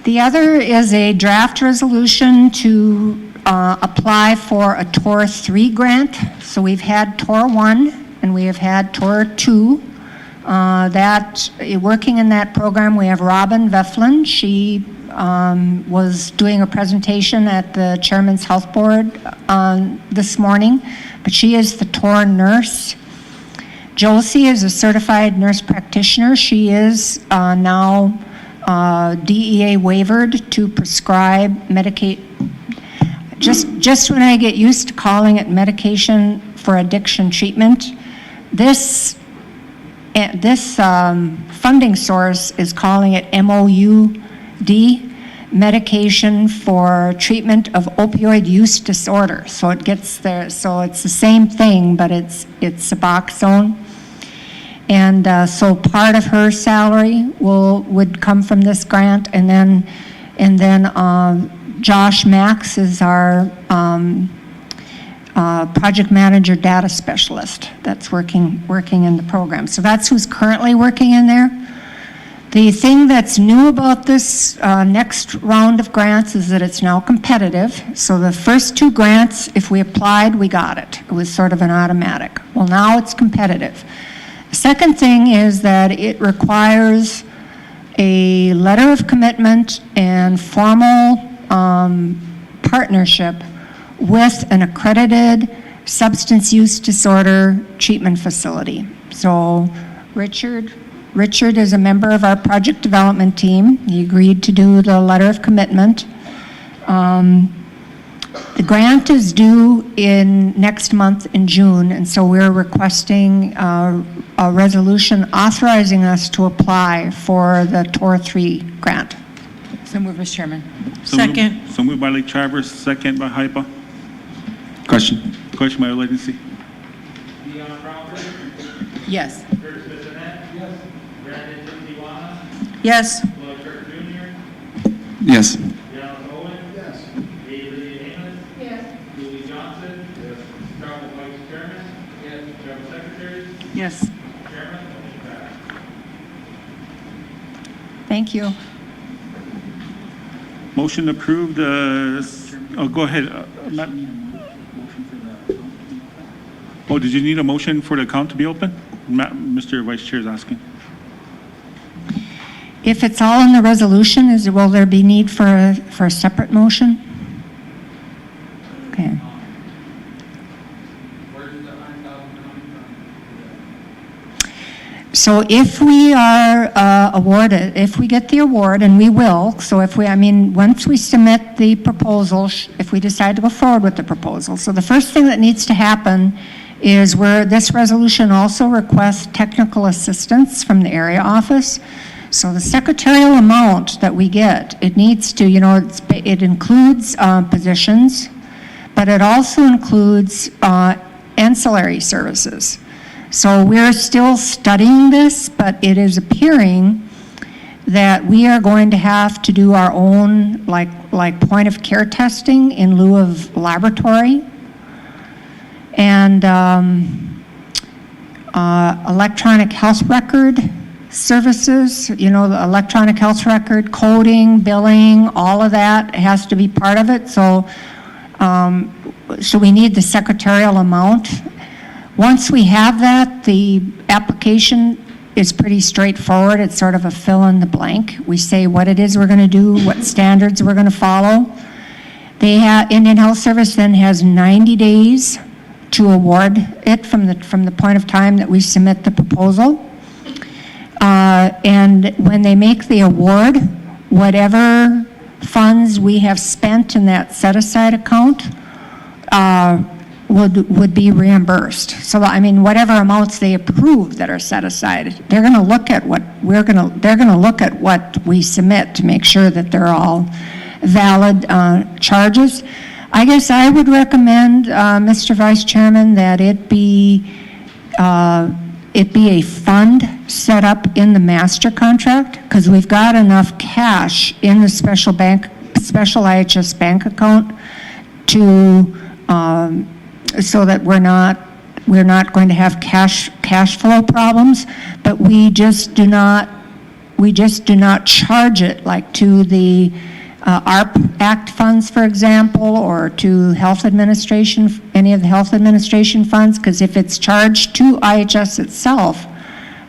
Speaker 16: The other is a draft resolution to apply for a TOR 3 grant. So we've had TOR 1 and we have had TOR 2. Working in that program, we have Robin Veflin. She was doing a presentation at the Chairman's Health Board this morning, but she is the TOR nurse. Josie is a certified nurse practitioner. She is now DEA waivered to prescribe just when I get used to calling it medication for addiction treatment, this funding source is calling it MOUD, medication for treatment of opioid use disorder. So it gets there. So it's the same thing, but it's Suboxone. And so part of her salary would come from this grant, and then Josh Max is our project manager data specialist that's working in the program. So that's who's currently working in there. The thing that's new about this next round of grants is that it's now competitive. So the first 2 grants, if we applied, we got it. It was sort of an automatic. Well, now it's competitive. The second thing is that it requires a letter of commitment and formal partnership with an accredited substance use disorder treatment facility. So Richard is a member of our project development team. He agreed to do the letter of commitment. The grant is due in next month in June, and so we're requesting a resolution authorizing us to apply for the TOR 3 grant.
Speaker 6: So moved, Mr. Chairman.
Speaker 3: Second.
Speaker 2: So moved by Lake Traverse, second by Hypa.
Speaker 10: Question.
Speaker 2: Question by Legacy.
Speaker 1: Dion Crawford,
Speaker 6: Yes.
Speaker 1: Curtis Bissonnette. Yes. Brandon Tijuana,
Speaker 3: Yes.
Speaker 1: Lloyd Kirk Jr.,
Speaker 10: Yes.
Speaker 1: Dallas Owen. Yes. Lee Amos. Yes. Julie Johnson. Yes. Travel Vice Chairman. Yes. Travel Secretary.
Speaker 11: Yes.
Speaker 1: Chairman, motion passed.
Speaker 16: Thank you.
Speaker 2: Motion approved. Go ahead. Oh, did you need a motion for the account to be open? Mr. Vice Chair is asking.
Speaker 16: If it's all in the resolution, will there be need for a separate motion? Okay. So if we are awarded, if we get the award, and we will, so once we submit the proposal, if we decide to go forward with the proposal, so the first thing that needs to happen is where this resolution also requests technical assistance from the area office. So the secretarial amount that we get, it needs to, it includes positions, but it also includes ancillary services. So we're still studying this, but it is appearing that we are going to have to do our own like point of care testing in lieu of laboratory. And electronic health record services, the electronic health record, coding, billing, all of that has to be part of it. So we need the secretarial amount. Once we have that, the application is pretty straightforward. It's sort of a fill in the blank. We say what it is we're going to do, what standards we're going to follow. Indian Health Service then has 90 days to award it from the point of time that we submit the proposal. And when they make the award, whatever funds we have spent in that set-aside account would be reimbursed. So whatever amounts they approve that are set aside, they're going to look at what we submit to make sure that they're all valid charges. I guess I would recommend, Mr. Vice Chairman, that it be a fund set up in the master contract, because we've got enough cash in the special IHS bank account to so that we're not going to have cash flow problems, but we just do not charge it like to the ARP Act funds, for example, or to health administration, any of the health administration funds, because if it's charged to IHS itself,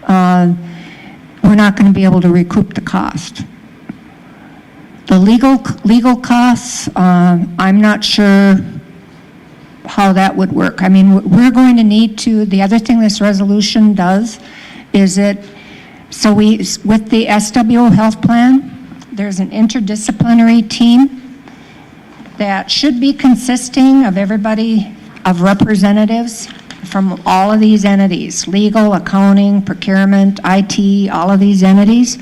Speaker 16: we're not going to be able to recoup the cost. The legal costs, I'm not sure how that would work. We're going to need to, the other thing this resolution does is with the SWO health plan, there's an interdisciplinary team that should be consisting of representatives from all of these entities, legal, accounting, procurement, IT, all of these entities.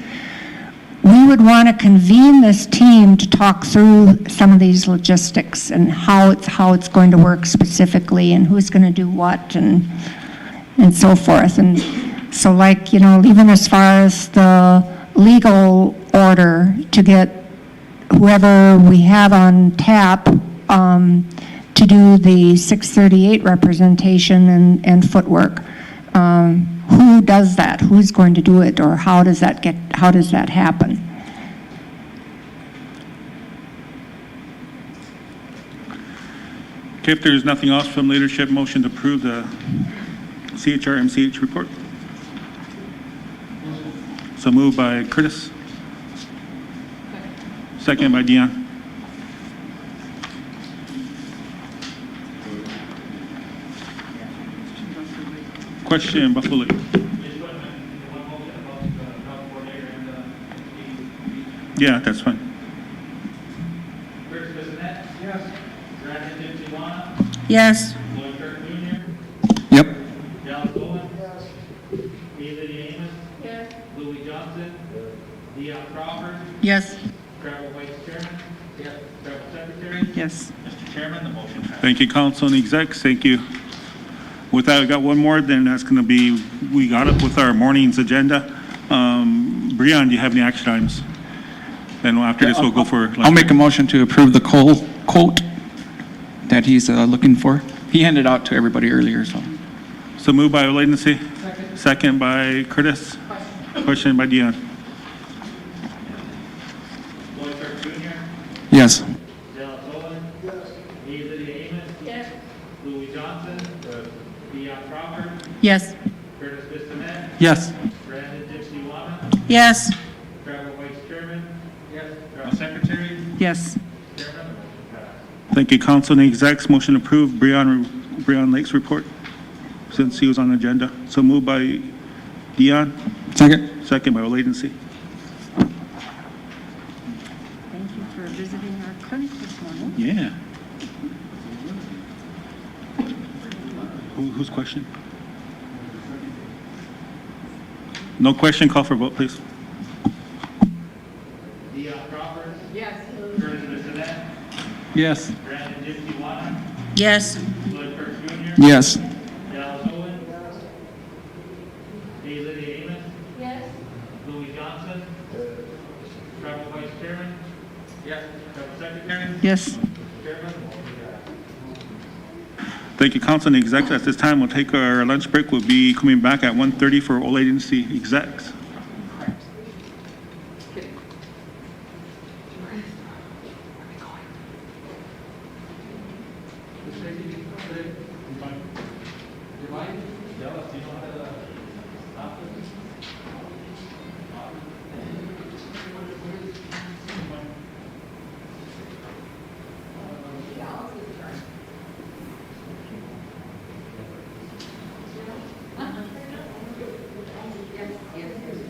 Speaker 16: We would want to convene this team to talk through some of these logistics and how it's going to work specifically and who's going to do what and so forth. And so even as far as the legal order to get whoever we have on tap to to do the 638 representation and footwork. Who does that? Who's going to do it, or how does that happen?
Speaker 2: Okay, if there's nothing else from leadership, motion to approve the CHR MCH report. So moved by Curtis. Second by Dion. Question, Buffalo Lake. Yeah, that's fine.
Speaker 1: Chris Bissonnette? Yes. Brandon Dipsy-Wana?
Speaker 3: Yes.
Speaker 1: Lloyd Kirk Jr.?
Speaker 10: Yep.
Speaker 1: Dallas Owen? Yes. David Amos? Yes. Louis Johnson? Dion Crawford?
Speaker 6: Yes.
Speaker 1: Trevor White, Chairman? Yes. Trevor Secretary?
Speaker 11: Yes.
Speaker 1: Mr. Chairman, the motion passed.
Speaker 2: Thank you, council and execs. Thank you. With that, we got one more, then that's going to be, we got up with our morning's agenda. Breon, do you have any action items? Then after this, we'll go for.
Speaker 13: I'll make a motion to approve the quote that he's looking for. He handed out to everybody earlier, so.
Speaker 2: So moved by Oladency. Second by Curtis. Question by Dion.
Speaker 1: Lloyd Kirk Jr.?
Speaker 13: Yes.
Speaker 1: Dallas Owen? Yes. David Amos? Yes. Louis Johnson? Dion Crawford?
Speaker 6: Yes.
Speaker 1: Curtis Bissonnette?
Speaker 13: Yes.
Speaker 1: Brandon Dipsy-Wana?
Speaker 3: Yes.
Speaker 1: Trevor White, Chairman? Yes. Trevor Secretary?
Speaker 11: Yes.
Speaker 1: Chairman, the motion passed.
Speaker 2: Thank you, council and execs. Motion approved. Breon Lake's report, since he was on the agenda. So moved by Dion.
Speaker 13: Second.
Speaker 2: Second by Oladency.
Speaker 8: Thank you for visiting our clinic this morning.
Speaker 2: Yeah. Whose question? No question. Call for vote, please.
Speaker 1: Dion Crawford? Yes. Curtis Bissonnette?
Speaker 13: Yes.
Speaker 1: Brandon Dipsy-Wana?
Speaker 3: Yes.
Speaker 1: Lloyd Kirk Jr.?
Speaker 13: Yes.
Speaker 1: Dallas Owen? Yes. David Amos? Yes. Louis Johnson? Trevor White, Chairman? Yes. Trevor Secretary?
Speaker 11: Yes.
Speaker 1: Chairman, the motion passed.
Speaker 2: Thank you, council and execs. At this time, we'll take our lunch break. We'll be coming back at 1:30 for Oladency execs.
Speaker 17: Yes.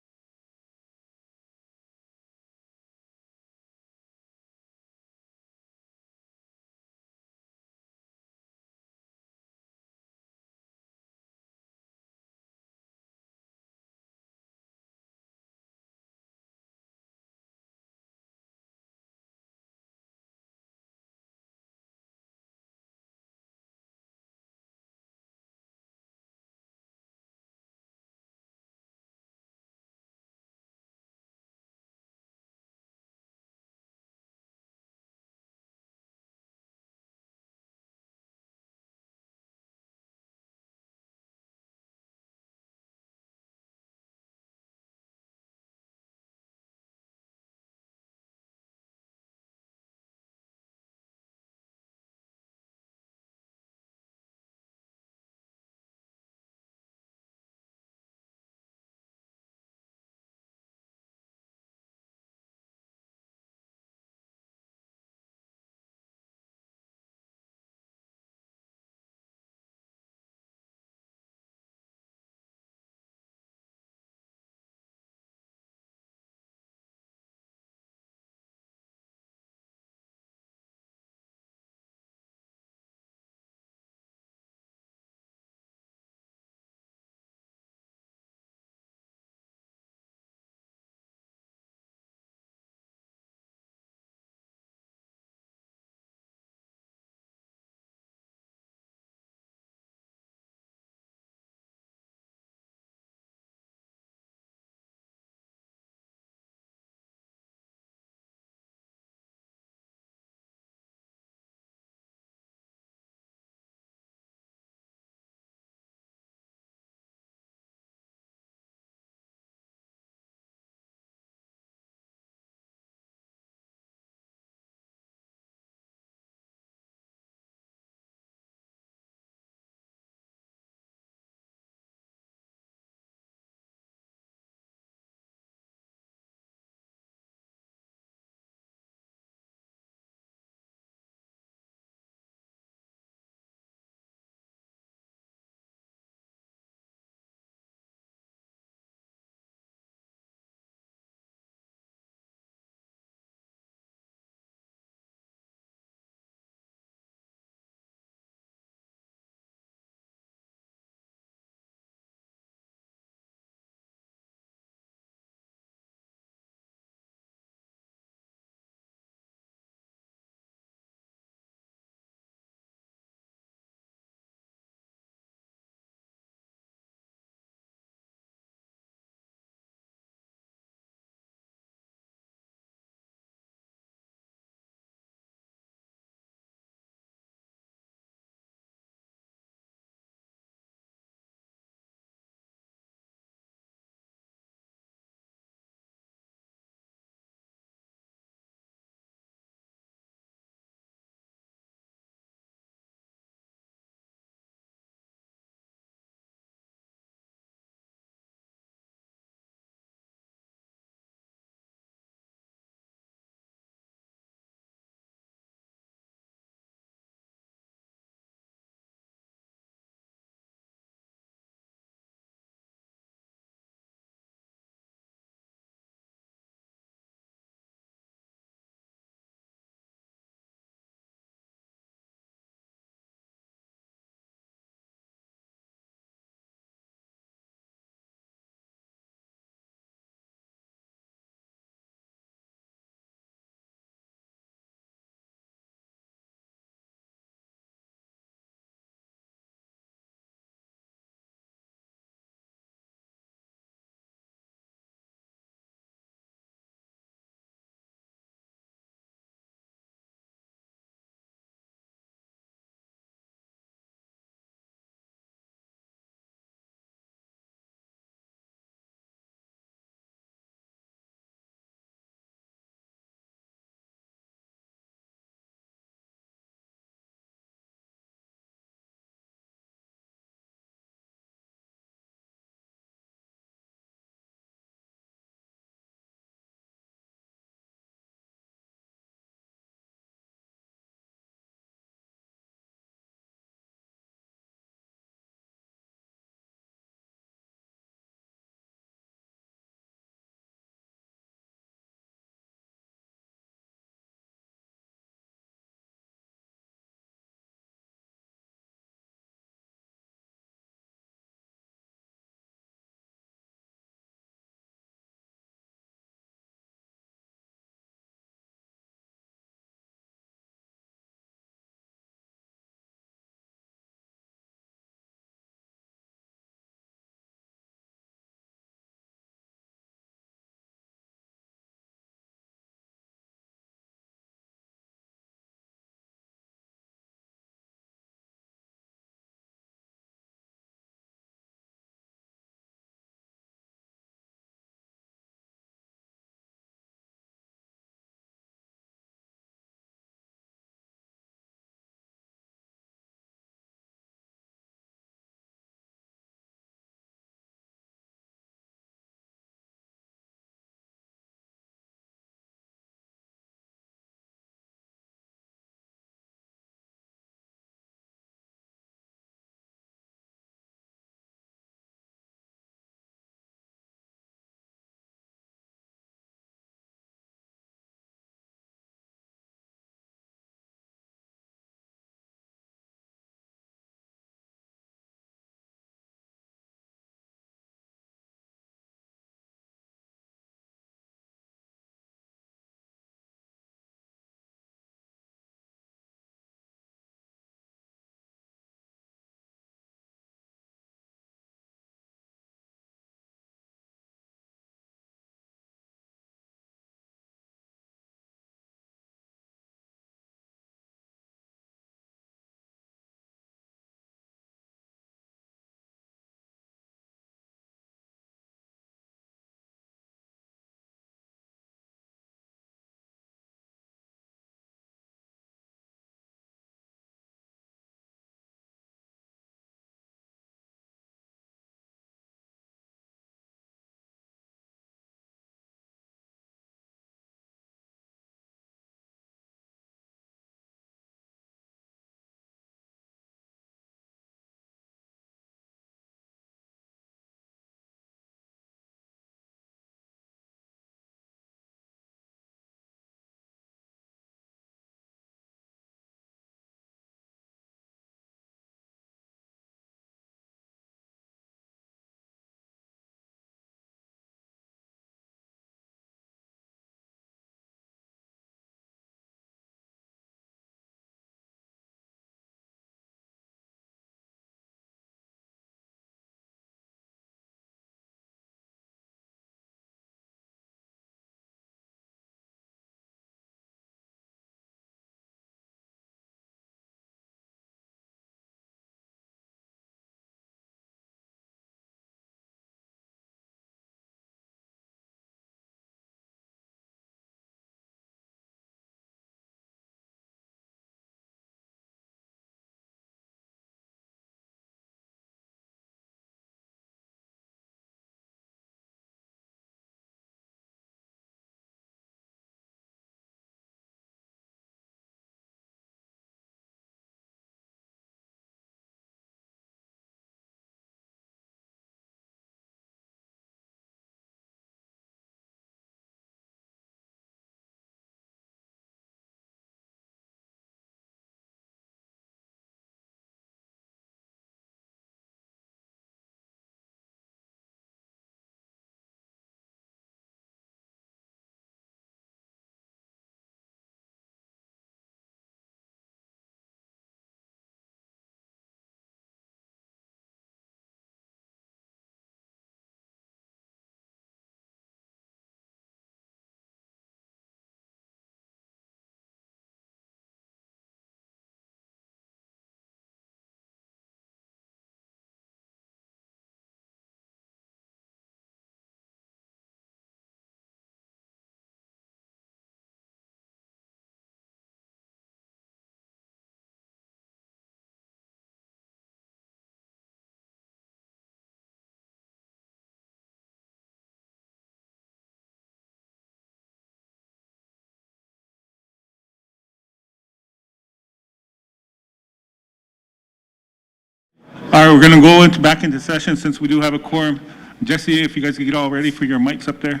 Speaker 2: All right, we're going to go back into session since we do have a quorum. Jesse, if you guys can get all ready for your mics up there.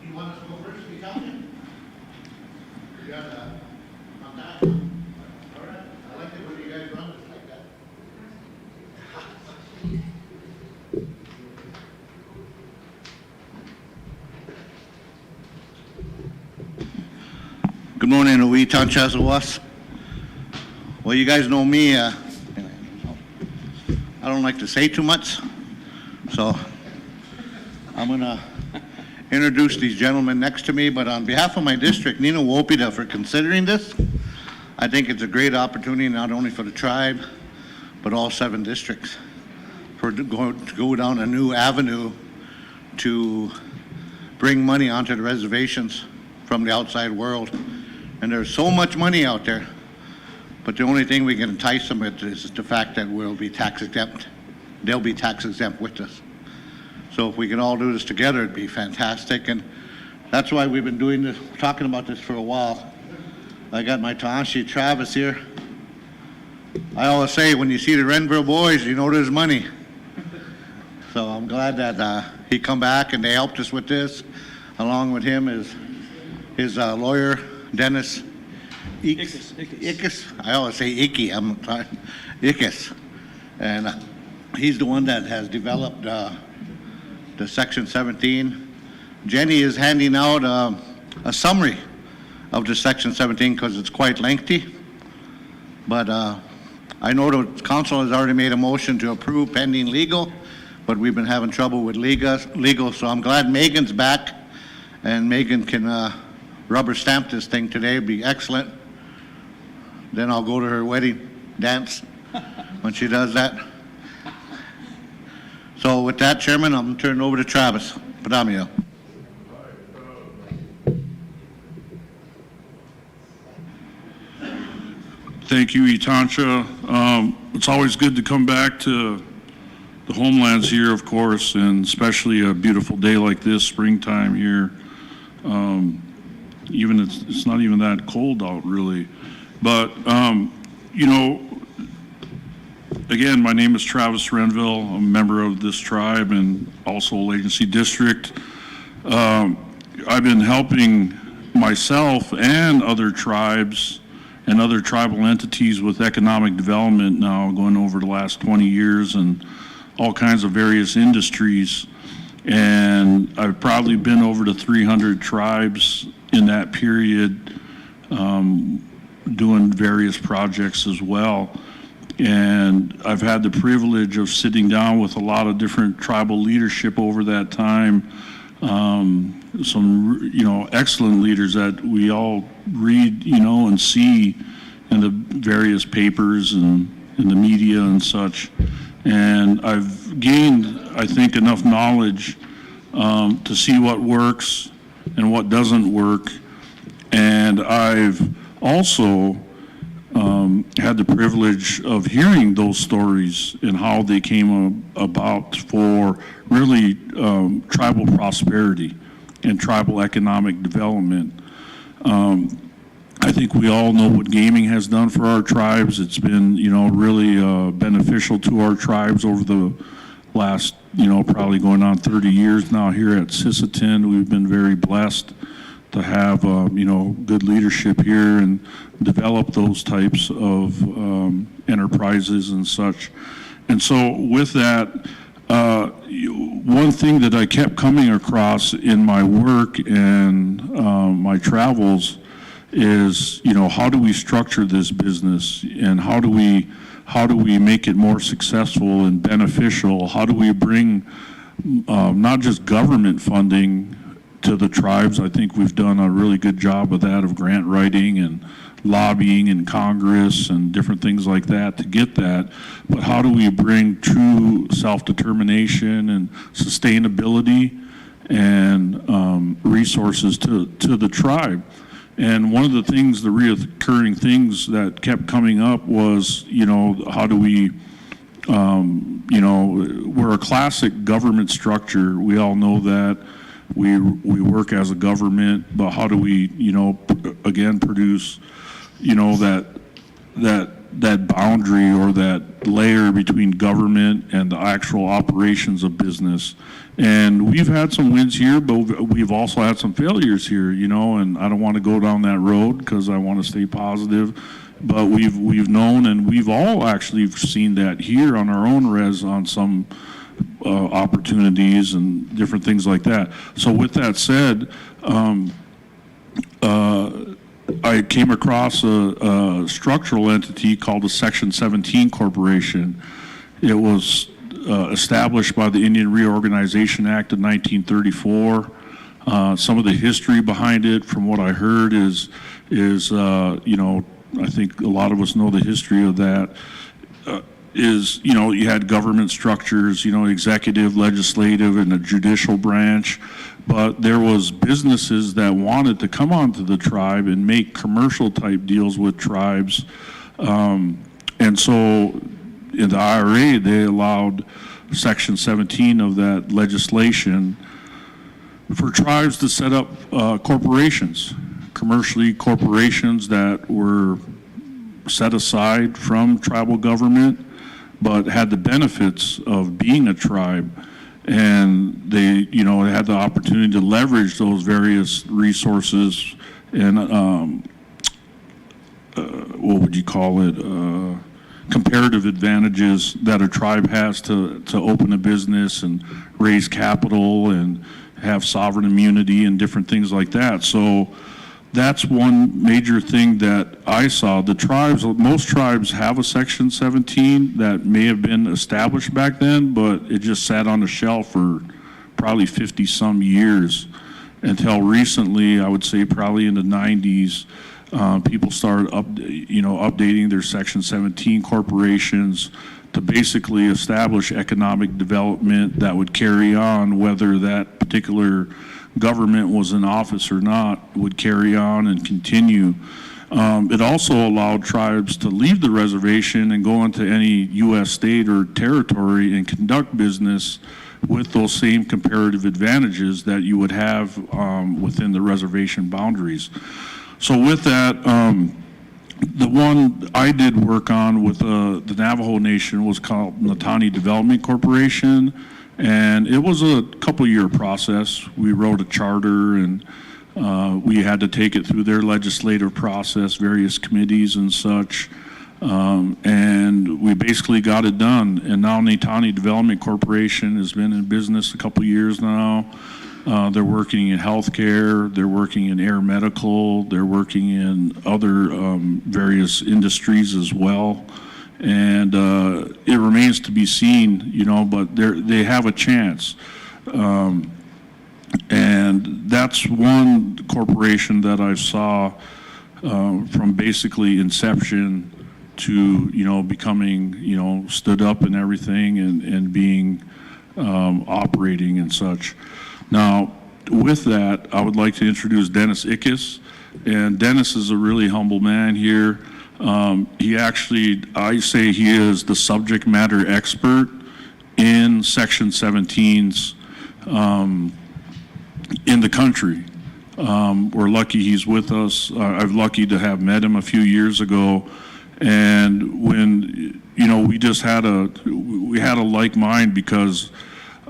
Speaker 4: You want us to go first, we tell you? You got on time? All right, I like it when you guys run this like that. Good morning, Louis Tanchazawas. Well, you guys know me, I don't like to say too much, so I'm going to introduce these gentlemen next to me, but on behalf of my district, Nina Wopida, for considering this, I think it's a great opportunity not only for the tribe, but all 7 districts, to go down a new avenue to bring money onto the reservations from the outside world. And there's so much money out there, but the only thing we can entice them with is the fact that we'll be tax exempt. They'll be tax exempt with us. So if we can all do this together, it'd be fantastic. And that's why we've been doing this, talking about this for a while. I got my Taanshi Travis here. I always say, when you see the Renville boys, you know there's money. So I'm glad that he come back and they helped us with this. Along with him is his lawyer, Dennis Ikus. I always say Icky, I'm sorry, Ikus. And he's the one that has developed the Section 17. Jenny is handing out a summary of the Section 17 because it's quite lengthy. But I know the council has already made a motion to approve pending legal, but we've been having trouble with legal, so I'm glad Megan's back, and Megan can rubber stamp this thing today. It'd be excellent. Then I'll go to her wedding dance when she does that. So with that, Chairman, I'm turning over to Travis Padamio.
Speaker 17: Thank you, Itancha. It's always good to come back to the homelands here, of course, and especially a beautiful day like this, springtime here. Even it's not even that cold out, really. But, you know, again, my name is Travis Renville. I'm a member of this tribe and also Agency District. I've been helping myself and other tribes and other tribal entities with economic development now going over the last 20 years and all kinds of various industries. And I've probably been over to 300 tribes in that period, doing various projects as well. And I've had the privilege of sitting down with a lot of different tribal leadership over that time. Some, you know, excellent leaders that we all read, you know, and see in the various papers and in the media and such. And I've gained, I think, enough knowledge to see what works and what doesn't work. And I've also had the privilege of hearing those stories and how they came about for really tribal prosperity and tribal economic development. I think we all know what gaming has done for our tribes. It's been, you know, really beneficial to our tribes over the last, you know, probably going on 30 years now here at Sisseton. We've been very blessed to have, you know, good leadership here and develop those types of enterprises and such. And so with that, one thing that I kept coming across in my work and my travels is, you know, how do we structure this business and how do we make it more successful and beneficial? How do we bring not just government funding to the tribes? I think we've done a really good job of that, of grant writing and lobbying in Congress and different things like that to get that. But how do we bring true self-determination and sustainability and resources to the tribe? And one of the things, the reoccurring things that kept coming up was, you know, how do we, you know, we're a classic government structure. We all know that. We work as a government, but how do we, you know, again, produce, you know, that that boundary or that layer between government and the actual operations of business. And we've had some wins here, but we've also had some failures here, you know, and I don't want to go down that road because I want to stay positive. But we've known, and we've all actually seen that here on our own res on some opportunities and different things like that. So with that said, I came across a structural entity called a Section 17 Corporation. It was established by the Indian Reorganization Act of 1934. Some of the history behind it, from what I heard, is you know, I think a lot of us know the history of that. Is, you know, you had government structures, you know, executive, legislative, and a judicial branch, but there was businesses that wanted to come onto the tribe and make commercial type deals with tribes. And so in the IRA, they allowed Section 17 of that legislation for tribes to set up corporations, corporations that were set aside from tribal government, but had the benefits of being a tribe, and they, you know, had the opportunity to leverage those various resources and what would you call it, comparative advantages that a tribe has to open a business and raise capital and have sovereign immunity and different things like that. So that's one major thing that I saw. The tribes, most tribes have a Section 17 that may have been established back then, but it just sat on the shelf for probably 50 some years until recently. I would say probably in the 90s, people started updating their Section 17 corporations to basically establish economic development that would carry on, whether that particular government was in office or not, would carry on and continue. It also allowed tribes to leave the reservation and go into any U.S. state or territory and conduct business with those same comparative advantages that you would have within the reservation boundaries. So with that, the one I did work on with the Navajo Nation was called Natani Development Corporation. And it was a couple-year process. We wrote a charter, and we had to take it through their legislative process, various committees and such. And we basically got it done. And now Natani Development Corporation has been in business a couple years now. They're working in healthcare, they're working in air medical, they're working in other various industries as well. And it remains to be seen, you know, but they have a chance. And that's one corporation that I saw from basically inception to, you know, becoming, you know, stood up and everything and being operating and such. Now, with that, I would like to introduce Dennis Ikus. And Dennis is a really humble man here. He actually, I say he is the subject matter expert in Section 17s in the country. We're lucky he's with us. I'm lucky to have met him a few years ago. And when, you know, we had a like mind, because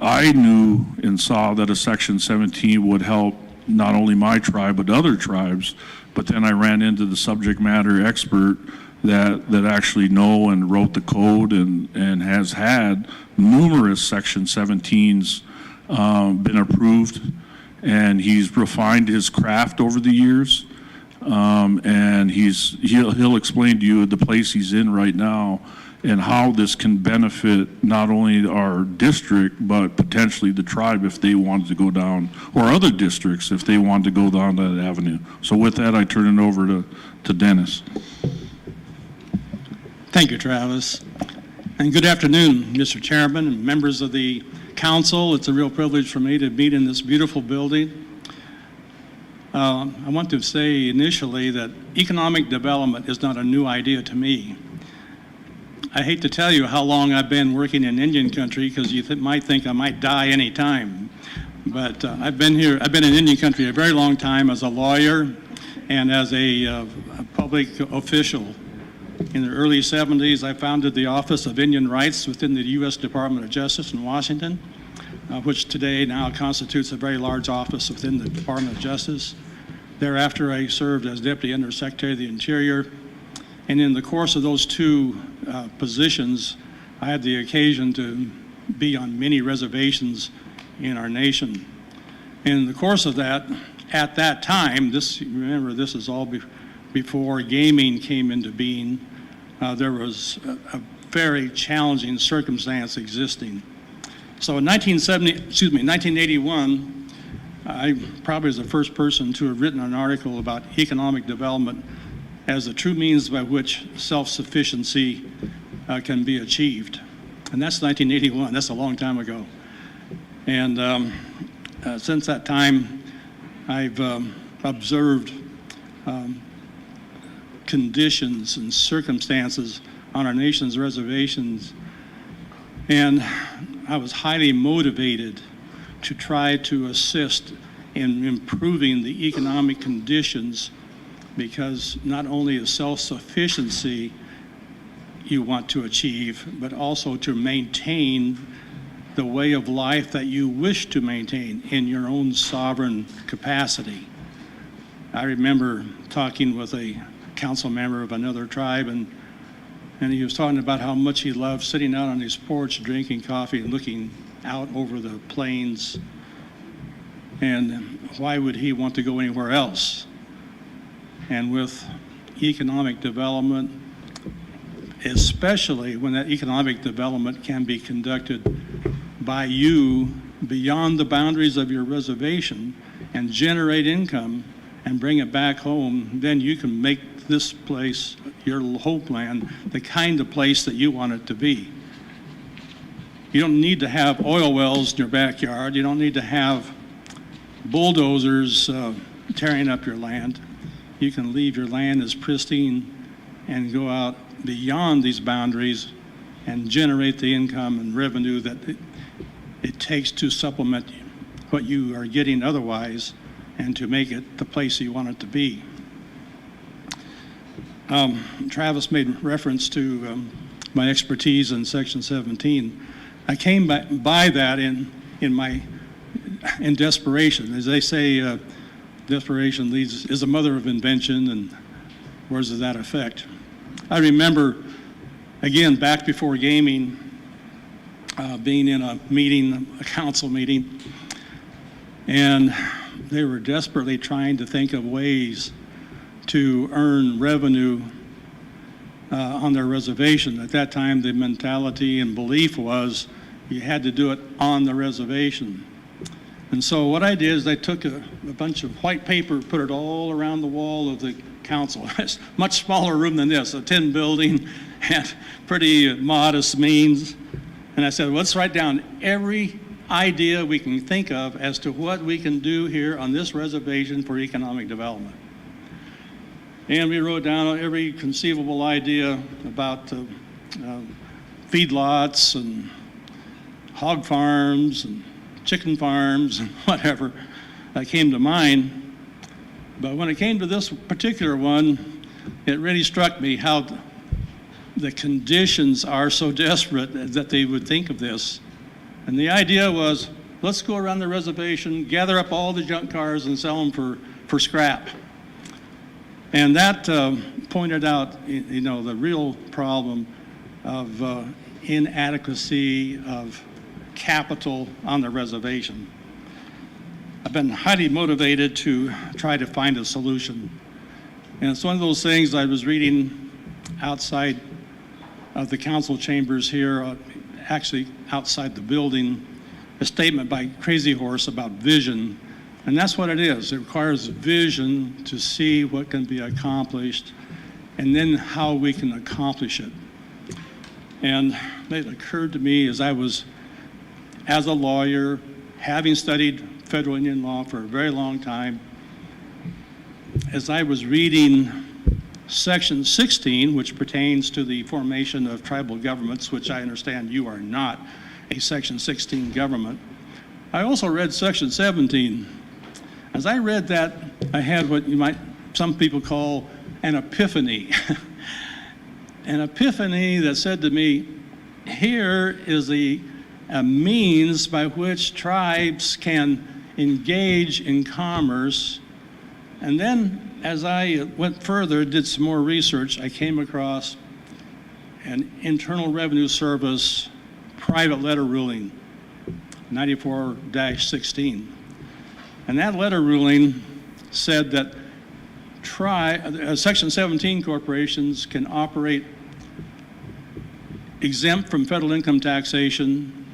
Speaker 17: I knew and saw that a Section 17 would help not only my tribe, but other tribes. But then I ran into the subject matter expert that actually know and wrote the code and has had numerous Section 17s been approved, and he's refined his craft over the years, and he'll explain to you the place he's in right now and how this can benefit not only our district, but potentially the tribe if they wanted to go down, or other districts if they wanted to go down that avenue. So with that, I turn it over to Dennis.
Speaker 18: Thank you, Travis. And good afternoon, Mr. Chairman and members of the council. It's a real privilege for me to meet in this beautiful building. I want to say initially that economic development is not a new idea to me. I hate to tell you how long I've been working in Indian country, because you might think I might die any time. But I've been in Indian country a very long time as a lawyer and as a public official. In the early 70s, I founded the Office of Indian Rights within the U.S. Department of Justice in Washington, which today now constitutes a very large office within the Department of Justice. Thereafter, I served as Deputy Undersecretary of the Interior, and in the course of those two positions, I had the occasion to be on many reservations in our nation. In the course of that, at that time, remember this is all before gaming came into being, there was a very challenging circumstance existing. So in 1981, I probably was the first person to have written an article about economic development as the true means by which self-sufficiency can be achieved. And that's 1981, that's a long time ago. And since that time, I've observed conditions and circumstances on our nation's reservations, and I was highly motivated to try to assist in improving the economic conditions, because not only is self-sufficiency you want to achieve, but also to maintain the way of life that you wish to maintain in your own sovereign capacity. I remember talking with a council member of another tribe, and he was talking about how much he loved sitting out on his porch drinking coffee and looking out over the plains, and why would he want to go anywhere else? And with economic development, especially when that economic development can be conducted by you beyond the boundaries of your reservation and generate income and bring it back home, then you can make this place, your homeland, the kind of place that you want it to be. You don't need to have oil wells in your backyard. You don't need to have bulldozers tearing up your land. You can leave your land as pristine and go out beyond these boundaries and generate the income and revenue that it takes to supplement what you are getting otherwise and to make it the place you want it to be. Travis made reference to my expertise in Section 17. I came by that in desperation. As they say, desperation is the mother of invention, and words of that effect. I remember, again, back before gaming, being in a meeting, a council meeting, and they were desperately trying to think of ways to earn revenue on their reservation. At that time, the mentality and belief was you had to do it on the reservation. And so what I did is I took a bunch of white paper, put it all around the wall of the council. It's a much smaller room than this, a tin building, and pretty modest means. And I said, let's write down every idea we can think of as to what we can do here on this reservation for economic development. And we wrote down every conceivable idea about feedlots and hog farms and chicken farms and whatever that came to mind. But when it came to this particular one, it really struck me how the conditions are so desperate that they would think of this. And the idea was, let's go around the reservation, gather up all the junk cars and sell them for scrap. And that pointed out, the real problem of inadequacy of capital on the reservation. I've been highly motivated to try to find a solution. And it's one of those things I was reading outside of the council chambers here, actually outside the building, a statement by Crazy Horse about vision. And that's what it is. It requires vision to see what can be accomplished and then how we can accomplish it. And it occurred to me as a lawyer, having studied federal Indian law for a very long time, as I was reading Section 16, which pertains to the formation of tribal governments, which I understand you are not a Section 16 government, I also read Section 17. As I read that, I had what some people call an epiphany. an epiphany that said to me, here is a means by which tribes can engage in commerce. And then as I went further, did some more research, I came across an Internal Revenue Service private letter ruling, 94-16. And that letter ruling said that Section 17 corporations can operate exempt from federal income taxation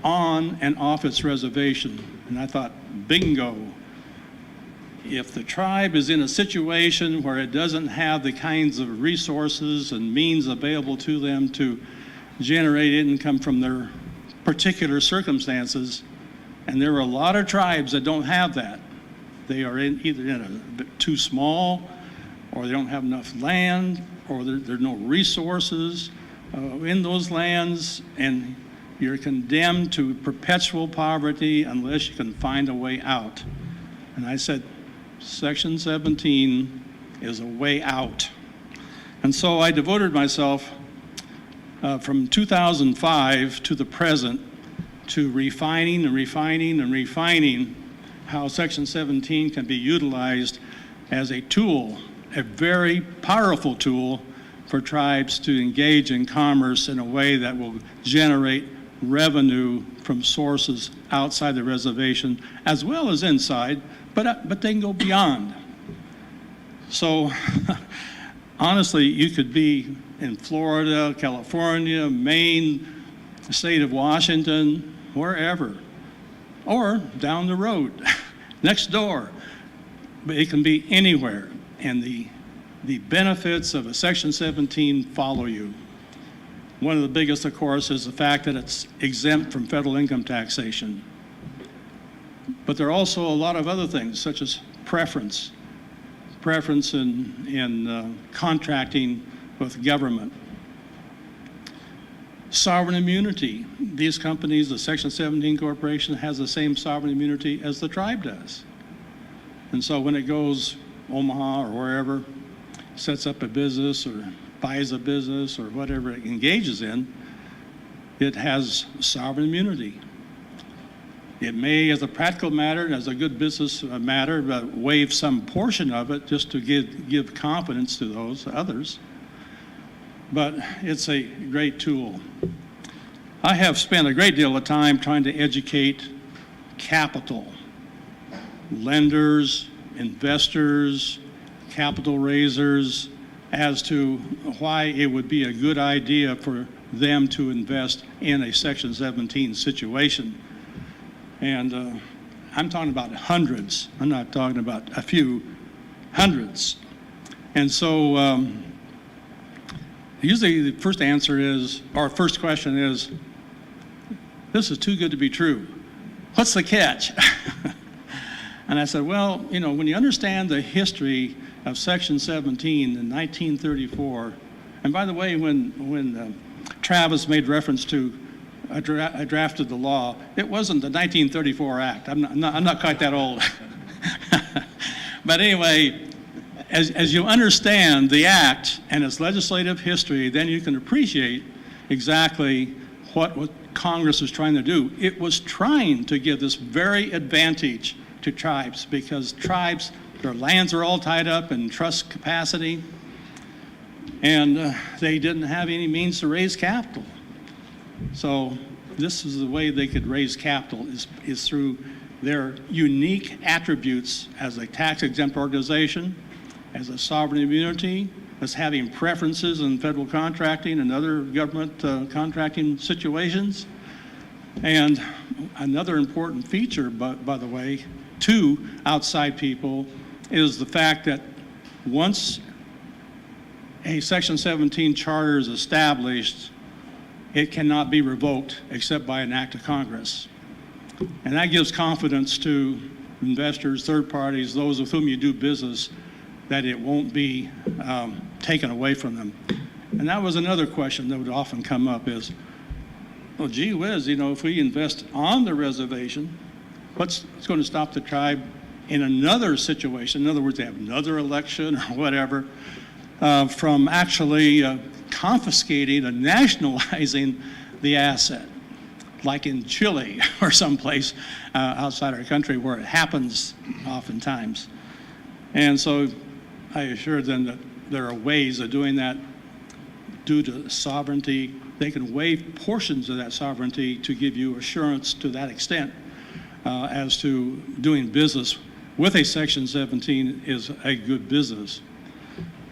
Speaker 18: on and off its reservation. And I thought, bingo. If the tribe is in a situation where it doesn't have the kinds of resources and means available to them to generate income from their particular circumstances, and there are a lot of tribes that don't have that. They are either in a bit too small, or they don't have enough land, or there are no resources in those lands, and you're condemned to perpetual poverty unless you can find a way out. And I said, Section 17 is a way out. And so I devoted myself from 2005 to the present to refining and refining and refining how Section 17 can be utilized as a tool, a very powerful tool for tribes to engage in commerce in a way that will generate revenue from sources outside the reservation as well as inside, but they can go beyond. So honestly, you could be in Florida, California, Maine, the state of Washington, wherever, or down the road, next door. But it can be anywhere, and the benefits of a Section 17 follow you. One of the biggest, of course, is the fact that it's exempt from federal income taxation. But there are also a lot of other things, such as preference in contracting with government. Sovereign immunity. These companies, the Section 17 corporation, has the same sovereign immunity as the tribe does. And so when it goes Omaha or wherever, sets up a business or buys a business or whatever it engages in, it has sovereign immunity. It may, as a practical matter and as a good business matter, waive some portion of it just to give confidence to those others. But it's a great tool. I have spent a great deal of time trying to educate capital, lenders, investors, capital raisers, as to why it would be a good idea for them to invest in a Section 17 situation. And I'm talking about hundreds. I'm not talking about a few, hundreds. And so usually the first answer is, or first question is, this is too good to be true. What's the catch? And I said, well, you know, when you understand the history of Section 17 in 1934, and by the way, when Travis made reference to I drafted the law, it wasn't the 1934 Act. I'm not quite that old. But anyway, as you understand the Act and its legislative history, then you can appreciate exactly what Congress was trying to do. It was trying to give this very advantage to tribes because tribes, their lands are all tied up in trust capacity, and they didn't have any means to raise capital. So this is the way they could raise capital is through their unique attributes as a tax-exempt organization, as a sovereign immunity, as having preferences in federal contracting and other government contracting situations. And another important feature, by the way, to outside people is the fact that once a Section 17 charter is established, it cannot be revoked except by an act of Congress. And that gives confidence to investors, third parties, those with whom you do business, that it won't be taken away from them. And that was another question that would often come up is, well, gee whiz, you know, if we invest on the reservation, what's going to stop the tribe in another situation? In other words, they have another election or whatever. from actually confiscating and nationalizing the asset, like in Chile or someplace outside our country where it happens oftentimes. And so I assured them that there are ways of doing that due to sovereignty. They can waive portions of that sovereignty to give you assurance to that extent as to doing business with a Section 17 is a good business.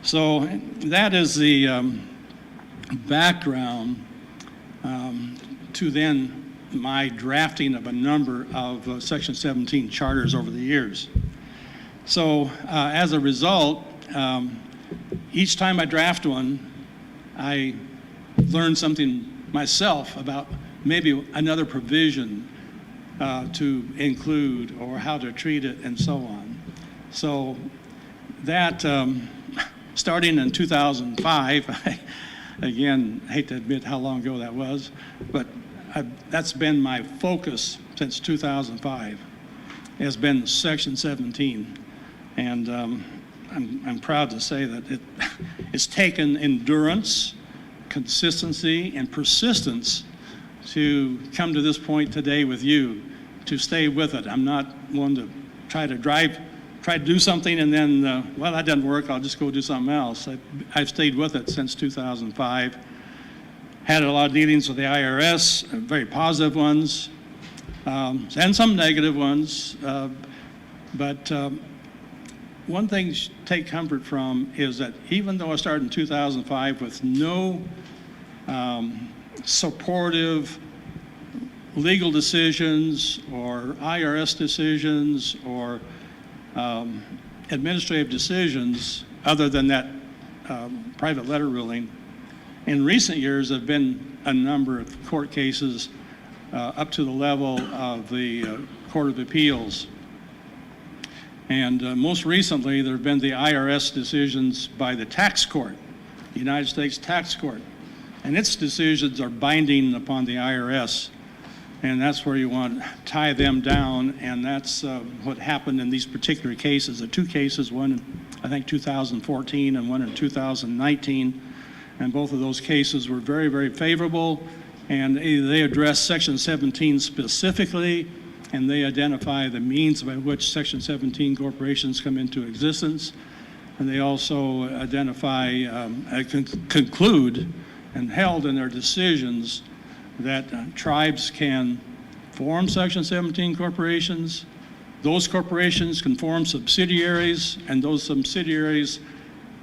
Speaker 18: So that is the background to then my drafting of a number of Section 17 charters over the years. So as a result, each time I draft one, I learn something myself about maybe another provision to include or how to treat it and so on. So that, starting in 2005, again, I hate to admit how long ago that was, but that's been my focus since 2005, has been Section 17. And I'm proud to say that it's taken endurance, consistency, and persistence to come to this point today with you, to stay with it. I'm not one to try to do something and then, well, that doesn't work, I'll just go do something else. I've stayed with it since 2005. Had a lot of dealings with the IRS, very positive ones, and some negative ones. But one thing to take comfort from is that even though I started in 2005 with no supportive legal decisions or IRS decisions or administrative decisions other than that private letter ruling, in recent years there have been a number of court cases up to the level of the Court of Appeals. And most recently, there have been the IRS decisions by the tax court, the United States Tax Court. And its decisions are binding upon the IRS. And that's where you want to tie them down. And that's what happened in these particular cases. The two cases, one in, I think, 2014 and one in 2019. And both of those cases were very, very favorable. And they address Section 17 specifically. And they identify the means by which Section 17 corporations come into existence. And they also identify, conclude, and held in their decisions that tribes can form Section 17 corporations. Those corporations can form subsidiaries, and those subsidiaries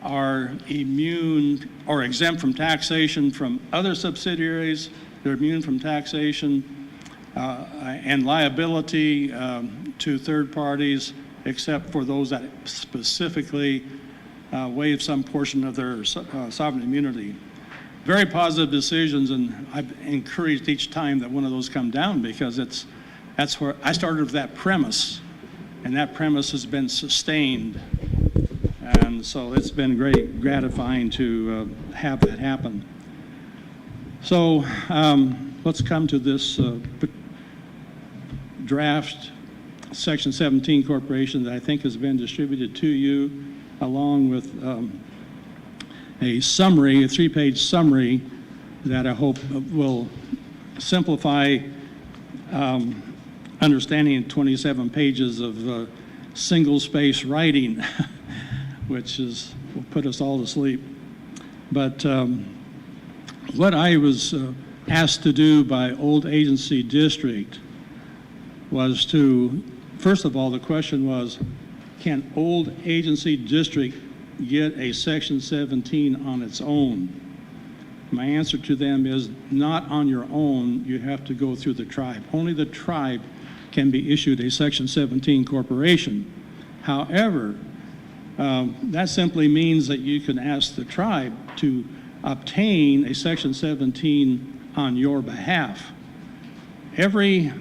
Speaker 18: are immune or exempt from taxation from other subsidiaries. They're immune from taxation and liability to third parties, except for those that specifically waive some portion of their sovereign immunity. Very positive decisions, and I've encouraged each time that one of those come down because that's where I started with that premise, and that premise has been sustained. And so it's been great, gratifying to have that happen. So let's come to this draft Section 17 corporation that I think has been distributed to you, along with a summary, a 3-page summary that I hope will simplify understanding 27 pages of single-space writing, which will put us all to sleep. But what I was asked to do by Old Agency District was to, first of all, the question was, can Old Agency District get a Section 17 on its own? My answer to them is not on your own. You have to go through the tribe. Only the tribe can be issued a Section 17 corporation. However, that simply means that you can ask the tribe to obtain a Section 17 on your behalf. Every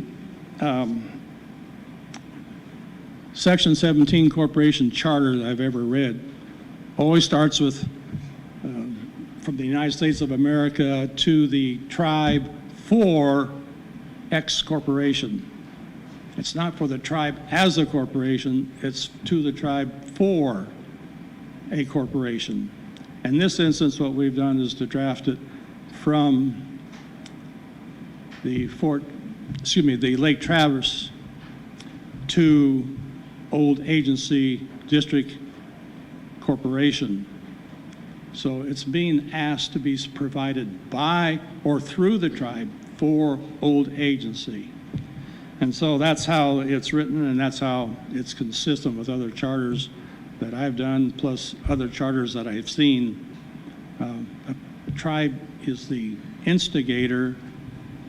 Speaker 18: Section 17 corporation charter that I've ever read always starts with from the United States of America to the tribe for X corporation. It's not for the tribe as a corporation, it's to the tribe for a corporation. In this instance, what we've done is to draft it from the Lake Traverse to Old Agency District Corporation. So it's being asked to be provided by or through the tribe for Old Agency. And so that's how it's written, and that's how it's consistent with other charters that I've done, plus other charters that I've seen. The tribe is the instigator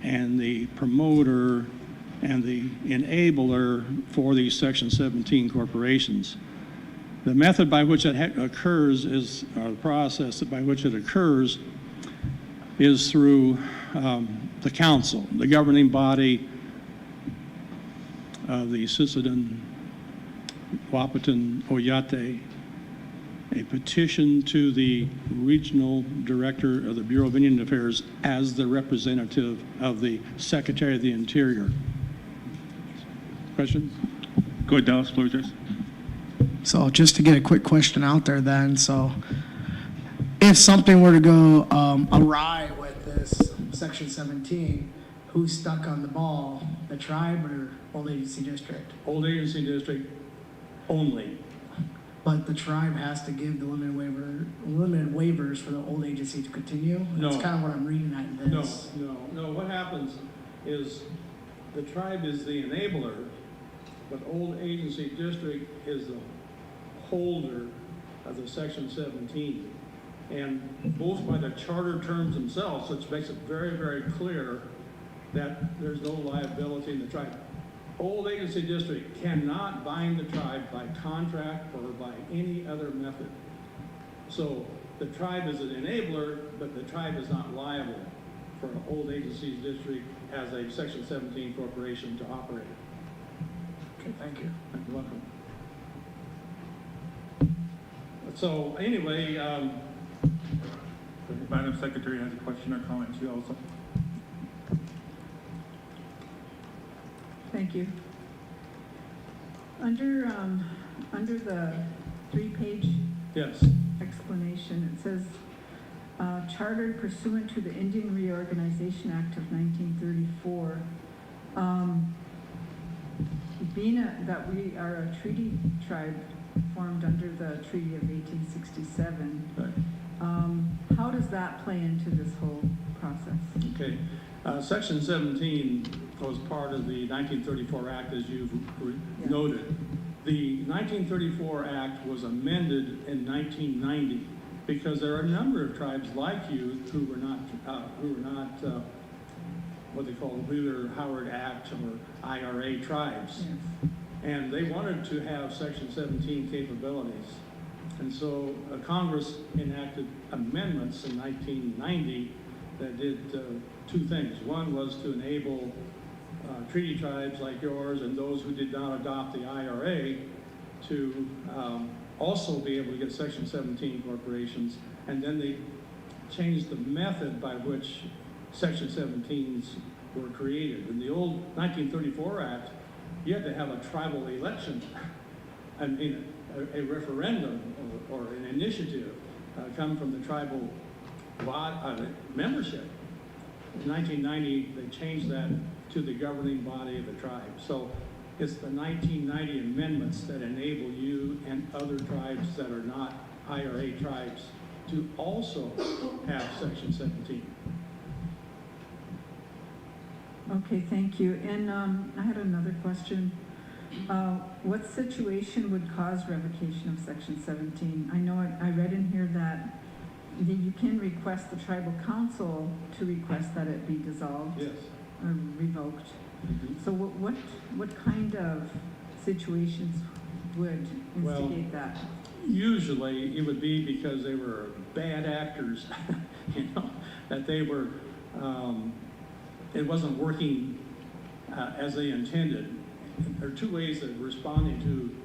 Speaker 18: and the promoter and the enabler for these Section 17 corporations. The method by which it occurs is, or the process by which it occurs is through the council, the governing body of the Sisseton, Wahpeton, Oyate, a petition to the regional director of the Bureau of Indian Affairs as the representative of the Secretary of the Interior. Questions?
Speaker 2: Go ahead, Dallas, floor is yours.
Speaker 7: So just to get a quick question out there then, so if something were to go awry with this Section 17, who's stuck on the ball, the tribe or Old Agency District?
Speaker 18: Old Agency District only.
Speaker 7: But the tribe has to give the limited waivers for the Old Agency to continue?
Speaker 18: No.
Speaker 7: That's kind of what I'm reading at in this.
Speaker 18: No. What happens is the tribe is the enabler, but Old Agency District is the holder of the Section 17. And both by the charter terms themselves, which makes it very, very clear that there's no liability in the tribe. Old Agency District cannot bind the tribe by contract or by any other method. So the tribe is an enabler, but the tribe is not liable for an Old Agency District as a Section 17 corporation to operate.
Speaker 7: Okay, thank you.
Speaker 18: You're welcome. So anyway,
Speaker 2: Madam Secretary has a question or comment too also.
Speaker 11: Thank you. Under the 3-page
Speaker 18: yes.
Speaker 11: explanation, it says, chartered pursuant to the Indian Reorganization Act of 1934. Being that we are a treaty tribe formed under the Treaty of 1867,
Speaker 18: Right.
Speaker 11: How does that play into this whole process?
Speaker 18: Okay. Section 17 was part of the 1934 Act, as you've noted. The 1934 Act was amended in 1990 because there are a number of tribes like you who were not what they call Wheeler Howard Act or IRA tribes.
Speaker 11: Yes.
Speaker 18: And they wanted to have Section 17 capabilities. And so Congress enacted amendments in 1990 that did two things. One was to enable treaty tribes like yours and those who did not adopt the IRA to also be able to get Section 17 corporations. And then they changed the method by which Section 17s were created. In the old 1934 Act, you had to have a tribal election, I mean, a referendum or an initiative come from the tribal membership. In 1990, they changed that to the governing body of the tribe. So it's the 1990 amendments that enable you and other tribes that are not IRA tribes to also have Section 17.
Speaker 11: Okay, thank you. And I had another question. What situation would cause revocation of Section 17? I know I read in here that you can request the tribal council to request that it be dissolved.
Speaker 18: Yes.
Speaker 11: Or revoked.
Speaker 18: Mm-hmm.
Speaker 11: So what kind of situations would instigate that?
Speaker 18: Usually it would be because they were bad actors, that they were, it wasn't working as they intended. There are two ways of responding to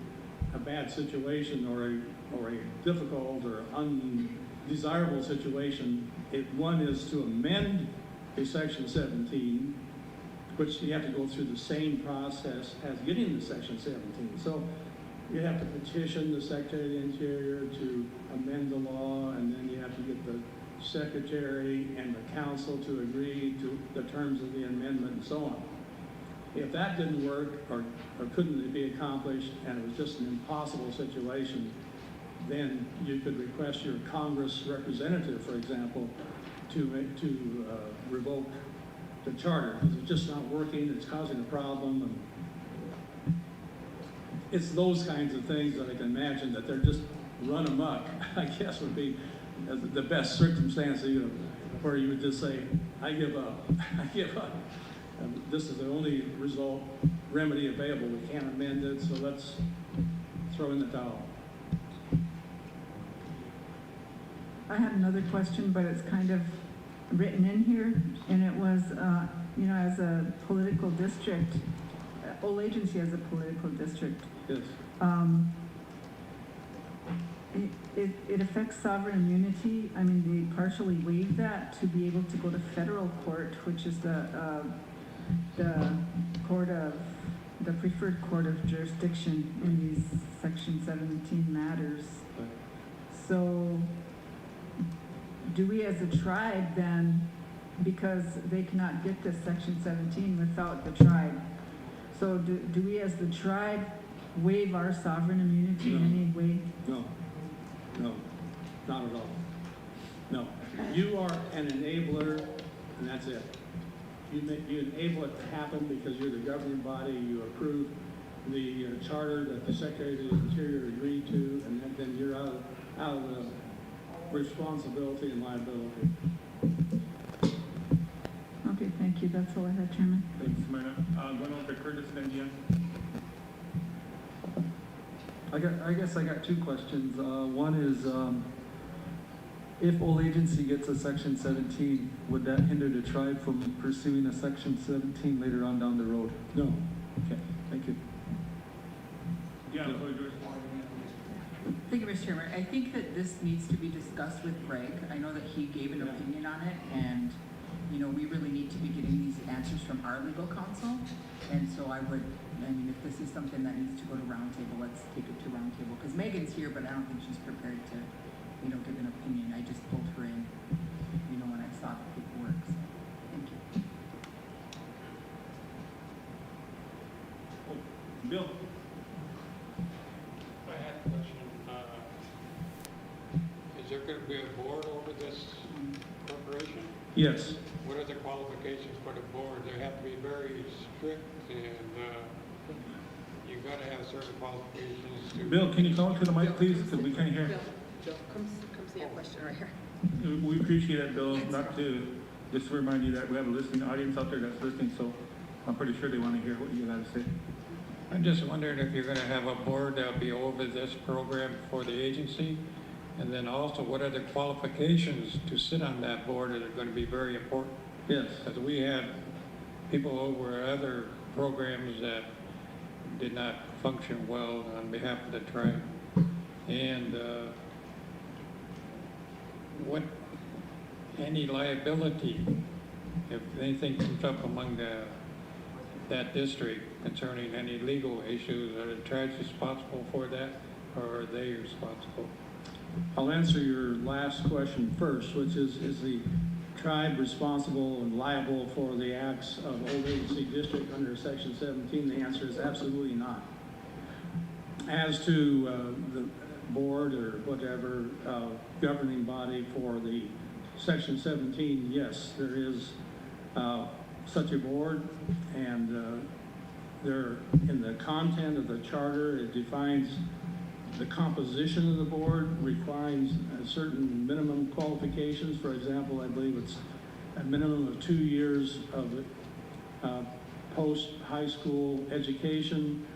Speaker 18: a bad situation or a difficult or undesirable situation. One is to amend a Section 17, which you have to go through the same process as getting the Section 17. So you have to petition the Secretary of the Interior to amend the law, and then you have to get the Secretary and the Council to agree to the terms of the amendment and so on. If that didn't work or couldn't be accomplished and it was just an impossible situation, then you could request your Congress representative, for example, to revoke the charter because it's just not working, it's causing a problem. And it's those kinds of things that I can imagine that they're just run amok, I guess would be the best circumstance, where you would just say, I give up, I give up. This is the only remedy available. We can't amend it, so let's throw in the towel.
Speaker 11: I had another question, but it's kind of written in here, and it was, as a political district, Old Agency as a political district.
Speaker 18: Yes.
Speaker 11: It affects sovereign immunity. I mean, they partially waive that to be able to go to federal court, which is the preferred court of jurisdiction in these Section 17 matters. So, do we as a tribe then, because they cannot get this Section 17 without the tribe, so do we as the tribe waive our sovereign immunity in any way?
Speaker 18: No, not at all. No, you are an enabler, and that's it. You enable it to happen because you're the governing body. You approve the charter that the Secretary of the Interior agreed to, and then you're out of the responsibility and liability.
Speaker 11: Okay, thank you. That's all I had, Chairman.
Speaker 2: Thanks, Myrna. Going over to Curtis and Indian.
Speaker 5: I guess I got two questions. One is, if Old Agency gets a Section 17, would that hinder the tribe from pursuing a Section 17 later on down the road?
Speaker 18: No.
Speaker 5: Okay, thank you.
Speaker 2: Yeah,
Speaker 6: Thank you, Mr. Chairman. I think that this needs to be discussed with Greg. I know that he gave an opinion on it, and, we really need to be getting these answers from our legal counsel. And so if this is something that needs to go to roundtable, let's take it to roundtable. Because Megan's here, but I don't think she's prepared to, give an opinion. I just pulled her in, when I saw the paperwork. So, thank you.
Speaker 2: Bill.
Speaker 19: I had a question. Is there going to be a board over this corporation?
Speaker 18: Yes.
Speaker 19: What are the qualifications for the board? They have to be very strict, and you've got to have certain qualifications.
Speaker 2: Bill, can you talk to the mic, please, because we can't hear.
Speaker 20: Bill, come see your question right here.
Speaker 2: We appreciate that, Bill. Just to remind you that we have a listening audience out there that's listening, so I'm pretty sure they want to hear what you got to say.
Speaker 19: I'm just wondering if you're going to have a board that'll be over this program for the agency, and then also what are the qualifications to sit on that board that are going to be very important?
Speaker 18: Yes.
Speaker 19: Because we had people over other programs that did not function well on behalf of the tribe. And any liability, if anything comes up among that district concerning any legal issues, are the tribes responsible for that, or are they responsible?
Speaker 18: I'll answer your last question first, which is the tribe responsible and liable for the acts of Old Agency District under Section 17? The answer is absolutely not. As to the board or whatever governing body for the Section 17, yes, there is such a board, and there, in the content of the charter, it defines the composition of the board, requires certain minimum qualifications. For example, I believe it's a minimum of 2 years of post-high school education,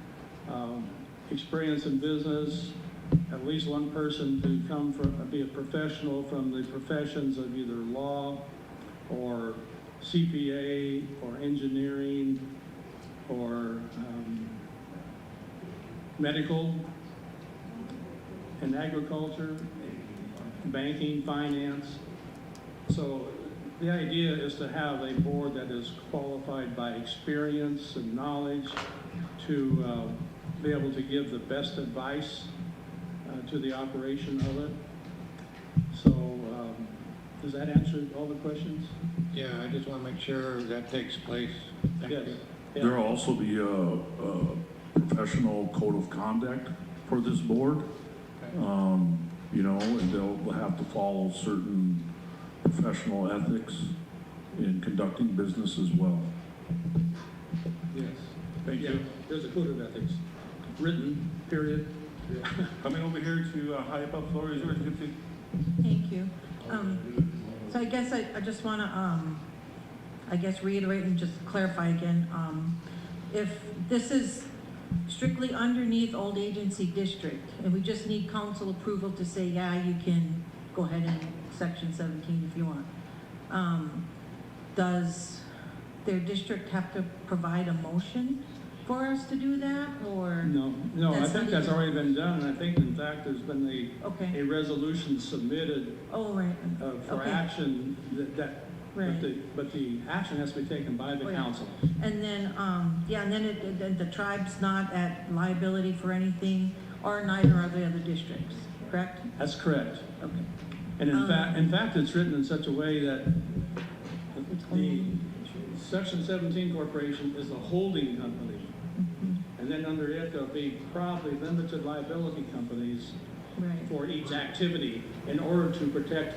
Speaker 18: experience in business, at least one person to come from, be a professional from the professions of either law or CPA or engineering or medical and agriculture, banking, finance. So the idea is to have a board that is qualified by experience and knowledge to be able to give the best advice to the operation of it. So, does that answer all the questions?
Speaker 19: Yeah, I just want to make sure that takes place. Thank
Speaker 18: Yes.
Speaker 19: you.
Speaker 18: Yeah.
Speaker 17: There'll also be a professional code of conduct for this board. You know, and they'll have to follow certain professional ethics in conducting business as well.
Speaker 18: Yes.
Speaker 17: Thank
Speaker 18: Yeah,
Speaker 17: you.
Speaker 18: there's a code of ethics, written, period.
Speaker 2: Coming over here to high up, floor is yours, Gypsy.
Speaker 3: Thank you. So I guess I just want to, I guess reiterate and just clarify again, if this is strictly underneath old agency district, and we just need council approval to say, yeah, you can go ahead and section 17 if you want. Does their district have to provide a motion for us to do that, or?
Speaker 18: No, I
Speaker 3: That's
Speaker 18: think
Speaker 3: not
Speaker 18: that's
Speaker 3: even-
Speaker 18: already been done, and I think in fact there's been
Speaker 3: Okay.
Speaker 18: a resolution submitted
Speaker 3: Oh, right.
Speaker 18: for
Speaker 3: Okay.
Speaker 18: action
Speaker 3: Right.
Speaker 18: but the action has to be taken by the
Speaker 3: Oh, yeah.
Speaker 18: council.
Speaker 3: And then, yeah, and then the tribe's not at liability for anything, or neither are the other districts, correct?
Speaker 18: That's correct.
Speaker 3: Okay.
Speaker 18: And in fact, it's written in such a way that the Section 17 corporation is a holding company. And then under it, there'll be probably limited liability companies
Speaker 3: Right.
Speaker 18: for each activity in order to protect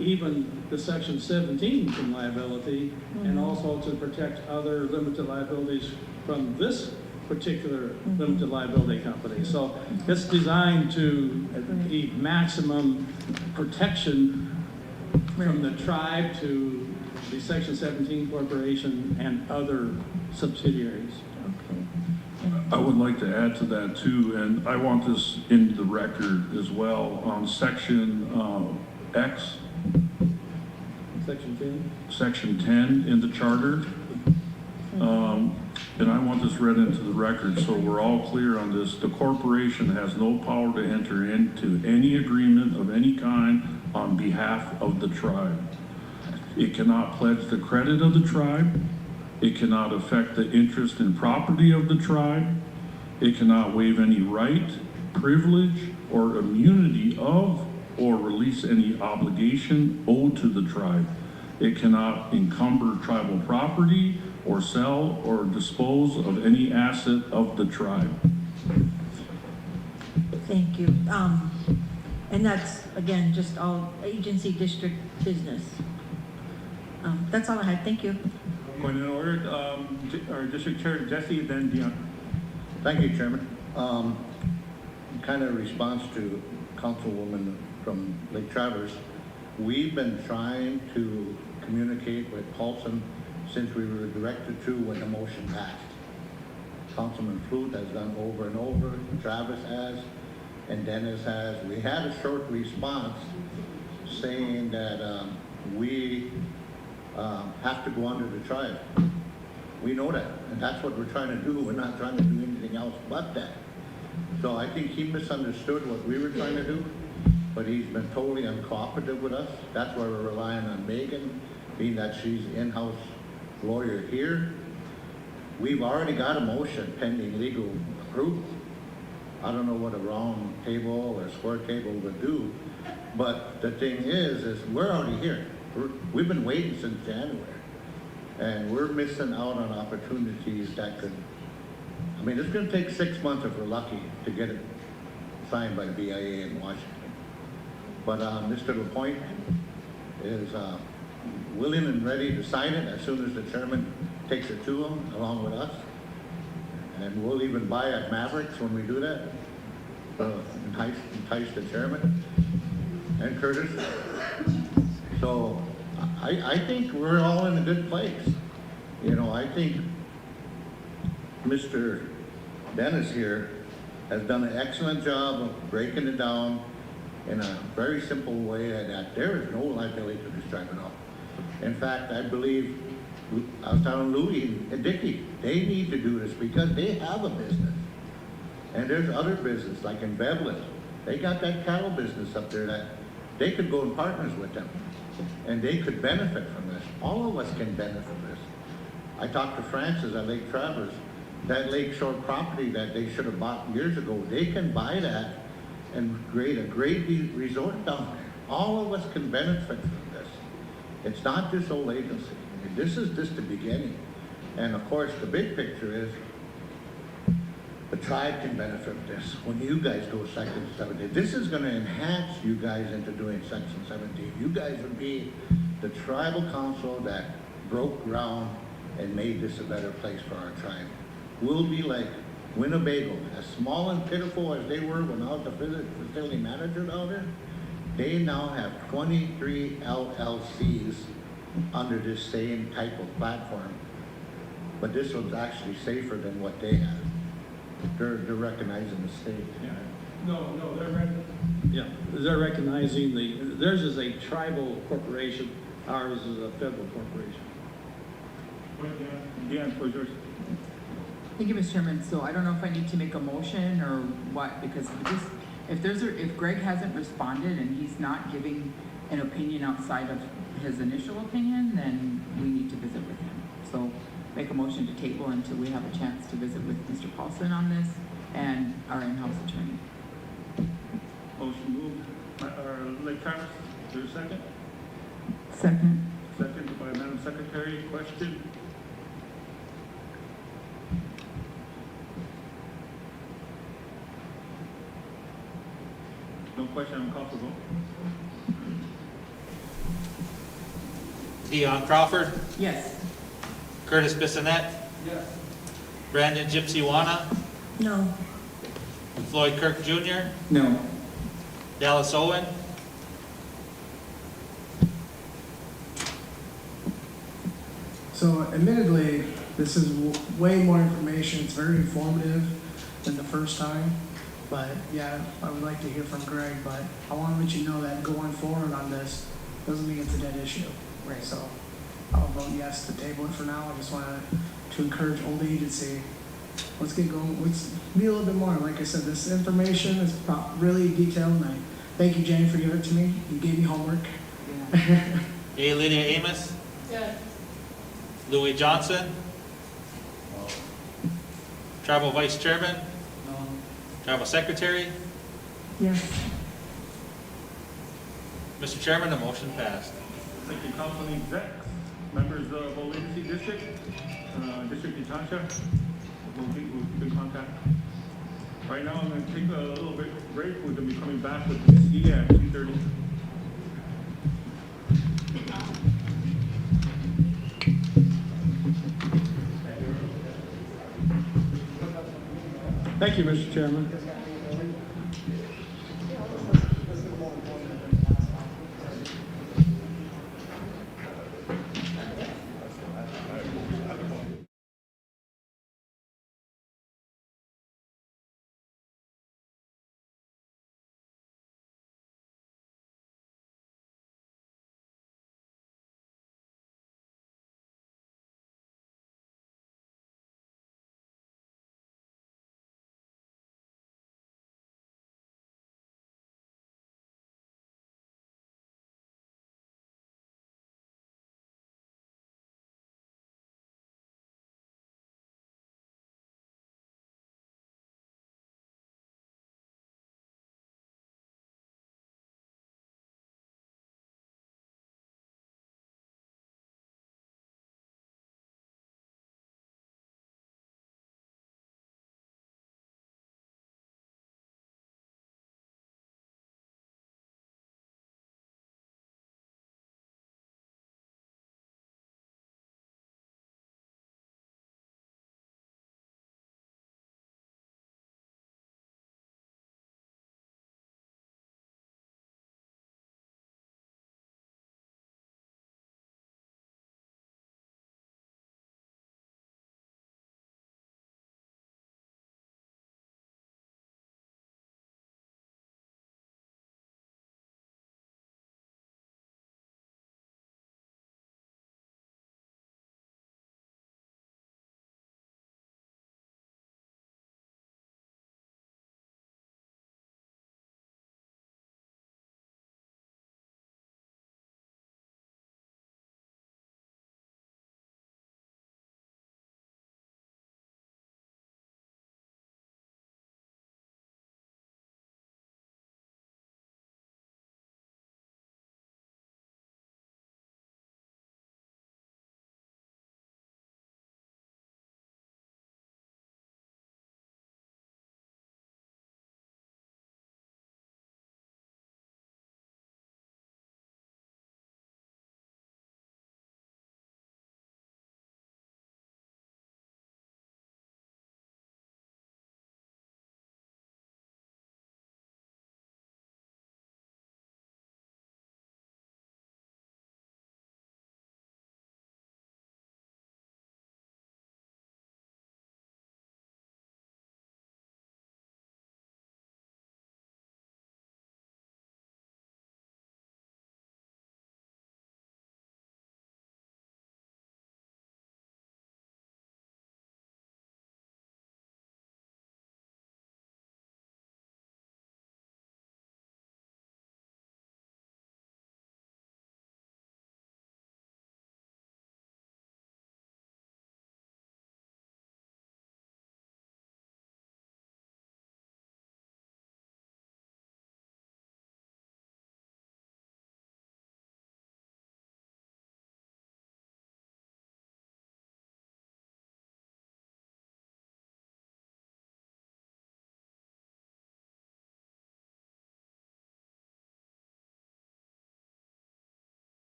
Speaker 18: even the Section 17 from liability and also to protect other limited liabilities from this particular limited liability company. So it's designed to be maximum protection from the tribe to the Section 17 corporation and other subsidiaries.
Speaker 17: I would like to add to that too, and I want this in the record as well, on section X,
Speaker 18: Section 10?
Speaker 17: section 10 in the charter. And I want this read into the record so we're all clear on this. The corporation has no power to enter into any agreement of any kind on behalf of the tribe. It cannot pledge the credit of the tribe. It cannot affect the interest and property of the tribe. It cannot waive any right, privilege, or immunity of or release any obligation owed to the tribe. It cannot encumber tribal property or sell or dispose of any asset of the tribe.
Speaker 3: Thank you. And that's, again, just all agency district business. That's all I had. Thank you.
Speaker 2: Point in order, our district chair Jesse, then Dion.
Speaker 4: Thank you, Chairman. Kind of response to Councilwoman from Lake Traverse, we've been trying to communicate with Paulson since we were directed to when the motion passed. Councilman Flute has done over and over, Travis has, and Dennis has. We had a short response saying that we have to go under the tribe. We know that, and that's what we're trying to do. We're not trying to do anything else but that. So I think he misunderstood what we were trying to do, but he's been totally uncooperative with us. That's why we're relying on Megan, being that she's in-house lawyer here. We've already got a motion pending legal approval. I don't know what a round table or square table would do, but the thing is we're already here. We've been waiting since January, and we're missing out on opportunities that could, I mean, it's going to take 6 months if we're lucky to get it signed by the BIA in Washington. But Mr. LaPointe is willing and ready to sign it as soon as the chairman takes it to him, along with us. And we'll even buy at Mavericks when we do that, entice the chairman and Curtis. So I think we're all in a good place. You know, I think Mr. Dennis here has done an excellent job of breaking it down in a very simple way that there is no liability to this tribe at all. In fact, I believe, I was telling Louie and Dickie, they need to do this because they have a business. And there's other business, like in Beverly. They got that cattle business up there that they could go in partners with them. And they could benefit from this. All of us can benefit from this. I talked to Francis at Lake Traverse. that lakeshore property that they should have bought years ago, they can buy that and create a great resort down there. All of us can benefit from this. It's not just old agency. This is just the beginning. And of course, the big picture is the tribe can benefit from this. When you guys go Section 17, this is going to enhance you guys into doing Section 17. You guys would be the tribal council that broke ground and made this a better place for our tribe. We'll be like Winnebago, as small and pitiful as they were when I was the facility manager down there. They now have 23 LLCs under this same type of platform. But this one's actually safer than what they had. They're recognizing the state.
Speaker 21: No, they're recognizing theirs is a tribal corporation, ours is a federal corporation.
Speaker 2: Yeah, for yours.
Speaker 6: Thank you, Mr. Chairman. So I don't know if I need to make a motion or what, because if Greg hasn't responded and he's not giving an opinion outside of his initial opinion, then we need to visit with him. So make a motion to table until we have a chance to visit with Mr. Paulson on this and our in-house attorney.
Speaker 2: Motion moved. Lake Travis, is there a second?
Speaker 6: Second.
Speaker 2: Second by Madam Secretary. Question? No question, I'm call for vote.
Speaker 1: Dion Crawford,
Speaker 6: Yes.
Speaker 1: Curtis Bissonette,
Speaker 21: Yes.
Speaker 1: Brandon Gypsy-Wana,
Speaker 3: No.
Speaker 1: Floyd Kirk Jr.,
Speaker 6: No.
Speaker 1: Dallas Owen,
Speaker 7: So admittedly, this is way more information. It's very informative than the first time. But yeah, I would like to hear from Greg, but I want to let you know that going forward on this doesn't mean it's a dead issue.
Speaker 6: Right.
Speaker 7: So I'll vote yes to table it for now. I just want to encourage old agency. Let's get going. Let's be a little bit more. Like I said, this information is really detailed, and I thank you, Jane, for giving it to me. You gave me homework.
Speaker 6: Yeah.
Speaker 1: A. Lydia Amos,
Speaker 8: Yes.
Speaker 1: Louis Johnson, Tribal Vice Chairman, Tribal Secretary.
Speaker 6: Yes.
Speaker 1: Mr. Chairman, the motion passed.
Speaker 2: Thank you, Council execs, members of Old Agency District, District Itacha. We'll keep in contact. Right now, I'm going to take a little bit break. We're going to be coming back with Ms. E at 2:30.
Speaker 21: Thank you, Mr. Chairman.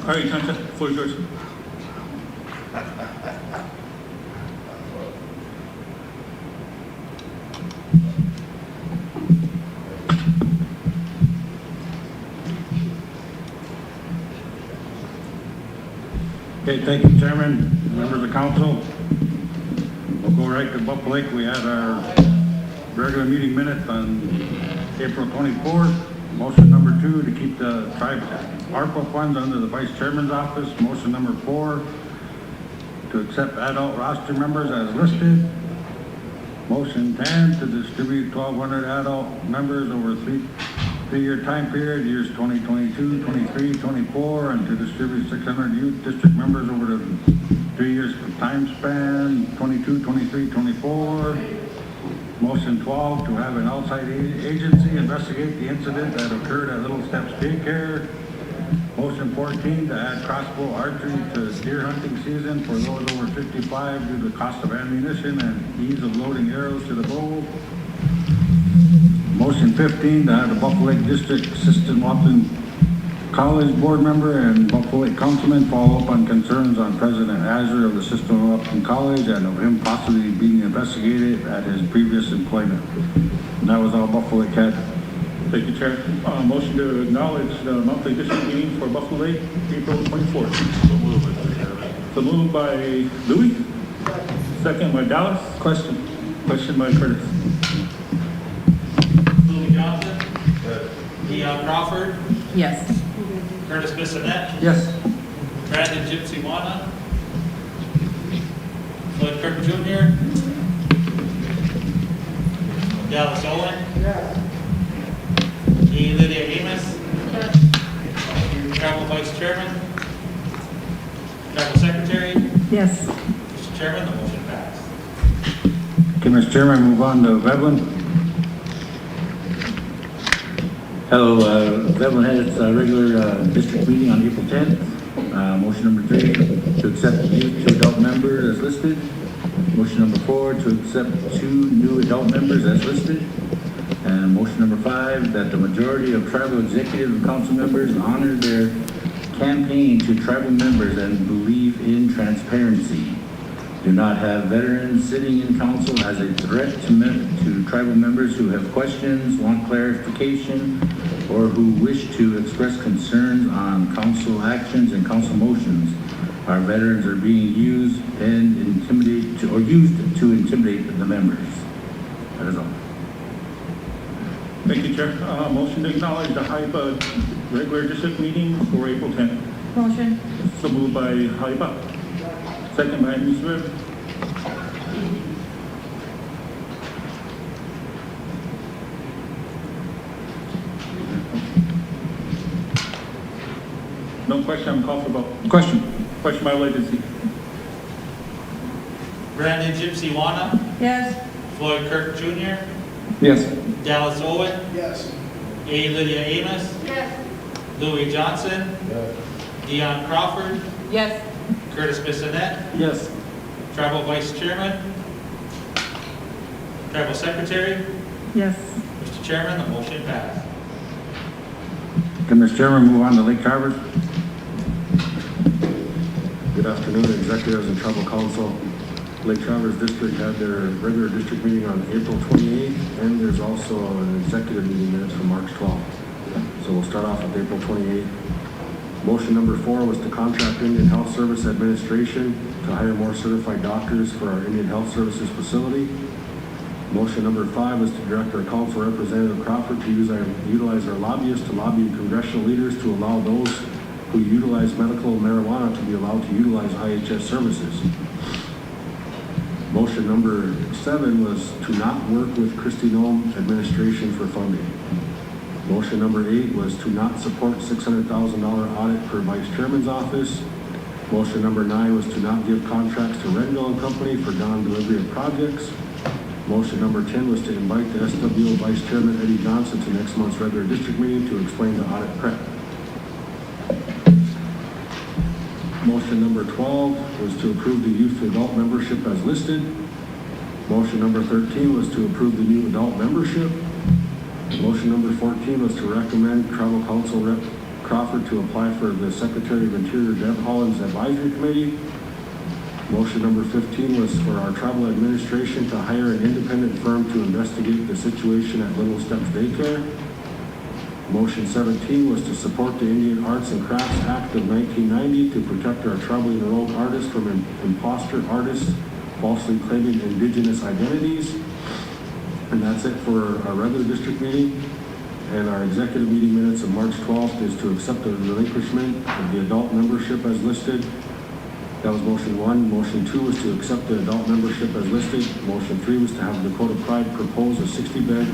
Speaker 18: All right, Council, floor is yours.
Speaker 9: Okay, thank you, Chairman, members of council. We'll go right to Buffalo Lake. We had our regular meeting minutes on April 24th. Motion number 2 to keep the tribe ARPA funds under the vice chairman's office. Motion number 4 to accept adult roster members as listed. Motion 10 to distribute 1,200 adult members over a three-year time period, years 2022, 23, 24, and to distribute 600 youth district members over the 3 years time span, 22, 23, 24. Motion 12 to have an outside agency investigate the incident that occurred at Little Steps Daycare. Motion 14 to add crossbow archery to deer hunting season for those over 55 due to the cost of ammunition and ease of loading arrows to the bow. Motion 15 to have the Buffalo Lake District Assistant Wapton College Board Member and Buffalo Lake Councilman follow up on concerns on President Azure of the System of Wapton College and of him possibly being investigated at his previous employment. And that was all Buffalo Lake had.
Speaker 18: Thank you, Chair. Motion to acknowledge the monthly district meeting for Buffalo Lake, April 24th. So moved by Louis. Second by Dallas. Question by Curtis.
Speaker 1: Louis Johnson. Dion Crawford.
Speaker 6: Yes.
Speaker 1: Curtis Bissonette.
Speaker 18: Yes.
Speaker 1: Brandon Gypsy Wana. Floyd Kirk Jr. Dallas Owen.
Speaker 8: Yes.
Speaker 1: E. Lydia Amos. Travel Vice Chairman. Travel Secretary.
Speaker 11: Yes.
Speaker 1: Mr. Chairman, the motion passed.
Speaker 9: Okay, Mr. Chairman, move on to Veblen.
Speaker 22: Hello, Veblen had its regular district meeting on April 10th. Motion number 3 to accept youth to adult members as listed. Motion number 4 to accept 2 new adult members as listed. And motion number 5 that the majority of tribal executive and council members honor their campaign to tribal members and believe in transparency. Do not have veterans sitting in council as a threat to tribal members who have questions, want clarification, or who wish to express concerns on council actions and council motions. Our veterans are being used and used to intimidate the members. That is all.
Speaker 18: Thank you, Chair. Motion to acknowledge the HIPAA regular district meeting for April 10th.
Speaker 8: Motion.
Speaker 18: So moved by HIPAA. Second by Ms. Webb. No question, I'm called for vote.
Speaker 9: Question.
Speaker 18: Question by legacy.
Speaker 1: Brandon Gypsy Wana.
Speaker 8: Yes.
Speaker 1: Floyd Kirk Jr.
Speaker 9: Yes.
Speaker 1: Dallas Owen.
Speaker 15: Yes.
Speaker 1: A. Lydia Amos.
Speaker 8: Yes.
Speaker 1: Louis Johnson. Dion Crawford.
Speaker 8: Yes.
Speaker 1: Curtis Bissonette.
Speaker 18: Yes.
Speaker 1: Tribal Vice Chairman. Tribal Secretary.
Speaker 11: Yes.
Speaker 1: Mr. Chairman, the motion passed.
Speaker 9: Okay, Mr. Chairman, move on to Lake Traverse.
Speaker 23: Good afternoon, executives and tribal council. Lake Traverse District had their regular district meeting on April 28th, and there's also an executive meeting minutes from March 12th. So we'll start off with April 28th. Motion number 4 was to contract Indian Health Service Administration to hire more certified doctors for our Indian Health Services facility. Motion number 5 was to direct our council representative Crawford to utilize our lobbyists to lobby congressional leaders to allow those who utilize medical marijuana to be allowed to utilize IHS services. Motion number 7 was to not work with Christie Nome administration for funding. Motion number 8 was to not support $600,000 audit per vice chairman's office. Motion number 9 was to not give contracts to Renville and Company for non-delivery of projects. Motion number 10 was to invite the SWO Vice Chairman Eddie Johnson to next month's regular district meeting to explain the audit prep. Motion number 12 was to approve the youth to adult membership as listed. Motion number 13 was to approve the new adult membership. Motion number 14 was to recommend Tribal Council Rep Crawford to apply for the Secretary of Interior Deb Holland's Advisory Committee. Motion number 15 was for our tribal administration to hire an independent firm to investigate the situation at Little Steps Daycare. Motion 17 was to support the Indian Arts and Crafts Act of 1990 to protect our tribally enrolled artists from imposter artists falsely claiming indigenous identities. And that's it for our regular district meeting. And our executive meeting minutes of March 12th is to accept the relinquishment of the adult membership as listed. That was motion 1. Motion 2 was to accept the adult membership as listed. Motion 3 was to have Dakota Pride propose a 60-bed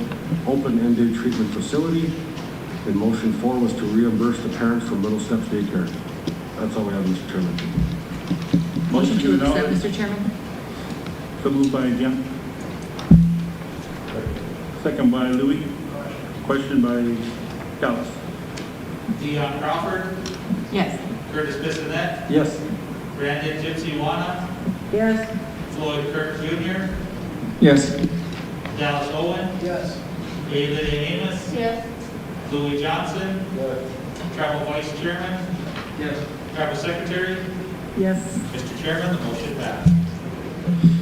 Speaker 23: open-ended treatment facility. And motion 4 was to reimburse the parents from Little Steps Daycare. That's all we have, Mr. Chairman.
Speaker 6: Motion to accept, Mr. Chairman.
Speaker 17: So moved by Jim. Second by Louis. Question by Dallas.
Speaker 1: Dion Crawford,
Speaker 6: Yes.
Speaker 1: Curtis Bissonette,
Speaker 23: Yes.
Speaker 1: Brandon Gypsy Wana,
Speaker 6: Yes.
Speaker 1: Floyd Kirk Jr.,
Speaker 13: Yes.
Speaker 1: Dallas Owen,
Speaker 7: Yes.
Speaker 1: A. Lydia Amos,
Speaker 8: Yes.
Speaker 1: Louis Johnson, Tribal Vice Chairman,
Speaker 7: Yes.
Speaker 1: Tribal Secretary.
Speaker 6: Yes.
Speaker 1: Mr. Chairman, the motion passed.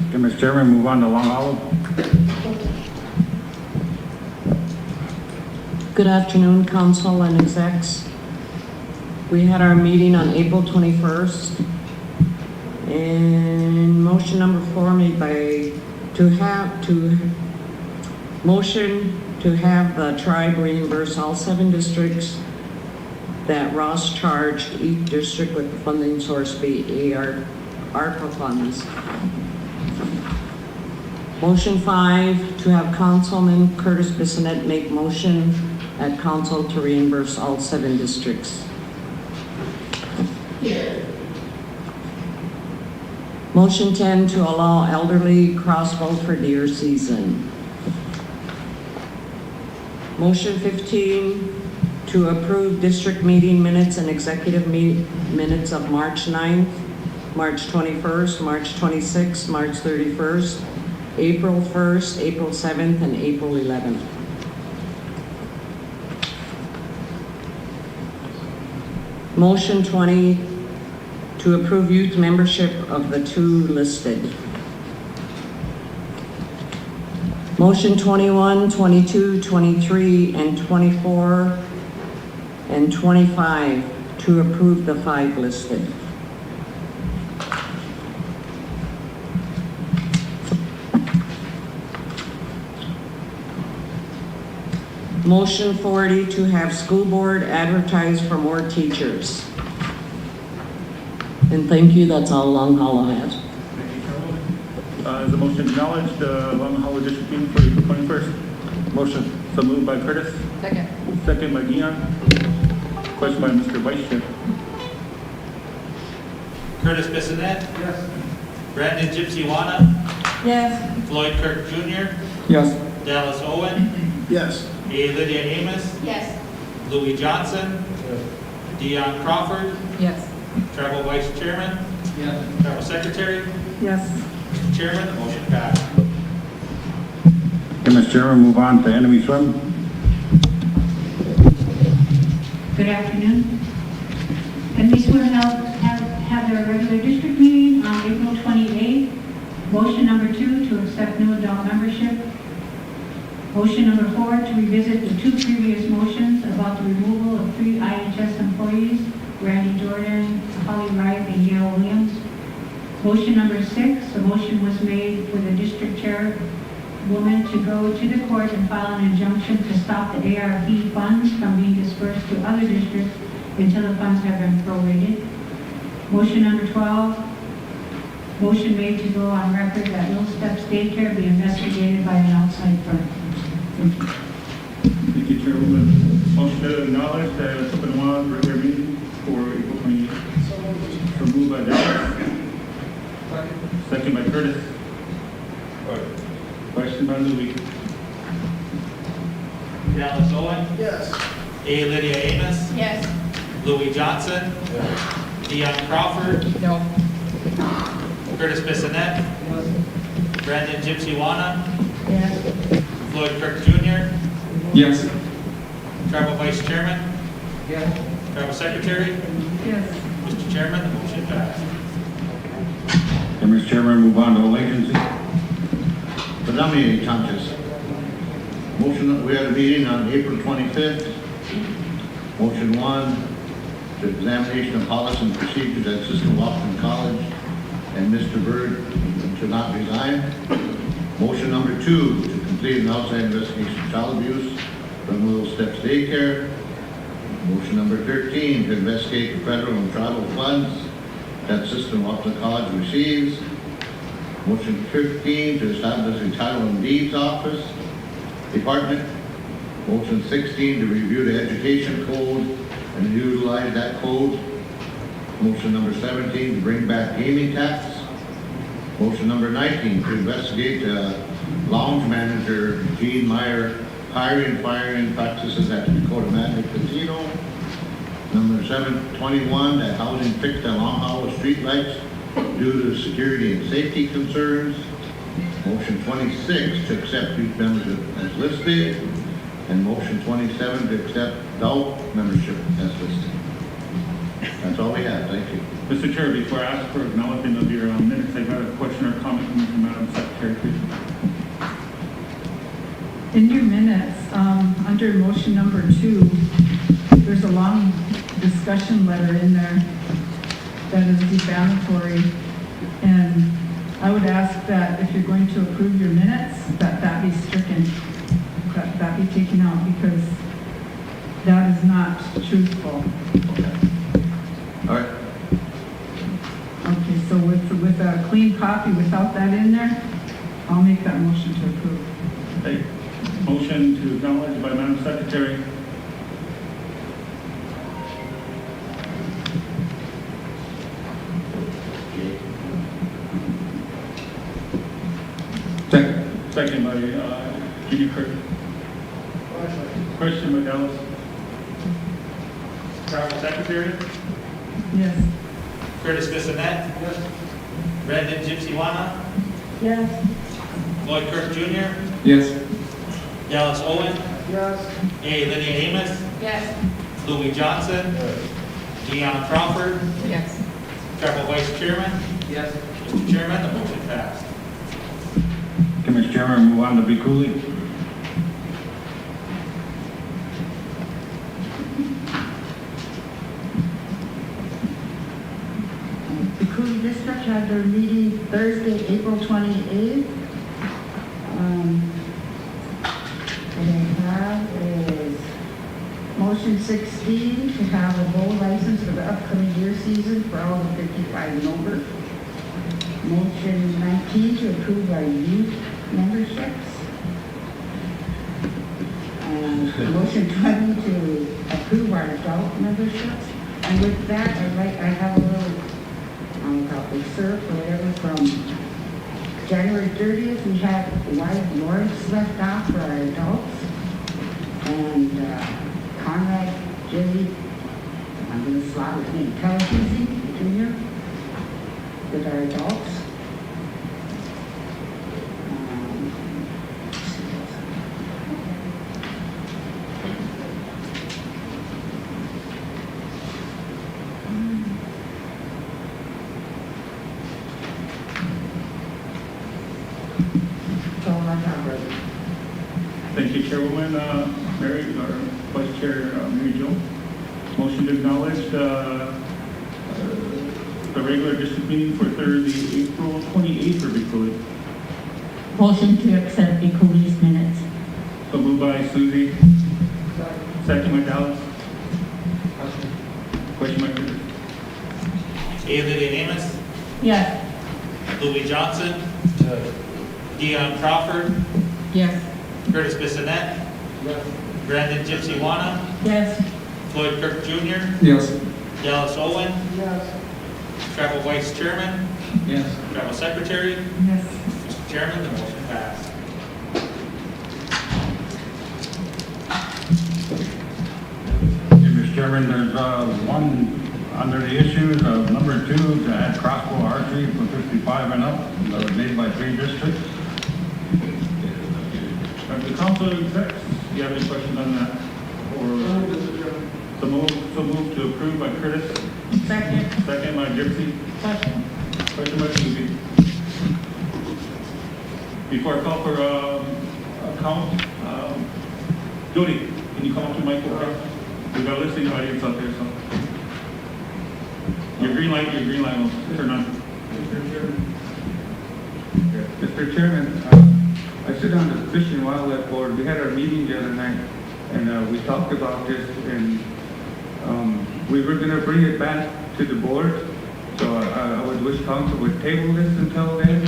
Speaker 23: Okay, Mr. Chairman, move on to Long Hollow.
Speaker 12: Good afternoon, council and execs. We had our meeting on April 21st. And motion number 4 made by, motion to have the tribe reimburse all 7 districts that Ross charged each district with the funding source be ARPA funds. Motion 5, to have Councilman Curtis Bissonette make motion at council to reimburse all 7 districts. Motion 10, to allow elderly crossbow for deer season. Motion 15, to approve district meeting minutes and executive minutes of March 9th, March 21st, March 26th, March 31st, April 1st, April 7th, and April 11th. Motion 20, to approve youth membership of the 2 listed. Motion 21, 22, 23, and 24, and 25, to approve the 5 listed. Motion 40, to have school board advertise for more teachers. And thank you, that's all Long Hollow has.
Speaker 17: Is the motion acknowledged, Long Hollow District meeting for April 21st? Motion. So moved by Curtis.
Speaker 6: Second.
Speaker 17: Second by Dion. Question by Mr. Vice Chair.
Speaker 1: Curtis Bissonette,
Speaker 7: Yes.
Speaker 1: Brandon Gypsy Wana,
Speaker 6: Yes.
Speaker 1: Floyd Kirk Jr.,
Speaker 13: Yes.
Speaker 1: Dallas Owen,
Speaker 7: Yes.
Speaker 1: A. Lydia Amos,
Speaker 8: Yes.
Speaker 1: Louis Johnson, Dion Crawford,
Speaker 6: Yes.
Speaker 1: Tribal Vice Chairman,
Speaker 7: Yes.
Speaker 1: Tribal Secretary.
Speaker 6: Yes.
Speaker 1: Mr. Chairman, the motion passed.
Speaker 23: Okay, Mr. Chairman, move on to Enemy Swim.
Speaker 14: Good afternoon. And we will have their regular district meeting on April 28th. Motion number 2, to accept new adult membership. Motion number 4, to revisit the 2 previous motions about the removal of 3 IHS employees, Randy Jordan, Holly Wright, and Gail Williams. Motion number 6, a motion was made for the district chairwoman to go to the court and file an injunction to stop the ARP funds from being dispersed to other districts until the funds have been prorated. Motion number 12, motion made to go on record that Little Steps Daycare be investigated by an outside firm.
Speaker 17: Thank you, Chairwoman. Motion to acknowledge that it's open one regular meeting for April 28th. So moved by Dallas. Second by Curtis. Question by Louis.
Speaker 1: Dallas Owen,
Speaker 7: Yes.
Speaker 1: A. Lydia Amos,
Speaker 8: Yes.
Speaker 1: Louis Johnson, Dion Crawford,
Speaker 6: No.
Speaker 1: Curtis Bissonette, Brandon Gypsy Wana,
Speaker 14: Yes.
Speaker 1: Floyd Kirk Jr.,
Speaker 13: Yes.
Speaker 1: Tribal Vice Chairman,
Speaker 7: Yes.
Speaker 1: Travel Secretary?
Speaker 14: Yes.
Speaker 1: Mr. Chairman, the motion passed.
Speaker 9: Okay, Mr. Chairman, move on to all agency.
Speaker 4: Benami Sanchez. Motion, we had a meeting on April 25th. Motion 1, the examination of policy and procedures at System Washington College, and Mr. Byrd should not resign. Motion number 2, to complete an outside investigation of child abuse from Little Steps Daycare. Motion number 13, to investigate the federal and tribal funds that System Washington College receives. Motion 15, to establish a title and deeds office department. Motion 16, to review the education code and utilize that code. Motion number 17, to bring back gaming tax. Motion number 19, to investigate lounge manager Gene Meyer hiring and firing practices at the Dakota Magic Casino. Number 21, that housing fixed at Long Hollow streetlights due to security and safety concerns. Motion 26, to accept youth membership as listed. And motion 27, to accept adult membership as listed. That's all we have. Thank you.
Speaker 2: Mr. Chair, before I ask for acknowledgement of your minutes, I've got a question or comment from Madam Secretary, please.
Speaker 11: In your minutes, under motion number 2, there's a long discussion letter in there that is defamatory. And I would ask that if you're going to approve your minutes, that be stricken, that be taken out, because that is not truthful.
Speaker 4: All right.
Speaker 11: Okay, so with a clean copy without that in there, I'll make that motion to approve.
Speaker 2: Okay. Motion to acknowledge by Madam Secretary. Second by Judy Curtis. Question by Dallas.
Speaker 1: Travel Secretary?
Speaker 11: Yes.
Speaker 1: Curtis Bissonette? Yes. Brandon Gypsy-Wana?
Speaker 14: Yes.
Speaker 1: Lloyd Kirk Jr.?
Speaker 13: Yes.
Speaker 1: Dallas Owen?
Speaker 14: Yes.
Speaker 1: A. Lydia Amos?
Speaker 14: Yes.
Speaker 1: Louis Johnson? Deon Crawford?
Speaker 14: Yes.
Speaker 1: Travel Vice Chairman?
Speaker 14: Yes.
Speaker 1: Mr. Chairman, the motion passed.
Speaker 9: Okay, Mr. Chairman, move on to B. Cooley.
Speaker 14: The Cooley District had their meeting Thursday, April 28th. What I have is motion 16 to have a bowl license for the upcoming deer season for all the 55 and over. Motion 19 to approve our youth memberships. Motion 20 to approve our adult memberships. And with that, I have a little excerpt or whatever from January 30th. We had White Lawrence left off for our adults. And Conrad J. I'm going to slaughter his name, Telefizzi Jr. with our adults.
Speaker 2: Thank you, Chairwoman Mary, or Vice Chair Mary Jo. Motion to acknowledge the regular district meeting for Thursday, April 28th for Bicooley.
Speaker 14: Motion to accept the Cooley's minutes.
Speaker 2: So moved by Susie. Second by Dallas. Question by Curtis.
Speaker 1: A. Lydia Amos?
Speaker 14: Yes.
Speaker 1: Louis Johnson? Deon Crawford?
Speaker 14: Yes.
Speaker 1: Curtis Bissonette? Yes. Brandon Gypsy-Wana?
Speaker 14: Yes.
Speaker 1: Lloyd Kirk Jr.?
Speaker 13: Yes.
Speaker 1: Dallas Owen?
Speaker 14: Yes.
Speaker 1: Travel Vice Chairman?
Speaker 13: Yes.
Speaker 1: Travel Secretary?
Speaker 14: Yes.
Speaker 1: Mr. Chairman, the motion passed.
Speaker 9: Okay, Mr. Chairman, there's one under the issues of number 2 to add crossbow archery for 55 and up. That was made by 3 districts.
Speaker 2: The council execs, do you have any questions on that? Or the move? So moved to approve by Curtis,
Speaker 8: Second.
Speaker 2: second by Gypsy,
Speaker 8: Question.
Speaker 2: question by Susie. Before I call for, count, Jody, can you come up to Michael? We've got a listening audience out there, so. Your green light will turn on.
Speaker 5: Mr. Chairman, I sit on the Fish and Wildlife Board. We had our meeting the other night, and we talked about this, and we were going to bring it back to the board. So I would wish council would table this until then.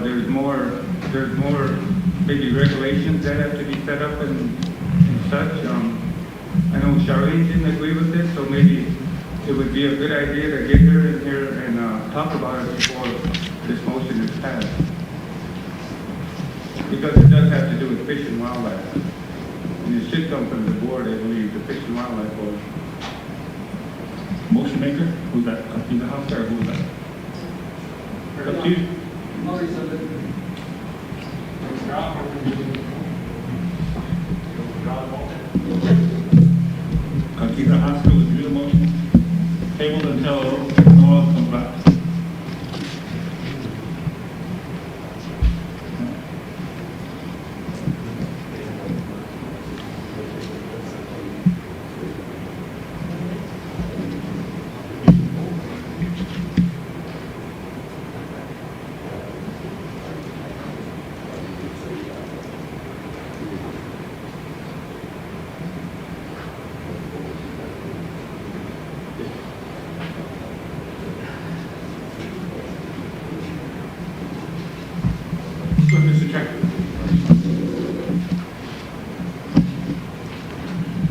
Speaker 5: There's more maybe regulations that have to be set up and such. I know Charlene didn't agree with this, so maybe it would be a good idea to get her in here and talk about it before this motion is passed. Because it does have to do with fish and wildlife. And it should come from the board, I believe, the Fish and Wildlife Board.
Speaker 2: Motion maker, who's that? In the house there, who's that? Up to you. Kakita Haskell withdrew the motion. Tabled until no else comes back. Mr. Chair.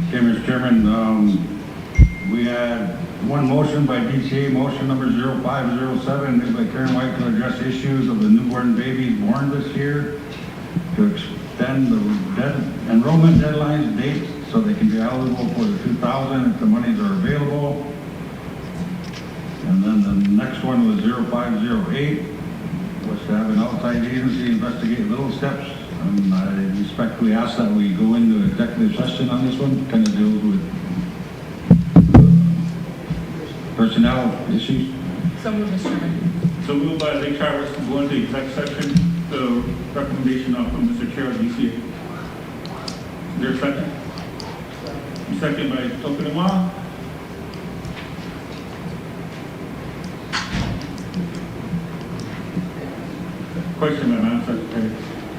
Speaker 9: Okay, Mr. Chairman, we had one motion by DTA, motion number 0507, made by Karen White to address issues of the newborn babies born this year, to extend the enrollment deadlines dates so they can be eligible for the 2000 if the monies are available. And then the next one was 0508, was to have an outside agency investigate little steps. And I respectfully ask that we go into executive session on this one, kind of deals with personnel issues.
Speaker 6: So moved, Mr. Chairman.
Speaker 2: So moved by Lake Travis to go into exec session, the recommendation from Mr. Chair of DCA. Is there a second? Second by Tokunuma. Question, Madam Secretary.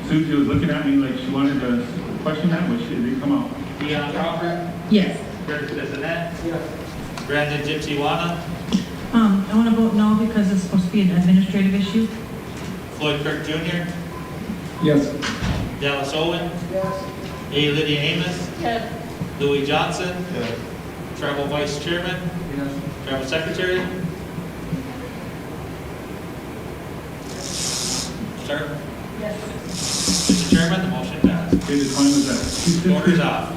Speaker 2: Susie was looking at me like she wanted to question that, but she didn't come out.
Speaker 1: Dion Crawford,
Speaker 6: Yes.
Speaker 1: Curtis Bissonette. Brandon Gypsy Wana,
Speaker 14: I want to vote no because it's supposed to be an administrative issue.
Speaker 1: Floyd Kirk Jr.,
Speaker 5: Yes.
Speaker 1: Dallas Owen.
Speaker 14: Yes.
Speaker 1: A. Lydia Amos,
Speaker 14: Yes.
Speaker 1: Louis Johnson. Tribal Vice Chairman,
Speaker 5: Yes.
Speaker 1: Tribal Secretary. Sir?
Speaker 14: Yes.
Speaker 1: Mr. Chairman, the motion passed.
Speaker 2: Okay, the time is at
Speaker 1: Order's off.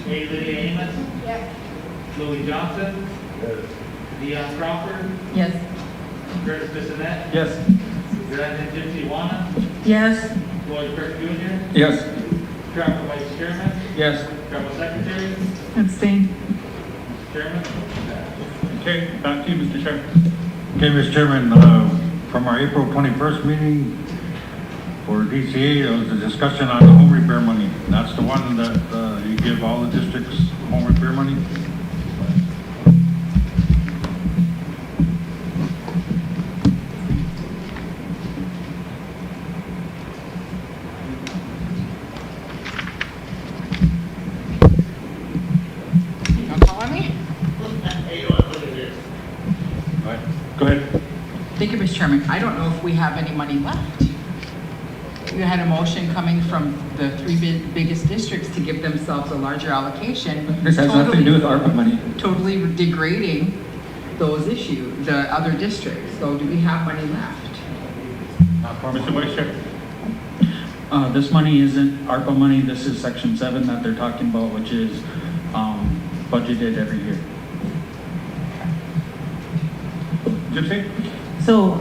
Speaker 1: A. Lydia Amos.
Speaker 14: Yes.
Speaker 1: Louis Johnson. Dion Crawford.
Speaker 6: Yes.
Speaker 1: Curtis Bissonette.
Speaker 9: Yes.
Speaker 1: Brandon Gypsy
Speaker 12: Yes.
Speaker 1: Floyd Kirk Jr.
Speaker 9: Yes.
Speaker 1: Travel Vice Chairman.
Speaker 9: Yes.
Speaker 1: Travel Secretary.
Speaker 6: Abstain.
Speaker 1: Mr. Chairman, the motion passed.
Speaker 9: Okay, back to you, Mr. Chairman. Okay, Mr. Chairman, from our April 21st meeting for DCA, there was a discussion on the home repair money. That's the one that you give all the districts home repair money.
Speaker 6: Don't call on me?
Speaker 9: All right, go ahead.
Speaker 6: Thank you, Mr. Chairman. I don't know if we have any money left. You had a motion coming from the three biggest districts to give themselves a larger allocation.
Speaker 9: This has nothing to do with ARPA money.
Speaker 6: Totally degrading those issues, the other districts. So do we have money left?
Speaker 9: Mr. Vice Chair.
Speaker 10: This money isn't ARPA money, this is Section 7 that they're talking about, which is budgeted every year.
Speaker 9: Gypsy?
Speaker 8: So,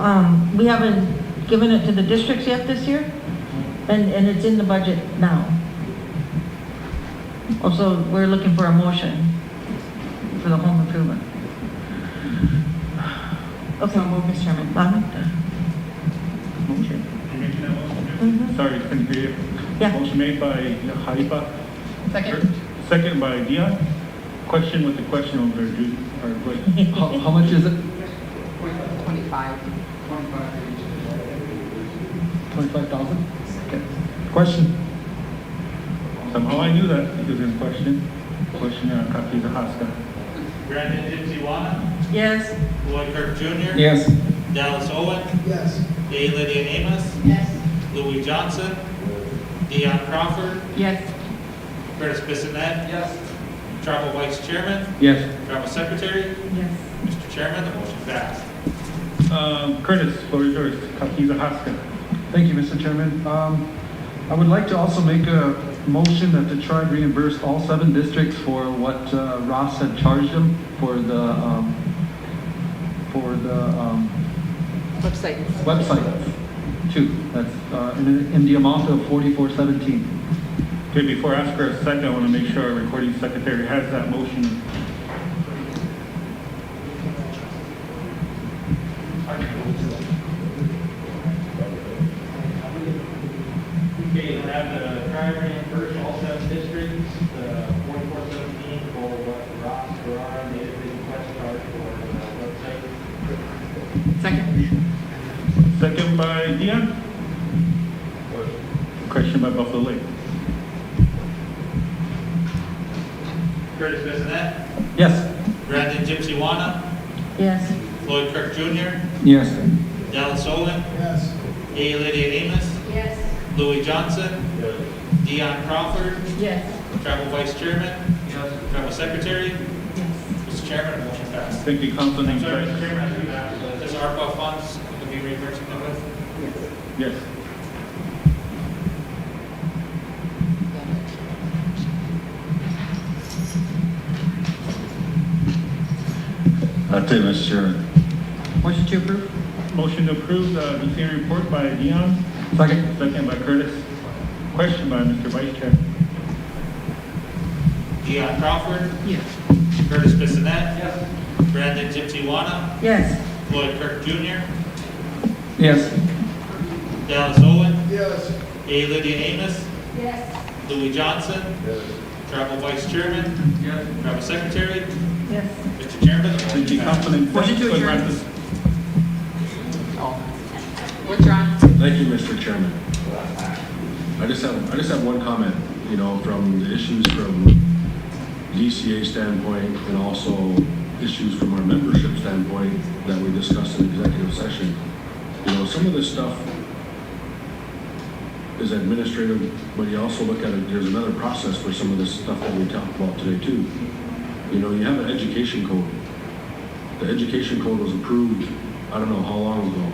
Speaker 8: we haven't given it to the districts yet this year? And it's in the budget now? Also, we're looking for a motion for the home improvement. Okay.
Speaker 6: So move, Mr. Chairman.
Speaker 9: Motion. You making that motion? Sorry, couldn't hear you.
Speaker 8: Yeah.
Speaker 9: Motion made by Haifa.
Speaker 6: Second.
Speaker 9: Second by Dion. Question with the question over there, Judy. Or wait.
Speaker 10: How much is it?
Speaker 6: 25.
Speaker 10: 25,000? Okay. Question?
Speaker 9: Somehow I knew that because in question on Kapiza Haska.
Speaker 1: Brandon Gypsy
Speaker 12: Yes.
Speaker 1: Floyd Kirk Jr.
Speaker 10: Yes.
Speaker 1: Dallas Owen.
Speaker 15: Yes.
Speaker 1: A. Lydia Amos.
Speaker 14: Yes.
Speaker 1: Louis Johnson. Dion Crawford.
Speaker 6: Yes.
Speaker 1: Curtis Bissonette. Yes. Travel Vice Chairman.
Speaker 10: Yes.
Speaker 1: Travel Secretary.
Speaker 12: Yes.
Speaker 1: Mr. Chairman, the motion passed.
Speaker 9: Curtis, floor is yours. Kapiza Haska.
Speaker 10: Thank you, Mr. Chairman. I would like to also make a motion that the tribe reimburse all 7 districts for what Ross had charged them for the website too. That's in the amount of $44.17.
Speaker 9: Okay, before I ask for a second, I want to make sure our recording secretary has that motion.
Speaker 1: Okay, we'll have the tribe reimburse all 7 districts, the 4417 for what Ross, Ferrara, and the individual quest charge for the website.
Speaker 6: Second.
Speaker 9: Second by Dion. Question by Buffalo Lake.
Speaker 1: Curtis Bissonette.
Speaker 10: Yes.
Speaker 1: Brandon Gypsy
Speaker 12: Yes.
Speaker 1: Floyd Kirk Jr.
Speaker 10: Yes.
Speaker 1: Dallas Owen.
Speaker 15: Yes.
Speaker 1: A. Lydia Amos.
Speaker 14: Yes.
Speaker 1: Louis Johnson. Dion Crawford.
Speaker 12: Yes.
Speaker 1: Travel Vice Chairman. Travel Secretary. Mr. Chairman, the motion passed.
Speaker 9: Thank you, Councilman.
Speaker 1: I'm sorry, Mr. Chairman, this ARPA funds will be reimbursing them with?
Speaker 9: Yes.
Speaker 22: That's it, Mr. Chairman.
Speaker 6: Motion to approve?
Speaker 9: Motion to approve the DCA report by Dion.
Speaker 10: Second.
Speaker 9: Second by Curtis. Question by Mr. Vice Chair.
Speaker 1: Dion Crawford.
Speaker 6: Yes.
Speaker 1: Curtis Bissonette. Yes. Brandon Gypsy
Speaker 12: Yes.
Speaker 1: Floyd Kirk Jr.
Speaker 10: Yes.
Speaker 1: Dallas Owen.
Speaker 15: Yes.
Speaker 1: A. Lydia Amos.
Speaker 14: Yes.
Speaker 1: Louis Johnson. Travel Vice Chairman. Travel Secretary.
Speaker 12: Yes.
Speaker 1: Mr. Chairman, the
Speaker 9: Thank
Speaker 1: motion
Speaker 9: you,
Speaker 1: passed.
Speaker 9: Councilman.
Speaker 6: Motion to
Speaker 9: Go ahead,
Speaker 6: adjourn.
Speaker 9: wrap this.
Speaker 6: Withdrawn.
Speaker 23: Thank you, Mr. Chairman. I just have one comment, from the issues from DCA standpoint and also issues from our membership standpoint that we discussed in executive session. Some of this stuff is administrative, but you also look at it, there's another process for some of this stuff that we talked about today too. You have an education code. The education code was approved, I don't know how long ago.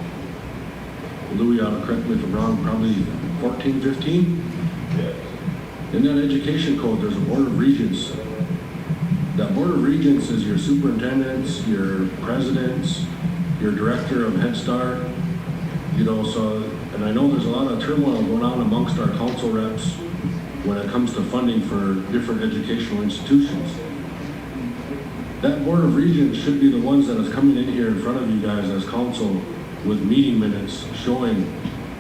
Speaker 23: Louis, correct me if I'm wrong, probably 14, 15? In that education code, there's a board of regents. That board of regents is your superintendents, your presidents, your director of Head Start, you know, so, and I know there's a lot of turmoil going on amongst our council reps when it comes to funding for different educational institutions. That board of regents should be the ones that is coming in here in front of you guys as council with meeting minutes showing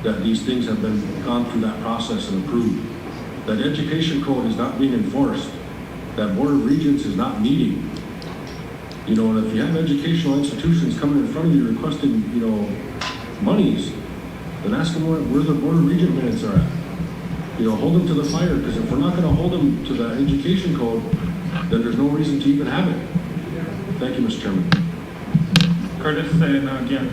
Speaker 23: that these things have been gone through that process and approved. That education code is not being enforced. That board of regents is not meeting. You know, and if you have educational institutions coming in front of you requesting, you know, monies, then ask them where the board of regent minutes are at. You know, hold them to the fire, because if we're not going to hold them to the education code, then there's no reason to even have it. Thank you, Mr. Chairman.
Speaker 2: Curtis and Jim.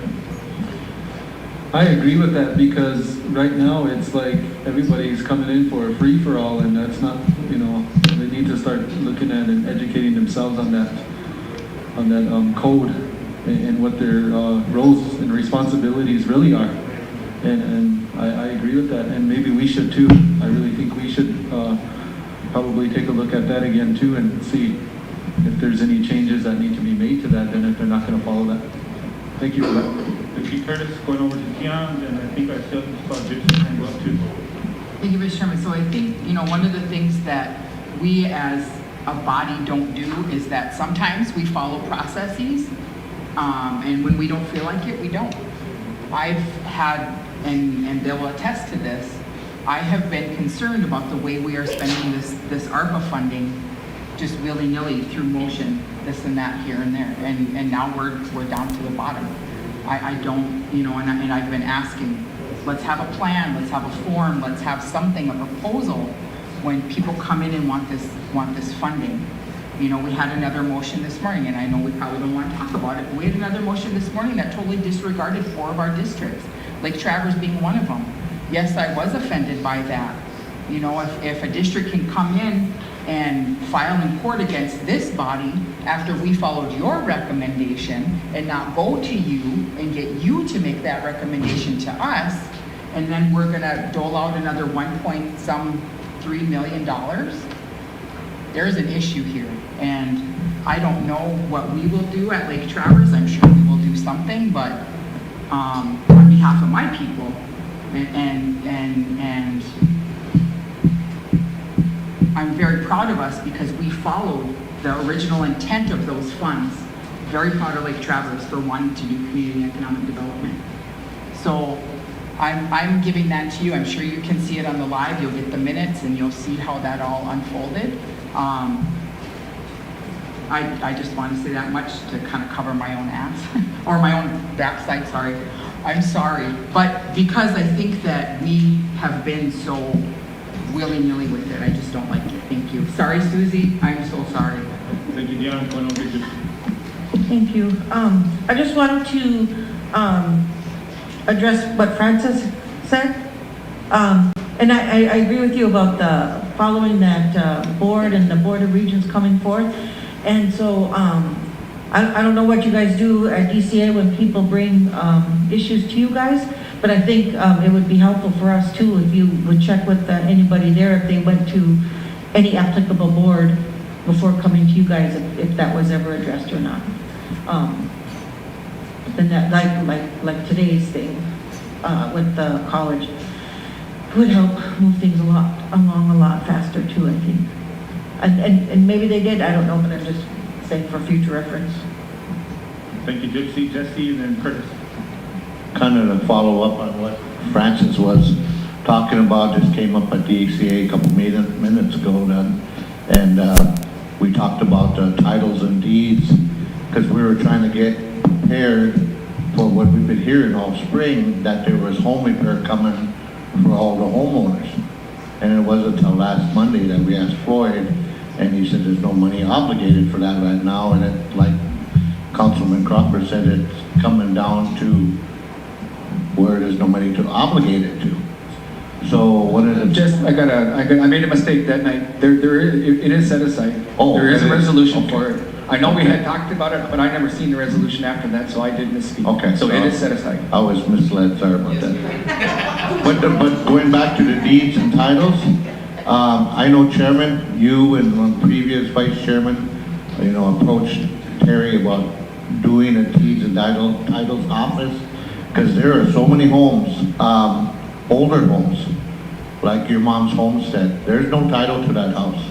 Speaker 10: I agree with that, because right now it's like everybody's coming in for a free-for-all, and that's not, you know, they need to start looking at and educating themselves on that code and what their roles and responsibilities really are. And I agree with that, and maybe we should too. I really think we should probably take a look at that again too and see if there's any changes that need to be made to that, then if they're not going to follow that. Thank you for that.
Speaker 2: Thank you, Curtis. Going over to Dion, and I think I still saw Gypsy hand up too.
Speaker 6: Thank you, Mr. Chairman. So I think, you know, one of the things that we as a body don't do is that sometimes we follow processes, and when we don't feel like it, we don't. I've had, and they will attest to this, I have been concerned about the way we are spending this ARPA funding just willy-nilly through motion, this and that, here and there, and now we're down to the bottom. I don't, you know, and I've been asking, let's have a plan, let's have a form, let's have something, a proposal, when people come in and want this funding. You know, we had another motion this morning, and I know we probably don't want to talk about it, but we had another motion this morning that totally disregarded 4 of our districts, Lake Traverse being one of them. Yes, I was offended by that. You know, if a district can come in and file in court against this body after we followed your recommendation and not go to you and get you to make that recommendation to us, and then we're gonna dole out another $1.3 million, there's an issue here. And I don't know what we will do at Lake Traverse. I'm sure we will do something, but on behalf of my people, and I'm very proud of us because we followed the original intent of those funds. Very proud of Lake Traverse for wanting to do community economic development. So I'm giving that to you. I'm sure you can see it on the live. You'll get the minutes and you'll see how that all unfolded. I just want to say that much to kind of cover my own ass, or my own backside, sorry. I'm sorry, but because I think that we have been so willy-nilly with it, I just don't like it. Thank you. Sorry, Susie, I'm so sorry.
Speaker 2: Thank you, Dion. Going over to Gypsy.
Speaker 16: Thank you. I just wanted to address what Francis said. And I agree with you about the following that board and the Board of Regents coming forth. And so I don't know what you guys do at DCA when people bring issues to you guys, but I think it would be helpful for us too if you would check with anybody there if they went to any applicable board before coming to you guys, if that was ever addressed or not. And that like today's thing with the college would help move things along a lot faster too, I think. And maybe they did, I don't know, but I'm just saying for future reference.
Speaker 2: Thank you, Gypsy, Jesse, and then Curtis.
Speaker 4: Kind of to follow up on what Francis was talking about, this came up at DCA a couple minutes ago then, and we talked about the titles and deeds, because we were trying to get prepared for what we've been hearing all spring, that there was home repair coming for all the homeowners. And it wasn't until last Monday that we asked Floyd, and he said there's no money obligated for that right now, and it, like Councilman Crawford said, it's coming down to where there's no money to obligate it to. So what is it?
Speaker 19: I made a mistake that night. It is set aside.
Speaker 4: Oh,
Speaker 19: there is a resolution
Speaker 4: okay.
Speaker 19: for it. I know we had talked about it, but I never seen the resolution after that, so I did misspeak.
Speaker 4: Okay.
Speaker 19: So it is set aside.
Speaker 4: I was misled, sorry about that. But going back to the deeds and titles, I know Chairman, you and one previous Vice Chairman, approached Terry about doing a deeds and titles office, because there are so many homes, older homes, like your mom's homestead. There's no title to that house.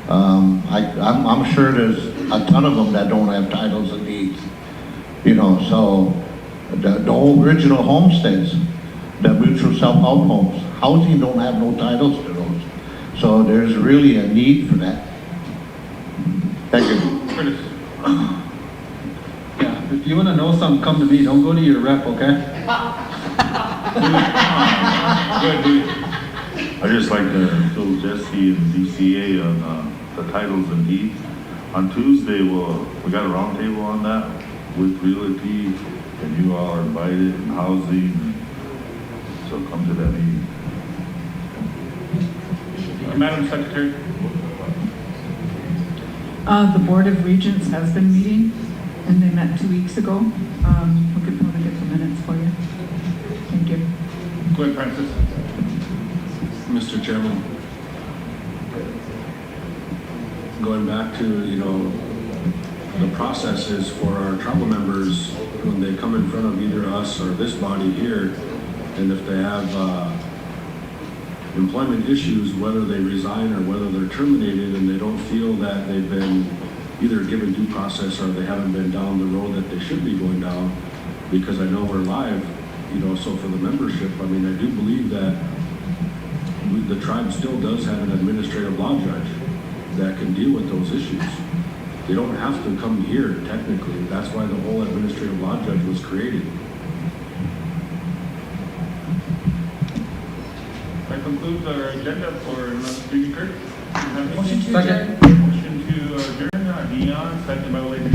Speaker 4: I'm sure there's a ton of them that don't have titles and deeds. So the whole original homesteads, the mutual self-help homes, housing don't have no titles to those. So there's really a need for that. Thank you.
Speaker 10: Yeah, if you want to know something, come to me. Don't go to your rep, okay?
Speaker 3: I just like to fill Jesse and DCA on the titles and deeds. On Tuesday, we got a roundtable on that with realty, and you all are invited, and housing, so come to that meeting.
Speaker 9: Madam Secretary.
Speaker 20: The Board of Regents has been meeting, and they met 2 weeks ago. We could probably get some minutes for you. Thank you.
Speaker 9: Go ahead, Francis.
Speaker 23: Mr. Chairman, going back to, the processes for our tribal members when they come in front of either us or this body here, and if they have employment issues, whether they resign or whether they're terminated and they don't feel that they've been either given due process or they haven't been down the road that they should be going down, because I know we're live, so for the membership, I do believe that the tribe still does have an administrative law judge that can deal with those issues. They don't have to come here technically. That's why the whole administrative law judge was created.
Speaker 9: That concludes our agenda for Speaker Kurt.
Speaker 10: Motion to adjourn.
Speaker 9: Motion to adjourn, Dion, second by Lady